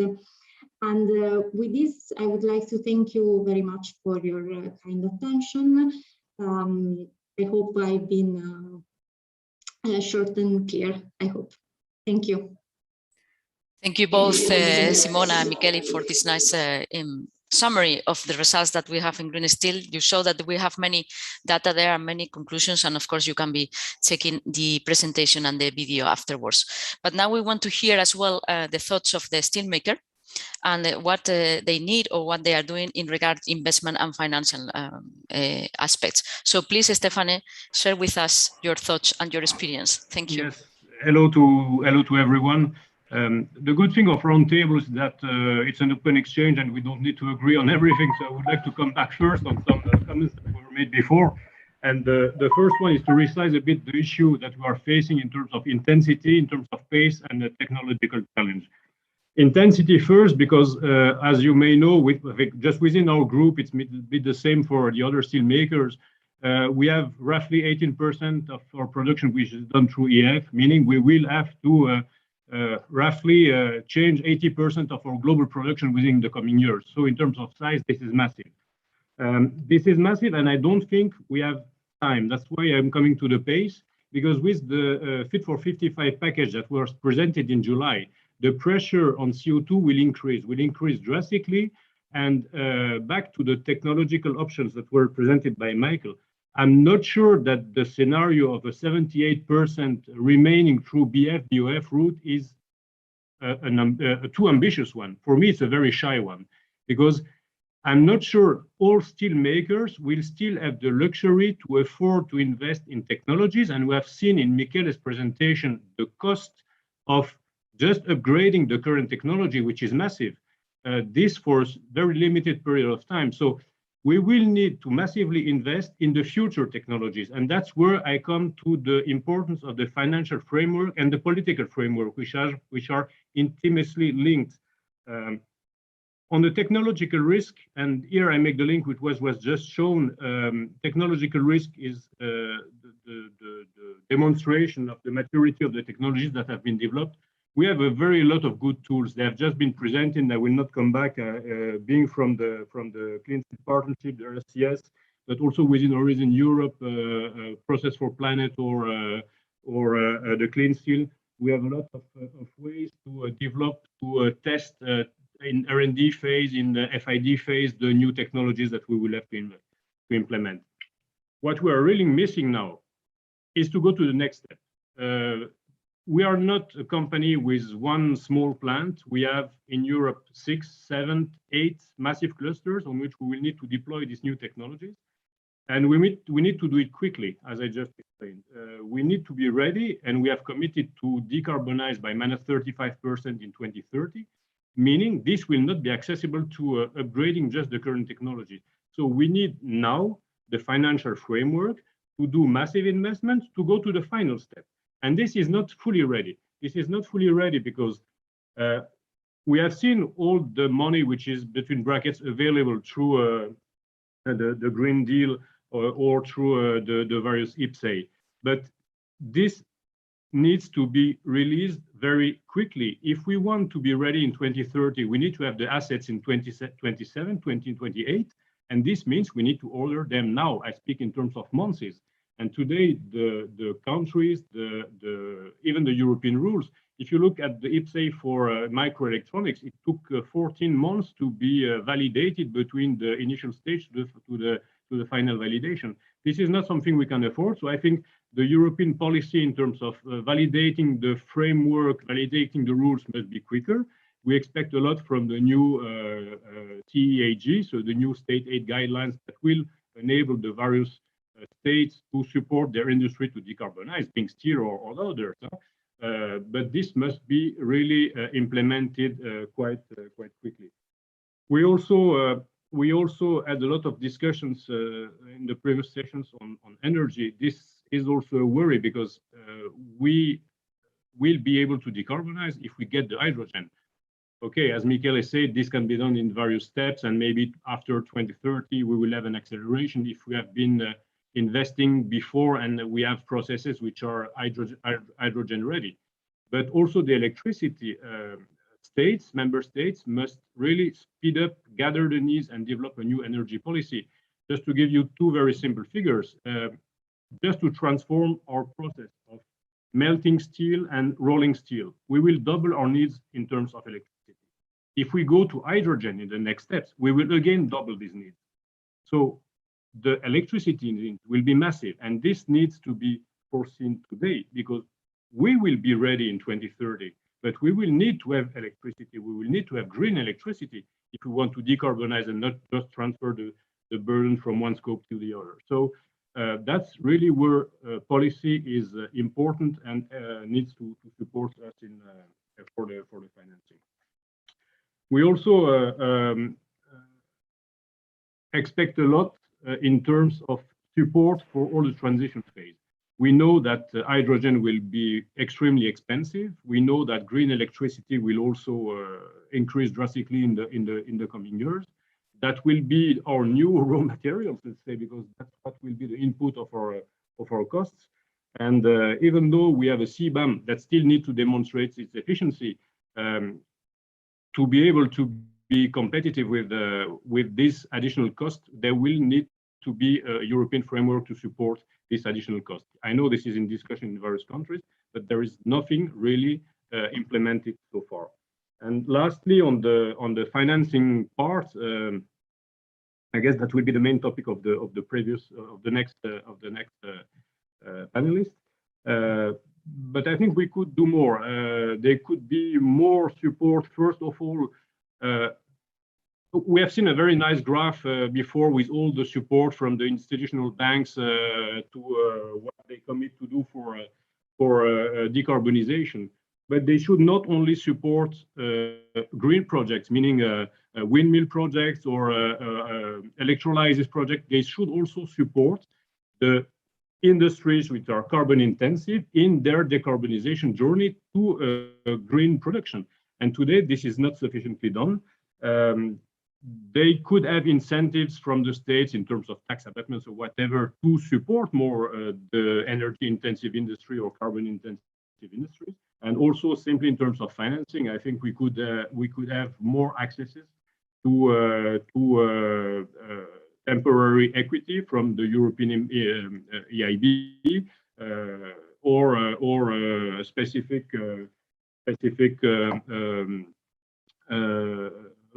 And with this, I would like to thank you very much for your kind attention. I hope I've been short and clear, I hope. Thank you. Thank you both, Simona and Michele, for this nice summary of the results that we have in green steel. You show that we have many data there and many conclusions, and of course you can be checking the presentation and the video afterwards. But now we want to hear as well the thoughts of the steelmaker and what they need or what they are doing in regard to investment and financial aspects. So please, Stefane, share with us your thoughts and your experience. Thank you. Yes, hello to everyone. The good thing of roundtable is that it's an open exchange and we don't need to agree on everything. So I would like to come back first on some comments that were made before. And the first one is to resize a bit the issue that we are facing in terms of intensity, in terms of pace and the technological challenge. Intensity first, because as you may know, just within our group, it's a bit the same for the other steel makers. We have roughly 18% of our production which is done through EF, meaning we will have to roughly change 80% of our global production within the coming years. So in terms of size, this is massive. This is massive, and I don't think we have time. That's why I'm coming to the pace, because with the Fit for 55 package that was presented in July, the pressure on CO2 will increase drastically. And back to the technological options that were presented by Michael, I'm not sure that the scenario of a 78% remaining through BF-BOF route is a too ambitious one. For me, it's a very shy one, because I'm not sure all steel makers will still have the luxury to afford to invest in technologies. And we have seen in Michele's presentation the cost of just upgrading the current technology, which is massive. This for a very limited period of time. So we will need to massively invest in the future technologies. And that's where I come to the importance of the financial framework and the political framework, which are intimately linked. On the technological risk, and here I make the link with what was just shown, technological risk is the demonstration of the maturity of the technologies that have been developed. We have a very lot of good tools. They have just been presented, and I will not come back, being from the Clean Steel Partnership, the RSCS, but also within Horizon Europe, Process for Planet, or the Clean Steel. We have a lot of ways to develop, to test in R&D phase, in the FID phase, the new technologies that we will have to implement. What we are really missing now is to go to the next step. We are not a company with one small plant. We have in Europe 6, 7, 8 massive clusters on which we will need to deploy these new technologies. And we need to do it quickly, as I just explained. We need to be ready, and we have committed to decarbonize by -35% in 2030, meaning this will not be accessible to upgrading just the current technology. So we need now the financial framework to do massive investments to go to the final step. And this is not fully ready. This is not fully ready because we have seen all the money which is between brackets available through the Green Deal or through the various IPCEI. But this needs to be released very quickly. If we want to be ready in 2030, we need to have the assets in 2027, 2028. And this means we need to order them now. I speak in terms of months. And today, the countries, even the European rules, if you look at the IPCEI for microelectronics, it took 14 months to be validated between the initial stage to the final validation. This is not something we can afford. So I think the European policy in terms of validating the framework, validating the rules must be quicker. We expect a lot from the new TEAG, so the new state aid guidelines that will enable the various states to support their industry to decarbonize, being steel or others. But this must be really implemented quite quickly. We also had a lot of discussions in the previous sessions on energy. This is also a worry because we will be able to decarbonize if we get the hydrogen. Okay, as Michele said, this can be done in various steps, and maybe after 2030 we will have an acceleration if we have been investing before and we have processes which are hydrogen ready. But also the electricity member states must really speed up, gather the needs, and develop a new energy policy. Just to give you two very simple figures, just to transform our process of melting steel and rolling steel, we will double our needs in terms of electricity. If we go to hydrogen in the next steps, we will again double these needs. So the electricity need will be massive, and this needs to be foreseen today because we will be ready in 2030, but we will need to have electricity. We will need to have green electricity if we want to decarbonize and not just transfer the burden from one scope to the other. So that's really where policy is important and needs to support us in for the financing. We also expect a lot in terms of support for all the transition phase. We know that hydrogen will be extremely expensive. We know that green electricity will also increase drastically in the coming years. That will be our new raw materials, let's say, because that's what will be the input of our costs. And even though we have a CBAM that still needs to demonstrate its efficiency, to be able to be competitive with this additional cost, there will need to be a European framework to support this additional cost. I know this is in discussion in various countries, but there is nothing really implemented so far. And lastly, on the financing part, I guess that will be the main topic of the next panelist. But I think we could do more. There could be more support. First of all, we have seen a very nice graph before with all the support from the institutional banks to what they commit to do for decarbonization. But they should not only support green projects, meaning windmill projects or electrolysis projects. They should also support the industries which are carbon intensive in their decarbonization journey to green production. And today, this is not sufficiently done. They could have incentives from the states in terms of tax abatements or whatever to support more the energy intensive industry or carbon intensive industries. And also simply in terms of financing, I think we could have more accesses to temporary equity from the European EIB or specific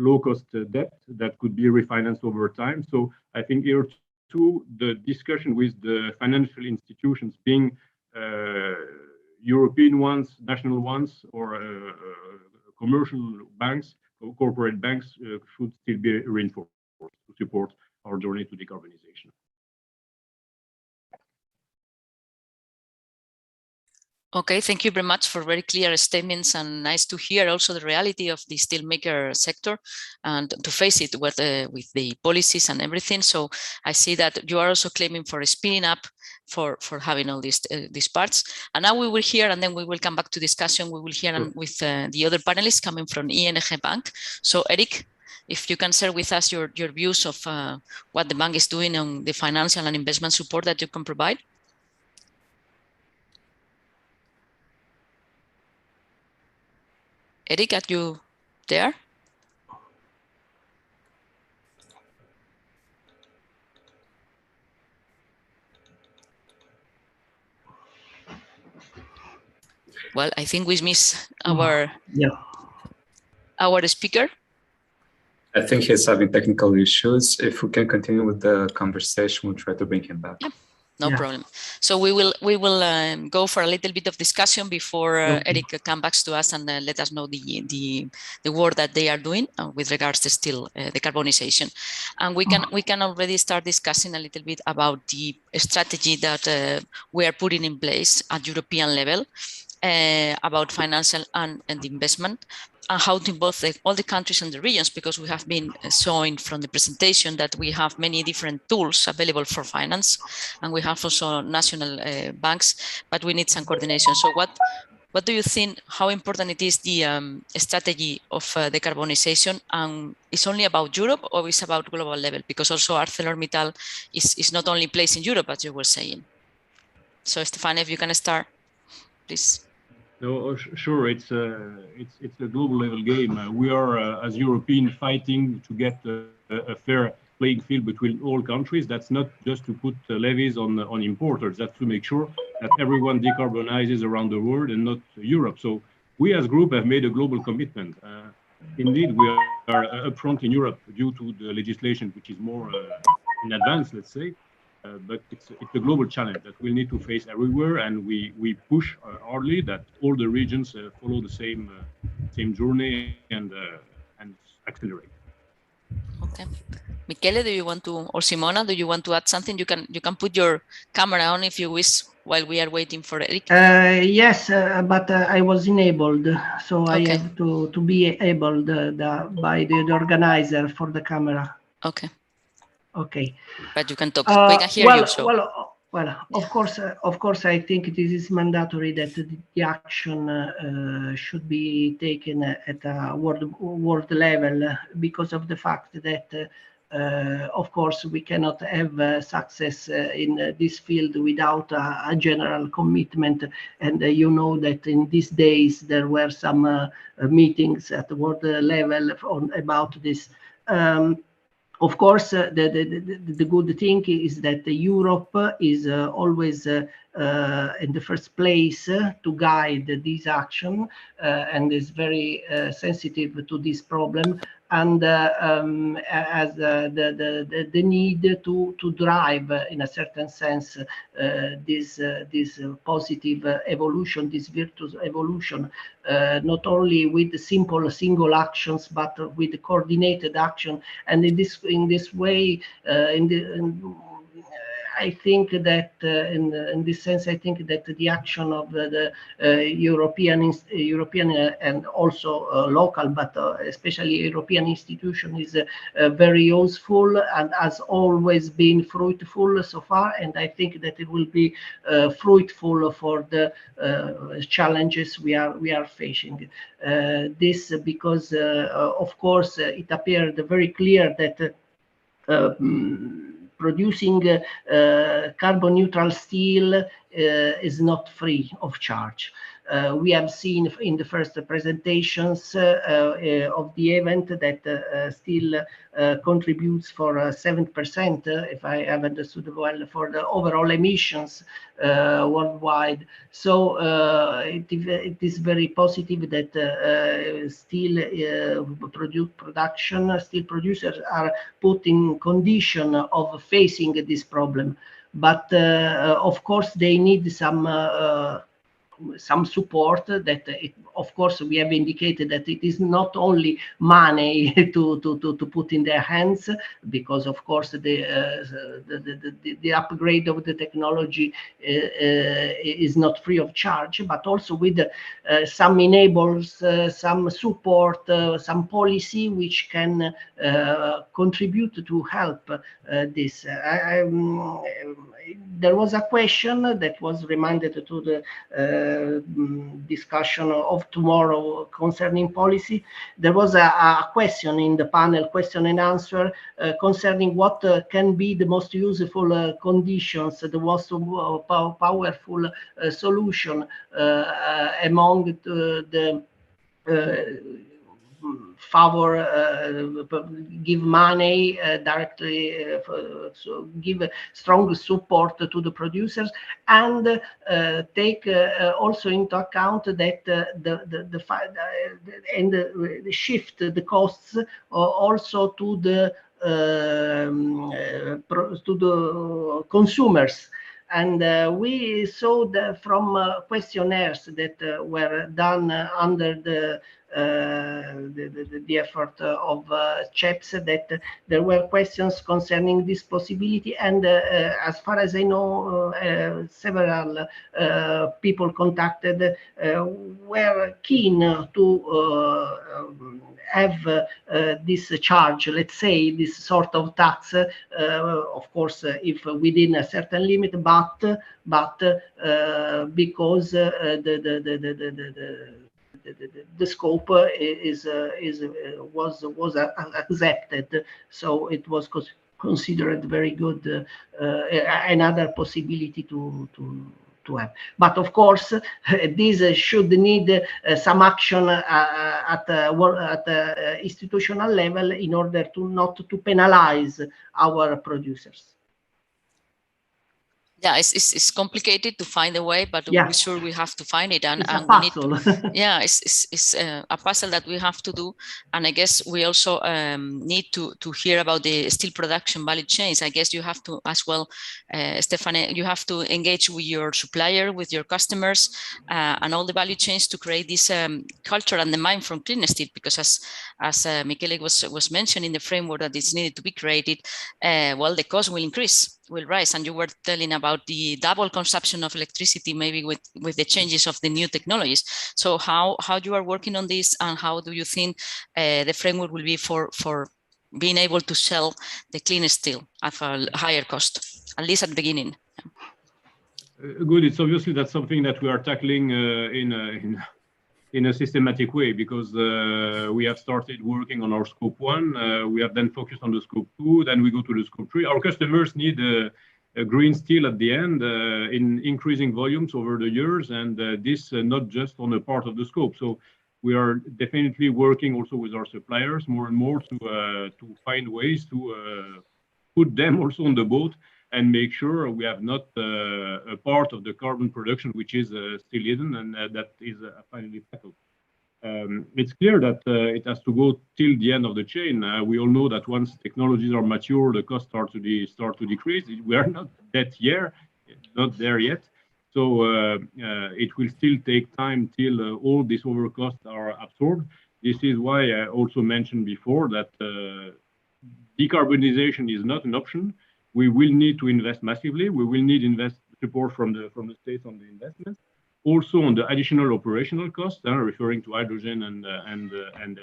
low-cost debt that could be refinanced over time. So I think here too, the discussion with the financial institutions being European ones, national ones, or commercial banks, or corporate banks should still be reinforced to support our journey to decarbonization. Okay, thank you very much for very clear statements, and nice to hear also the reality of the steelmaker sector and to face it with the policies and everything. So I see that you are also claiming for speeding up for having all these parts. And now we will hear, and then we will come back to discussion. We will hear with the other panelists coming from ING Bank. So Eric, if you can share with us your views of what the bank is doing on the financial and investment support that you can provide. Eric, are you there? Well, I think we miss our speaker. I think he's having technical issues. If we can continue with the conversation, we'll try to bring him back. Yeah. No problem. So we will go for a little bit of discussion before Eric comes back to us and let us know the work that they are doing with regards to still decarbonization. And we can already start discussing a little bit about the strategy that we are putting in place at European level about financial and investment, and how to involve all the countries and the regions, because we have been showing from the presentation that we have many different tools available for finance, and we have also national banks, but we need some coordination. So what do you think, how important it is the strategy of decarbonization, and it's only about Europe or it's about global level? Because also ArcelorMittal is not only placed in Europe, as you were saying. So Stefan, if you can start, please. No, sure. It's a global level game. We are, as Europeans, fighting to get a fair playing field between all countries. That's not just to put levies on importers. That's to make sure that everyone decarbonizes around the world and not Europe. So we, as group, have made a global commitment. Indeed, we are upfront in Europe due to the legislation, which is more in advance, let's say. But it's a global challenge that we'll need to face everywhere, and we push hardly that all the regions follow the same journey and accelerate. Okay, Michele, do you want to, or Simona, do you want to add something? You can put your camera on if you wish while we are waiting for Eric. Yes, but I was enabled, so I have to be enabled by the organizer for the camera. Okay. Okay. But you can talk. We can hear you. So. Well, of course, I think this is mandatory that the action should be taken at a world level, because of the fact that, of course, we cannot have success in this field without a general commitment. And you know that in these days there were some meetings at the world level about this. Of course, the good thing is that Europe is always in the first place to guide this action and is very sensitive to this problem, and as the need to drive in a certain sense this positive evolution, this virtuous evolution, not only with simple single actions but with coordinated action. And in this way, I think that in this sense, I think that the action of the European and also local, but especially European institution is very useful and has always been fruitful so far. And I think that it will be fruitful for the challenges we are facing. This because, of course, it appeared very clear that producing carbon neutral steel is not free of charge. We have seen in the first presentations of the event that steel contributes for 7%, if I have understood well, for the overall emissions worldwide. So it is very positive that steel producers are put in condition of facing this problem. But of course, they need some support. That of course we have indicated that it is not only money to put in their hands, because of course the upgrade of the technology is not free of charge, but also with some enablers, some support, some policy which can contribute to help this. There was a question that was reminded to the discussion of tomorrow concerning policy. There was a question in the panel, question and answer, concerning what can be the most useful conditions, the most powerful solution among give money directly, so give strong support to the producers, and take also into account that shift the costs also to the consumers. And we saw from questionnaires that were done under the effort of CHEPS that there were questions concerning this possibility, and as far as I know, several people contacted were keen to have this charge, let's say, this sort of tax, of course, if within a certain limit, but because the scope was accepted, so it was considered very good, another possibility to have. But of course, this should need some action at institutional level in order to not to penalize our producers. Yeah, it's complicated to find a way, but yeah. we're sure we have to find it, and it's a puzzle. We need to, yeah, it's a puzzle that we have to do, and I guess we also need to hear about the steel production value chains. I guess you have to as well, Stefane, you have to engage with your supplier, with your customers, and all the value chains to create this culture and the mind from clean steel, because as Michele was mentioning, the framework that is needed to be created, well, the cost will rise, and you were telling about the double consumption of electricity, maybe with the changes of the new technologies. So how you are working on this, and how do you think the framework will be for being able to sell the clean steel at a higher cost, at least at the beginning? Good. It's obviously that's something that we are tackling in a systematic way, because we have started working on our scope 1, we have then focused on the scope 2, then we go to the scope 3. Our customers need a green steel at the end in increasing volumes over the years, and this not just on a part of the scope. So we are definitely working also with our suppliers more and more to find ways to put them also on the boat and make sure we have not a part of the carbon production which is still hidden, and that is finally tackled. It's clear that it has to go till the end of the chain. We all know that once technologies are mature, the costs start to decrease. We are not not there yet. So it will still take time till all these overcosts are absorbed. This is why I also mentioned before that decarbonization is not an option. We will need to invest massively. We will need support from the states on the investments. Also on the additional operational costs, referring to hydrogen and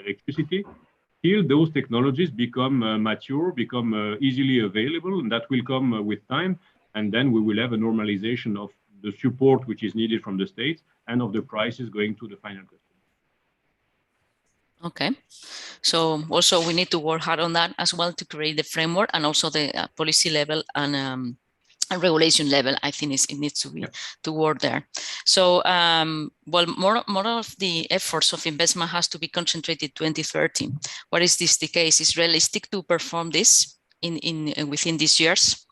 electricity, till those technologies become mature, become easily available, and that will come with time. And then we will have a normalization of the support which is needed from the states and of the prices going to the final customer. Okay, so also we need to work hard on that as well to create the framework, and also the policy level and regulation level. I think it needs to be to work there. So well, more of the efforts of investment has to be concentrated 2030. What is this the case? Is realistic to perform this within these years?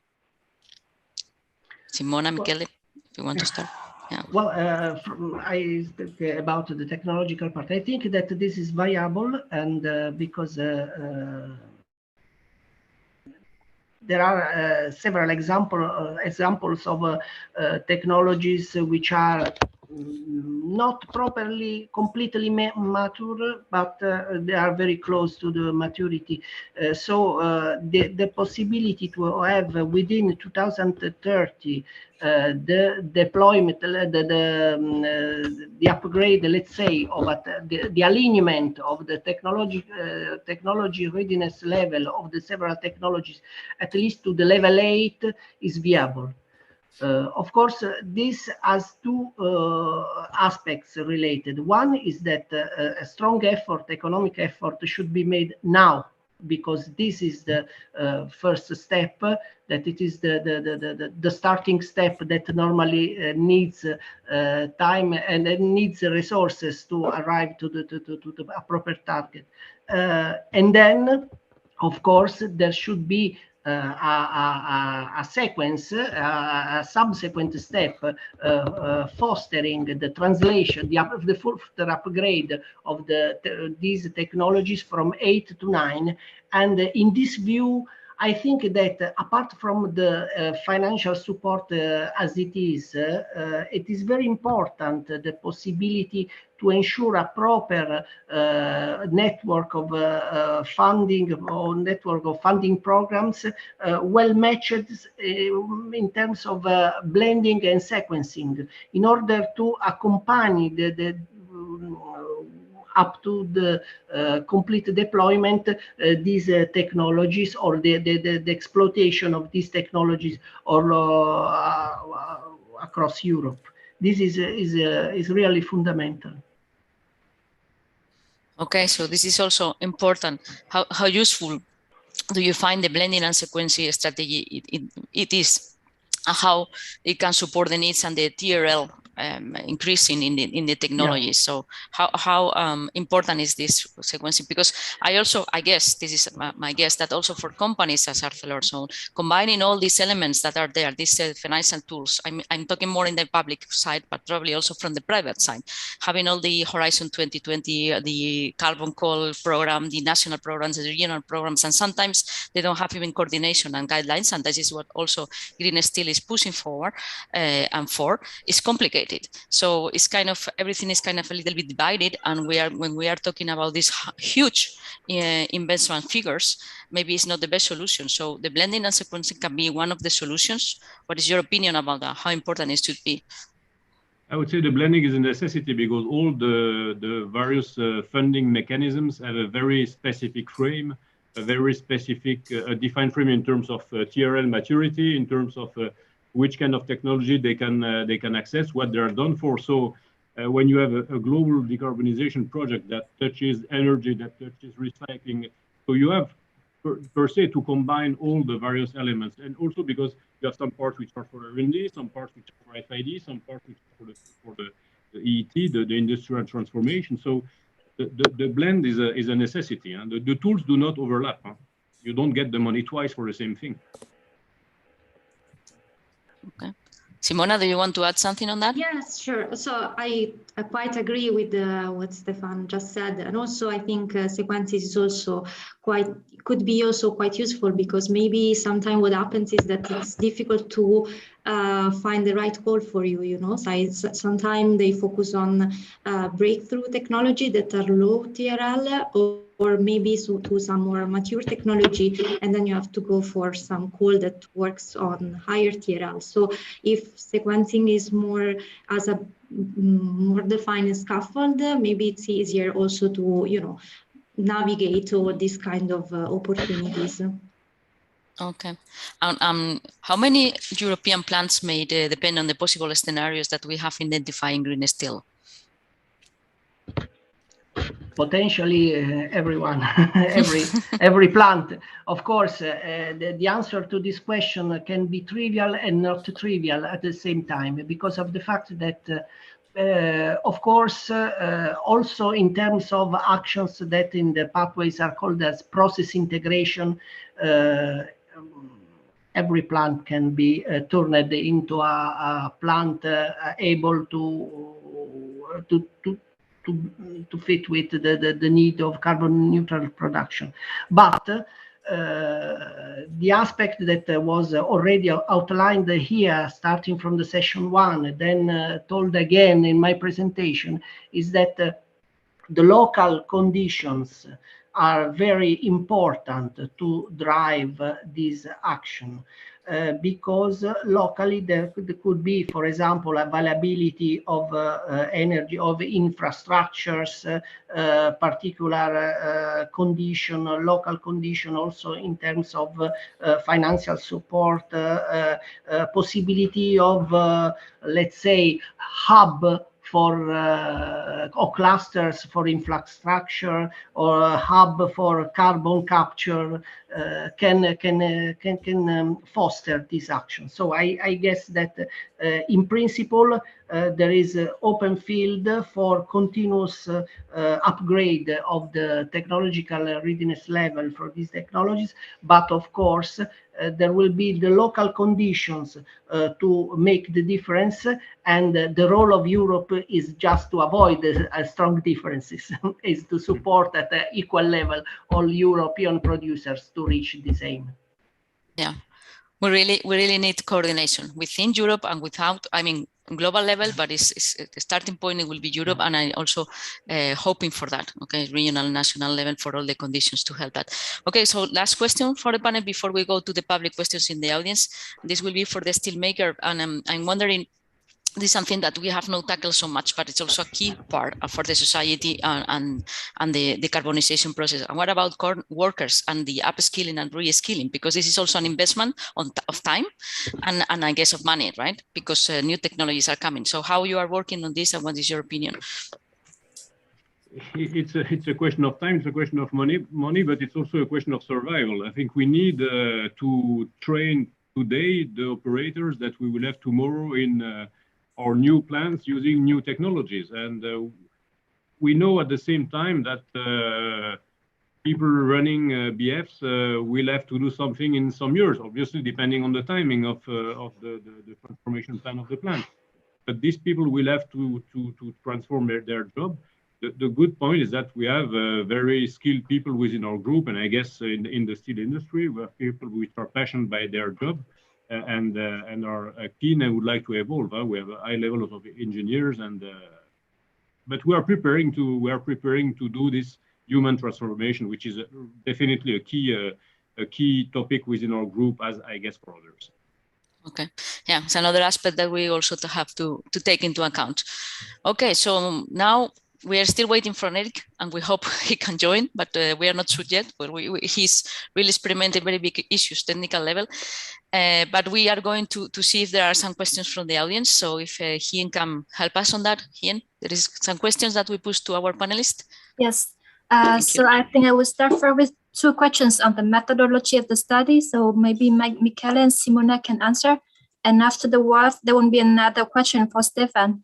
Simona, Michele, if you want to start. Yeah. Well, I think about the technological part. I think that this is viable, and because there are several examples of technologies which are not properly completely mature, but they are very close to the maturity. So the possibility to have within 2030 the deployment, the upgrade, let's say, of the alignment of the technology readiness level of the several technologies, at least to the level 8, is viable. Of course, this has two aspects related. One is that a strong effort, economic effort, should be made now because this is the first step, that it is the starting step that normally needs time and needs resources to arrive to the appropriate target. And then, of course, there should be a sequence, a subsequent step, fostering the translation, the further upgrade of these technologies from 8 to 9. And in this view, I think that apart from the financial support as it is very important the possibility to ensure a proper network of funding or network of funding programs well matched in terms of blending and sequencing in order to accompany the up to the complete deployment these technologies or the exploitation of these technologies or across Europe. This is really fundamental. Okay, so this is also important. How useful do you find the blending and sequencing strategy it is, and how it can support the needs and the TRL increasing in the technology? Yeah. So how important is this sequencing? Because I guess this is my guess, that also for companies as Arcelor, so combining all these elements that are there, these financial tools, I'm talking more in the public side, but probably also from the private side, having all the Horizon 2020, the carbon call program, the national programs, the regional programs, and sometimes they don't have even coordination and guidelines, and this is what also Green Steel is pushing forward and for. It's complicated. So it's kind of, everything is kind of a little bit divided, and when we are talking about these huge investment figures, maybe it's not the best solution. So the blending and sequencing can be one of the solutions. What is your opinion about that? How important it should be? I would say the blending is a necessity because all the various funding mechanisms have a very specific frame, a very specific defined frame in terms of TRL maturity, in terms of which kind of technology they can access, what they are done for. So when you have a global decarbonization project that touches energy, that touches recycling, so you have per se to combine all the various elements, and also because you have some parts which are for R&D, some parts which are for FID, some parts which are for the EET, the industrial transformation. So the blend is a necessity, and the tools do not overlap. Huh? You don't get the money twice for the same thing. Okay. Simona, do you want to add something on that? Yes, sure. So I quite agree with what Stefan just said, and also I think sequences is also could be also quite useful, because maybe sometimes what happens is that it's difficult to find the right call for you. You know, so sometimes they focus on breakthrough technology that are low TRL, or maybe to some more mature technology, and then you have to go for some call that works on higher TRL. So if sequencing is more as a more defined scaffold, maybe it's easier also to, navigate all these kind of opportunities. Okay. How many European plants may depend on the possible scenarios that we have identifying green steel? Potentially everyone, every plant. Of course, the answer to this question can be trivial and not trivial at the same time, because of the fact that, of course, also in terms of actions that in the pathways are called as process integration, every plant can be turned into a plant able to fit with the need of carbon neutral production. But the aspect that was already outlined here, starting from the session 1, then told again in my presentation, is that the local conditions are very important to drive this action. Because locally there could be, for example, availability of energy, of infrastructures, particular condition, local condition, also in terms of financial support, possibility of, let's say, hub or clusters for infrastructure, or a hub for carbon capture can foster this action. So I guess that in principle there is an open field for continuous upgrade of the technological readiness level for these technologies, but of course there will be the local conditions to make the difference, and the role of Europe is just to avoid strong differences, is to support at an equal level all European producers to reach this aim. Yeah, we really need coordination within Europe and without, I mean, global level, but it's the starting point, it will be Europe, and I also hoping for that, okay, regional, national level, for all the conditions to help that. Okay, so last question for the panel before we go to the public questions in the audience. This will be for the steelmaker, and I'm wondering, this is something that we have not tackled so much, but it's also a key part for the society and the decarbonization process. And what about workers and the upskilling and reskilling? Because this is also an investment of time and I guess of money, right? Because new technologies are coming. So how you are working on this, and what is your opinion? It's a question of time, it's a question of money, but it's also a question of survival. I think we need to train today the operators that we will have tomorrow in our new plants using new technologies. And we know at the same time that people running BFs will have to do something in some years, obviously depending on the timing of the transformation plan of the plant. But these people will have to transform their job. The good point is that we have very skilled people within our group, and I guess in the steel industry, we have people which are passionate by their job and are keen and would like to evolve. We have a high level of engineers, but we are preparing to do this human transformation, which is definitely a key topic within our group, as I guess for others. Okay, yeah, it's another aspect that we also have to take into account. Okay, so now we are still waiting for Eric, and we hope he can join, but we are not sure yet. But he's really experimenting very big issues, technical level. But we are going to see if there are some questions from the audience. So if Hien can help us on that. Hien, there is some questions that we push to our panelists. Yes. So I think I will start first with two questions on the methodology of the study. So maybe Michele and Simona can answer. And after the word, there will be another question for Stefan.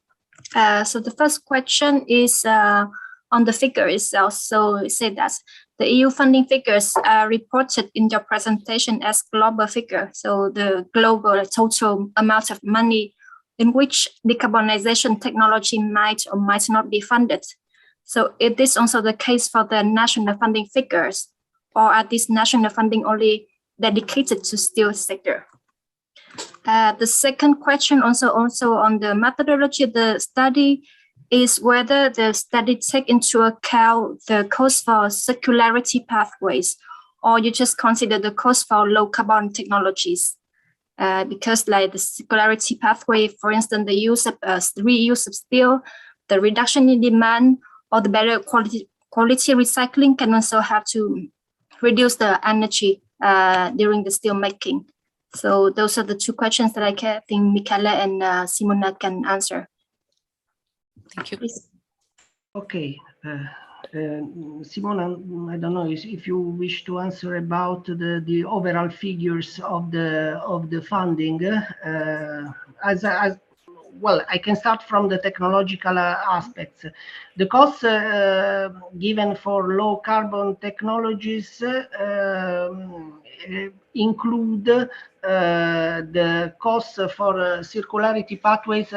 So the first question is on the figure itself. So it said that the EU funding figures are reported in your presentation as global figure. So the global total amount of money in which decarbonization technology might or might not be funded. So is this also the case for the national funding figures, or are these national funding only dedicated to steel sector? The second question also on the methodology of the study is whether the study take into account the cost for circularity pathways, or you just consider the cost for low carbon technologies. Because like the circularity pathway, for instance, the use of reuse of steel, the reduction in demand, or the better quality recycling can also have to reduce the energy during the steel making. So those are the two questions that I think Michele and Simona can answer. Thank you. Please. Okay. Simona, I don't know if you wish to answer about the overall figures of the funding. Well, I can start from the technological aspects. The costs given for low carbon technologies include the costs for circularity pathways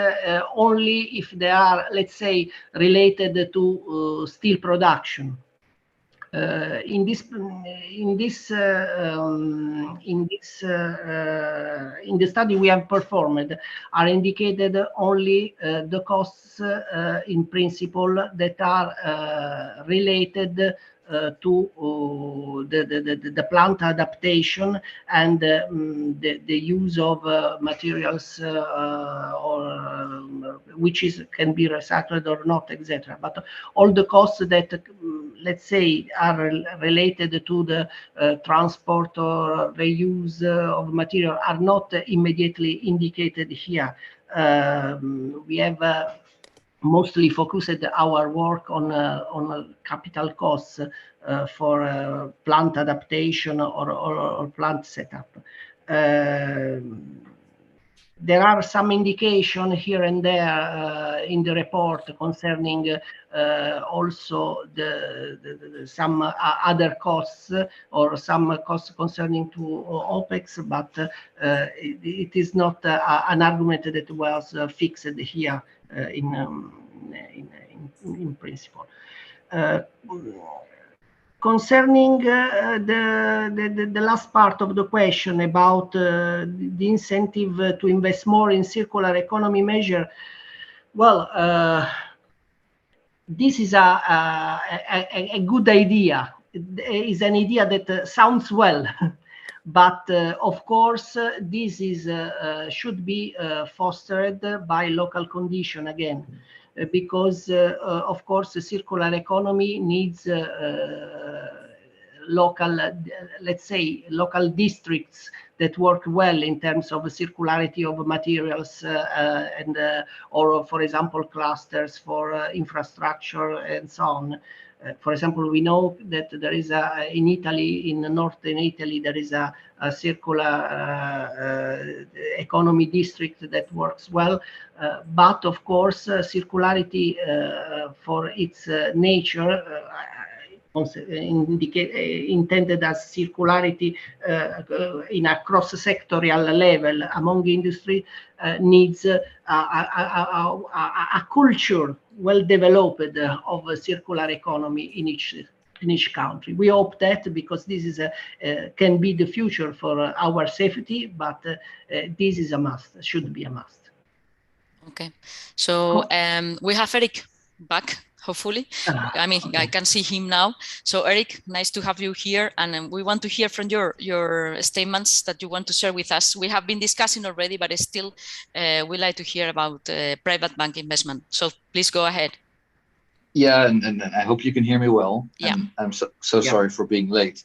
only if they are, let's say, related to steel production. In the study we have performed are indicated only the costs in principle that are related to the plant adaptation and the use of materials which can be recycled or not, etc. But all the costs that, let's say, are related to the transport or reuse of material are not immediately indicated here. We have mostly focused our work on capital costs for plant adaptation or plant setup. There are some indication here and there in the report concerning also some other costs or some costs concerning to OPEX, but it is not an argument that was fixed here in principle. Concerning the last part of the question about the incentive to invest more in circular economy measure, well, this is a good idea. It is an idea that sounds well, but of course this is should be fostered by local condition again. Because of course the circular economy needs local, let's say, local districts that work well in terms of circularity of materials and or for example clusters for infrastructure and so on. For example, we know that there is in Italy, in northern Italy, there is a circular economy district that works well. But of course, circularity for its nature, intended as circularity in a cross-sectorial level among industry, needs a culture well developed of a circular economy in each country. We hope that, because this is can be the future for our safety, but this is a must, should be a must. Okay, so we have Eric back, hopefully. I mean, I can see him now. So Eric, nice to have you here, and we want to hear from your statements that you want to share with us. We have been discussing already, but still we like to hear about private bank investment. So please go ahead. Yeah, and I hope you can hear me well. Yeah. And I'm so sorry for being late.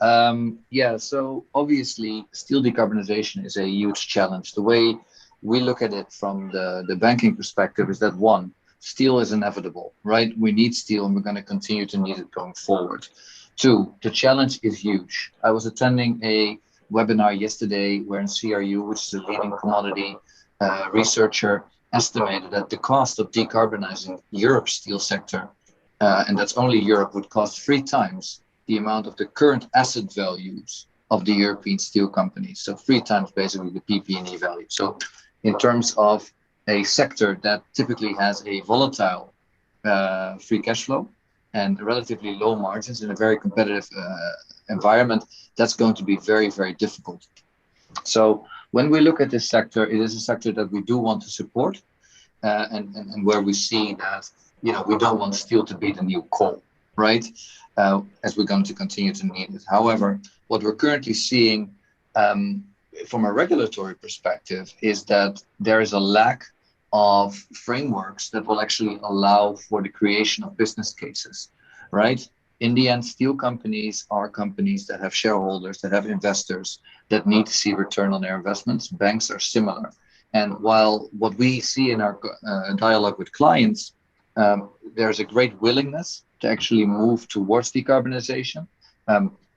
Yeah, so obviously steel decarbonization is a huge challenge. The way we look at it from the banking perspective is that, one, steel is inevitable, right? We need steel and we're going to continue to need it going forward. Two, the challenge is huge. I was attending a webinar yesterday where in CRU, which is a leading commodity researcher, estimated that the cost of decarbonizing Europe's steel sector, and that's only Europe, would cost 3 times the amount of the current asset values of the European steel companies. So 3 times basically the PP&E value. So in terms of a sector that typically has a volatile free cash flow and relatively low margins in a very competitive environment, that's going to be very, very difficult. So when we look at this sector, it is a sector that we do want to support and where we see that, you know, we don't want steel to be the new coal, right? As we're going to continue to need it. However, what we're currently seeing from a regulatory perspective is that there is a lack of frameworks that will actually allow for the creation of business cases, right? In the end, steel companies are companies that have shareholders, that have investors, that need to see return on their investments. Banks are similar. And while what we see in our dialogue with clients, there's a great willingness to actually move towards decarbonization.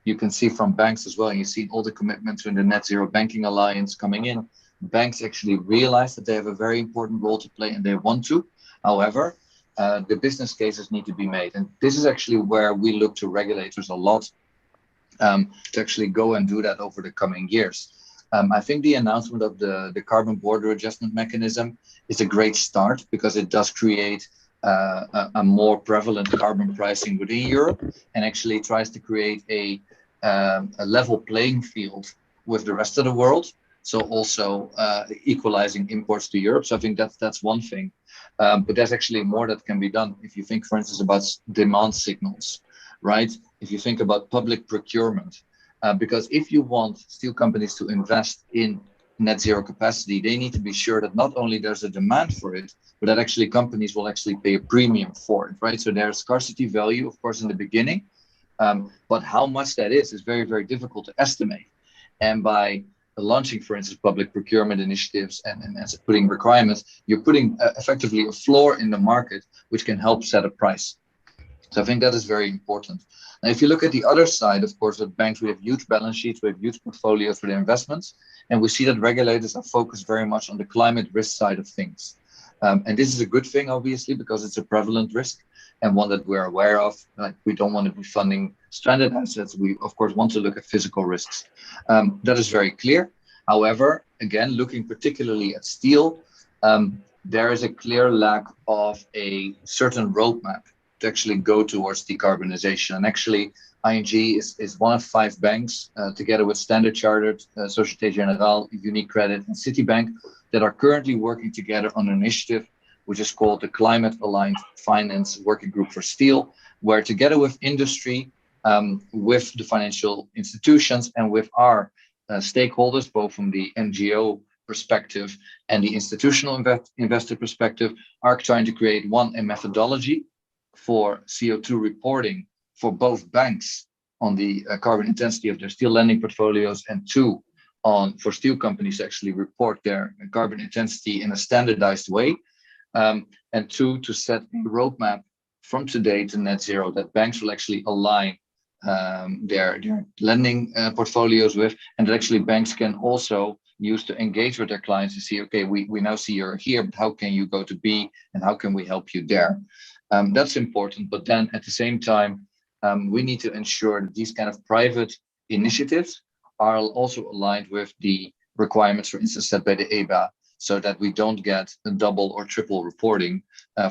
You can see from banks as well, and you see all the commitments in the Net Zero Banking Alliance coming in. Banks actually realize that they have a very important role to play and they want to. However, the business cases need to be made. And this is actually where we look to regulators a lot to actually go and do that over the coming years. I think the announcement of the carbon border adjustment mechanism is a great start because it does create a more prevalent carbon pricing within Europe and actually tries to create a level playing field with the rest of the world. So also equalizing imports to Europe. So I think that's one thing. But there's actually more that can be done. If you think, for instance, about demand signals, right? If you think about public procurement, because if you want steel companies to invest in net zero capacity, they need to be sure that not only there's a demand for it, but that actually companies will actually pay a premium for it, right? So there's scarcity value, of course, in the beginning, but how much that is very, very difficult to estimate. And by launching, for instance, public procurement initiatives and as putting requirements, you're putting effectively a floor in the market, which can help set a price. So I think that is very important. Now, if you look at the other side, of course, at banks, we have huge balance sheets, we have huge portfolios for their investments, and we see that regulators are focused very much on the climate risk side of things. And this is a good thing, obviously, because it's a prevalent risk and one that we're aware of. Like, we don't want to be funding stranded assets. We, of course, want to look at physical risks. That is very clear. However, again, looking particularly at steel, there is a clear lack of a certain roadmap to actually go towards decarbonization. And actually, ING is one of 5 banks, together with Standard Chartered, Société Générale, UniCredit, and Citibank, that are currently working together on an initiative which is called the Climate Aligned Finance Working Group for Steel, where together with industry, with the financial institutions, and with our stakeholders, both from the NGO perspective and the institutional investor perspective, are trying to create a methodology for CO2 reporting for both banks on the carbon intensity of their steel lending portfolios, and 2, for steel companies to actually report their carbon intensity in a standardized way, and 2, to set a roadmap from today to net zero that banks will actually align their lending portfolios with, and that actually banks can also use to engage with their clients to see, okay, we now see you're here, but how can you go to B, and how can we help you there? That's important, but then at the same time, we need to ensure that these kind of private initiatives are also aligned with the requirements, for instance, set by the EBA, so that we don't get a double or triple reporting,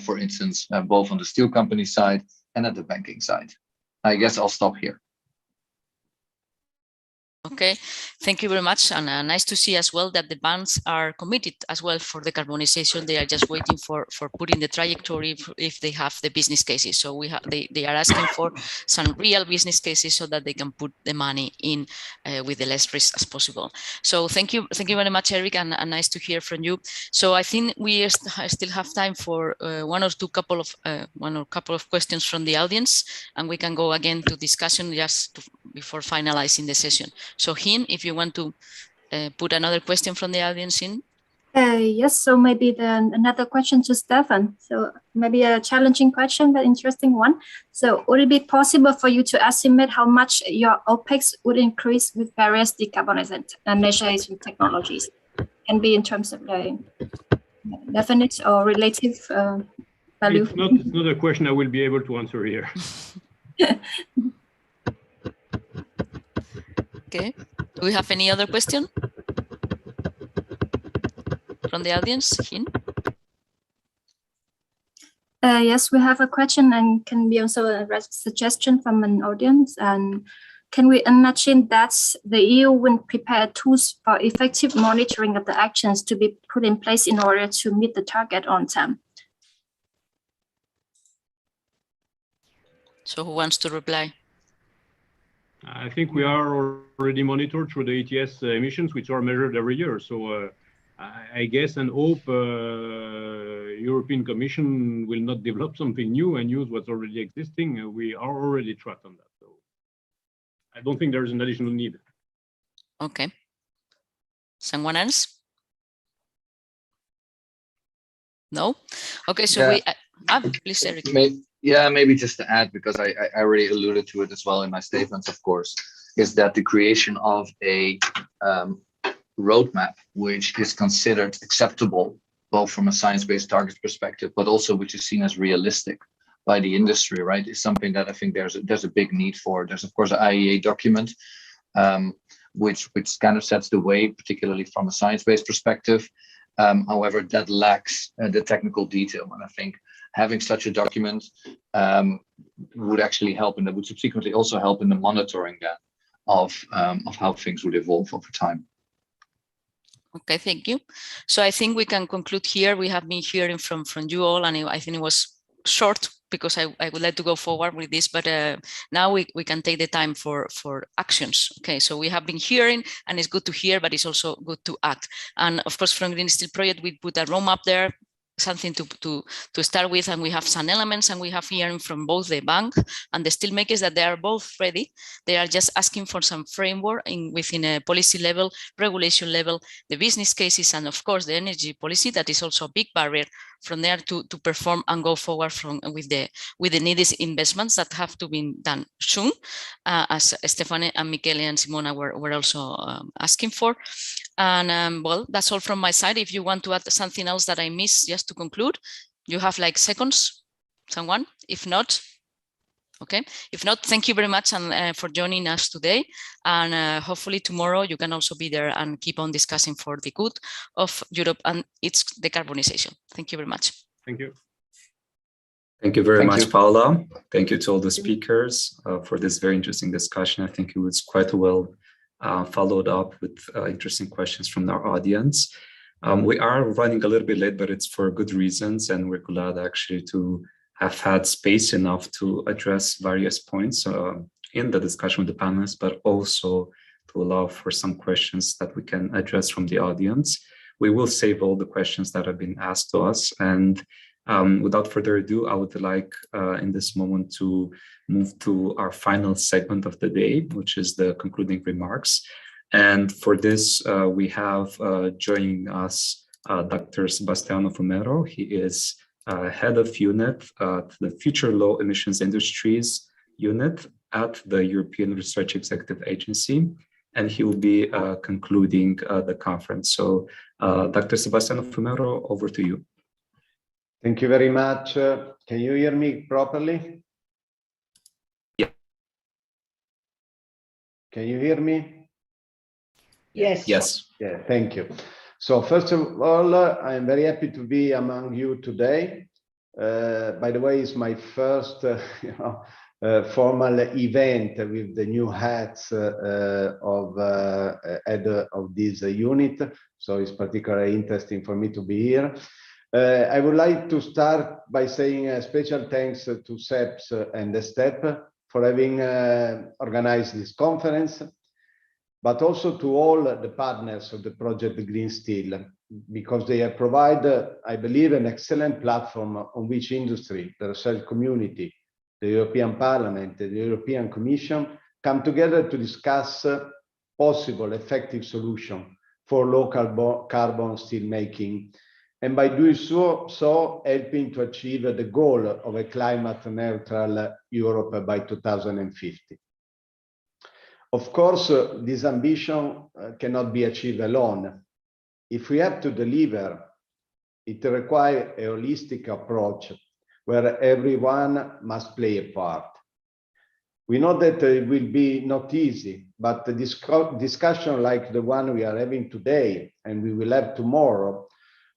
for instance, both on the steel company side and at the banking side. I guess I'll stop here. Okay, thank you very much, and nice to see as well that the banks are committed as well for the decarbonization. They are just waiting for putting the trajectory if they have the business cases. So they are asking for some real business cases so that they can put the money in with the less risk as possible. So thank you very much, Eric, and nice to hear from you. So I think we still have time for one or couple of questions from the audience, and we can go again to discussion before finalizing the session. So Hin, if you want to put another question from the audience in. Yes, so maybe another question to Stefan. So maybe a challenging question, but interesting one. So would it be possible for you to estimate how much your OPEX would increase with various decarbonization technologies? Can be in terms of definite or relative value. It's not a question I will be able to answer here. Okay. Do we have any other question from the audience? Hin? Yes, we have a question, and can be also a suggestion from an audience. And can we imagine that the EU will prepare tools for effective monitoring of the actions to be put in place in order to meet the target on time? So who wants to reply? I think we are already monitored through the ETS emissions, which are measured every year. So I guess and hope European Commission will not develop something new and use what's already existing. We are already tracked on that. So I don't think there's an additional need. Okay. Someone else? No? Okay, so yeah. Please, Eric. Maybe just to add, because I already alluded to it as well in my statements, of course, is that the creation of a roadmap which is considered acceptable, both from a science-based targets perspective, but also which is seen as realistic by the industry, right, is something that I think there's a big need for. There's, of course, an IEA document, which kind of sets the way, particularly from a science-based perspective. However, that lacks the technical detail, and I think having such a document would actually help, and that would subsequently also help in the monitoring then of how things would evolve over time. Okay, thank you. So I think we can conclude here. We have been hearing from you all, and I think it was short because I would like to go forward with this, but now we can take the time for actions. Okay, so we have been hearing, and it's good to hear, but it's also good to act. And of course, from Green Steel Project, we put a roadmap there something to start with, and we have some elements, and we have hearing from both the bank and the steelmakers that they are both ready. They are just asking for some framework within a policy level, regulation level, the business cases, and of course the energy policy that is also a big barrier from there to perform and go forward with the needed investments that have to be done soon, as Stefane and Michele and Simona were also asking for. And well, that's all from my side. If you want to add something else that I missed, just to conclude, you have like seconds, someone? If not, okay. If not, thank you very much and for joining us today. And hopefully tomorrow you can also be there and keep on discussing for the good of Europe and its decarbonization. Thank you very much. Thank you. Thank you very much, Paula. Thank you to all the speakers for this very interesting discussion. I think it was quite well followed up with interesting questions from our audience. We are running a little bit late, but it's for good reasons, and we're glad actually to have had space enough to address various points in the discussion with the panelists, but also to allow for some questions that we can address from the audience. We will save all the questions that have been asked to us, and without further ado, I would like in this moment to move to our final segment of the day, which is the concluding remarks. And for this, we have joining us Dr. Sebastiano Fumero. He is head of unit at the Future Low Emissions Industries unit at the European Research Executive Agency, and he will be concluding the conference. So Dr. Sebastiano Fumero, over to you. Thank you very much. Can you hear me properly? Yeah. Can you hear me? Yes. Yes. Yeah, thank you. So first of all, I'm very happy to be among you today. By the way, it's my first formal event with the new hats of head of this unit. So it's particularly interesting for me to be here. I would like to start by saying a special thanks to SEPS and the STEP for having organized this conference, but also to all the partners of the project Green Steel, because they have provided, I believe, an excellent platform on which industry, the research community, the European Parliament, and the European Commission come together to discuss possible effective solutions for low carbon steel making, and by doing so helping to achieve the goal of a climate neutral Europe by 2050. Of course, this ambition cannot be achieved alone. If we have to deliver, it requires a holistic approach where everyone must play a part. We know that it will be not easy, but the discussion like the one we are having today and we will have tomorrow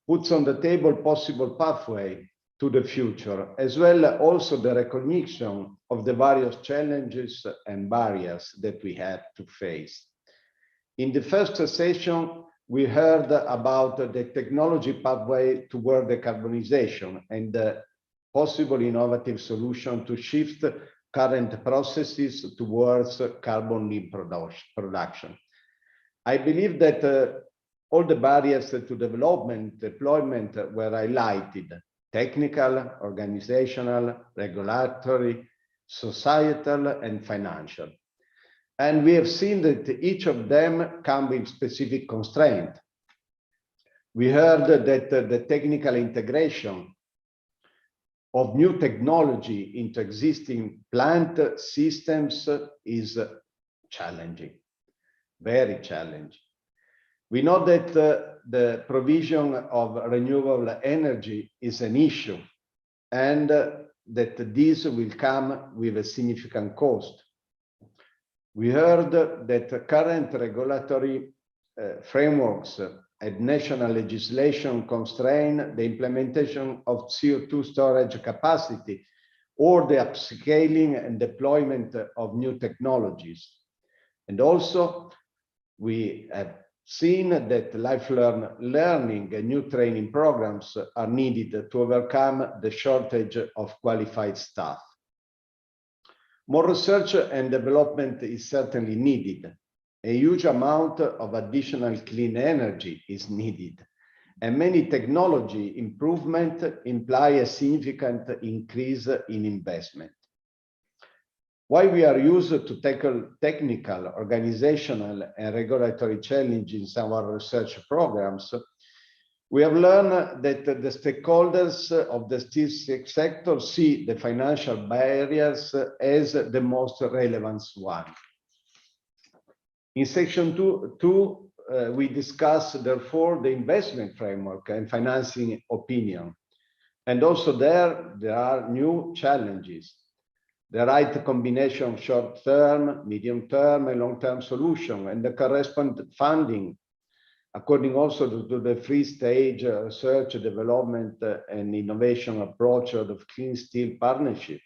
puts on the table possible pathway to the future, as well also the recognition of the various challenges and barriers that we have to face. In the first session, we heard about the technology pathway toward decarbonization and the possible innovative solution to shift current processes towards carbon-neutral production. I believe that all the barriers to development, deployment were highlighted: technical, organizational, regulatory, societal, and financial. And we have seen that each of them come with specific constraints. We heard that the technical integration of new technology into existing plant systems is challenging, very challenging. We know that the provision of renewable energy is an issue, and that this will come with a significant cost. We heard that current regulatory frameworks and national legislation constrain the implementation of CO2 storage capacity or the upscaling and deployment of new technologies. And also, we have seen that lifelong learning and new training programs are needed to overcome the shortage of qualified staff. More research and development is certainly needed. A huge amount of additional clean energy is needed. and many technology improvement imply a significant increase in investment. While we are used to tackle technical, organizational, and regulatory challenges in our research programs, we have learned that the stakeholders of the steel sector see the financial barriers as the most relevant one. In section two, we discuss, therefore, the investment framework and financing opinion. And also there are new challenges. The right combination of short-term, medium-term, and long-term solution, and the corresponding funding, according also to the three-stage research, development, and innovation approach of the Clean Steel Partnership.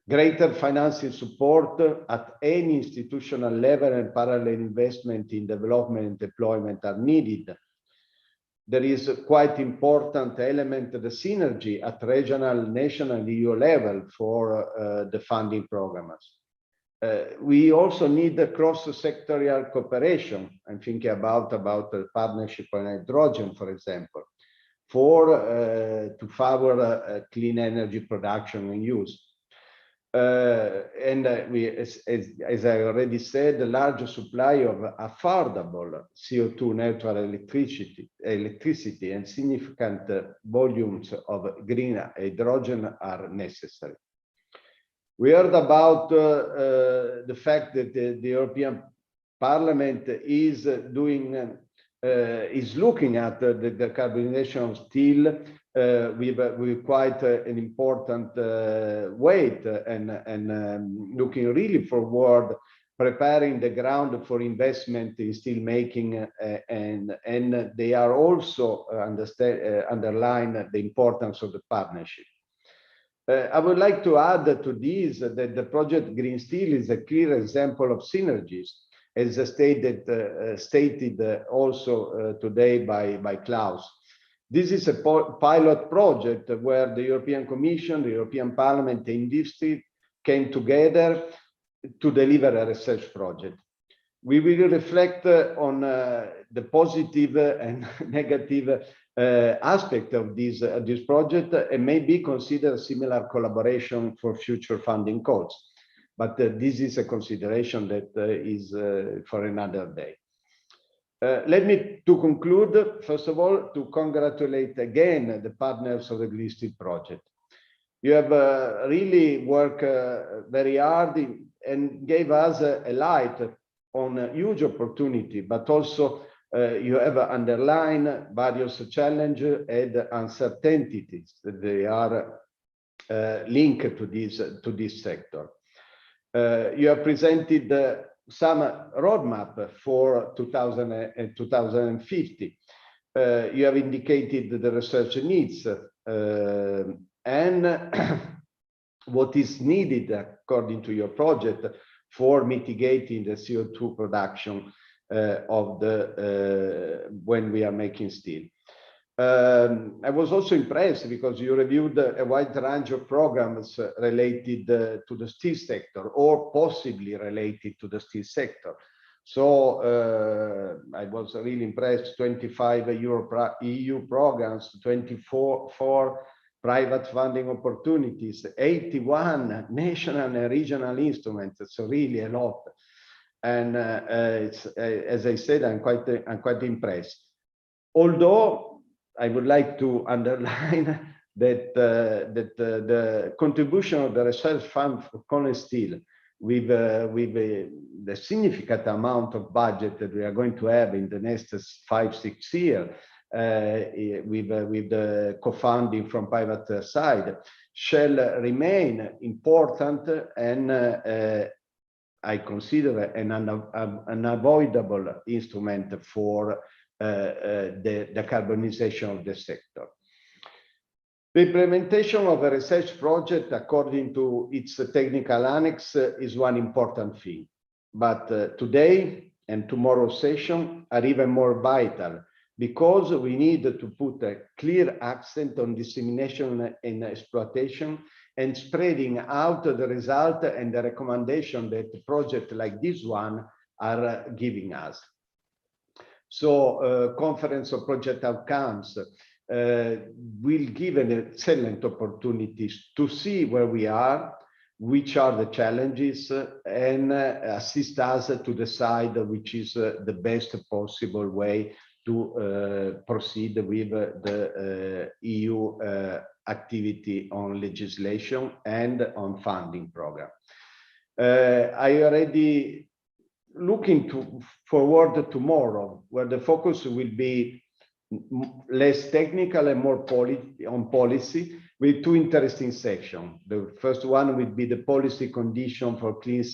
Greater financing support at any institutional level and parallel investment in development and deployment are needed. There is a quite important element of the synergy at regional, national, and EU level for the funding programs. We also need a cross-sectorial cooperation. I'm thinking about the partnership on hydrogen, for example, to favor clean energy production and use. As I already said, the large supply of affordable CO2 neutral electricity and significant volumes of green hydrogen are necessary. We heard about the fact that the European Parliament is looking at the decarbonization of steel with quite an important weight and looking really forward, preparing the ground for investment in steel making, and they are also underline the importance of the partnership. I would like to add to this that the project Green Steel is a clear example of synergies, as stated also today by Klaus. This is a pilot project where the European Commission, the European Parliament, and industry came together to deliver a research project. We will reflect on the positive and negative aspect of this project and maybe consider similar collaboration for future funding calls. But this is a consideration that is for another day. Let me to conclude, first of all, to congratulate again the partners of the Green Steel project. You have really worked very hard and gave us a light on a huge opportunity, but also you have underlined various challenges and uncertainties that they are linked to this sector. You have presented some roadmap for 2000 and 2050. You have indicated the research needs and what is needed according to your project for mitigating the CO2 production when we are making steel. I was also impressed because you reviewed a wide range of programs related to the steel sector or possibly related to the steel sector. So I was really impressed. 25 EU programs, 24 private funding opportunities, 81 national and regional instruments. So really a lot. And as I said, I'm quite impressed. Although I would like to underline that the contribution of the research fund for Cone Steel with the significant amount of budget that we are going to have in the next 5-6 years with the co-funding from private side shall remain important and I consider an unavoidable instrument for the decarbonization of the sector. The implementation of a research project according to its technical annex is one important thing, but today and tomorrow's session are even more vital because we need to put a clear accent on dissemination and exploitation and spreading out the result and the recommendation that projects like this one are giving us. So conference of project outcomes will give an excellent opportunities to see where we are, which are the challenges, and assist us to decide which is the best possible way to proceed with the EU activity on legislation and on funding program. I already looking forward to tomorrow, where the focus will be less technical and more on policy, with two interesting sections. The first one will be the policy condition for clean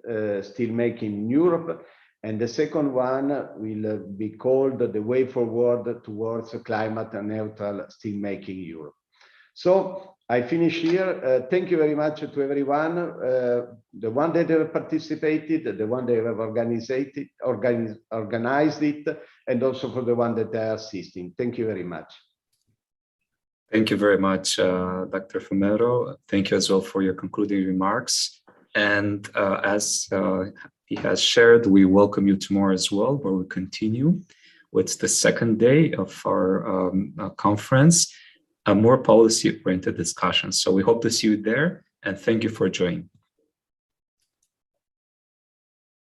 steelmaking in Europe, and the second one will be called the way forward towards climate neutral steelmaking in Europe. So I finish here. Thank you very much to everyone, the one that have participated, the one that have organized it, and also for the one that are assisting. Thank you very much. Thank you very much, Dr. Fumero. Thank you as well for your concluding remarks. And as he has shared, we welcome you tomorrow as well, where we continue with the second day of our conference, a more policy-oriented discussion. So we hope to see you there, and thank you for joining.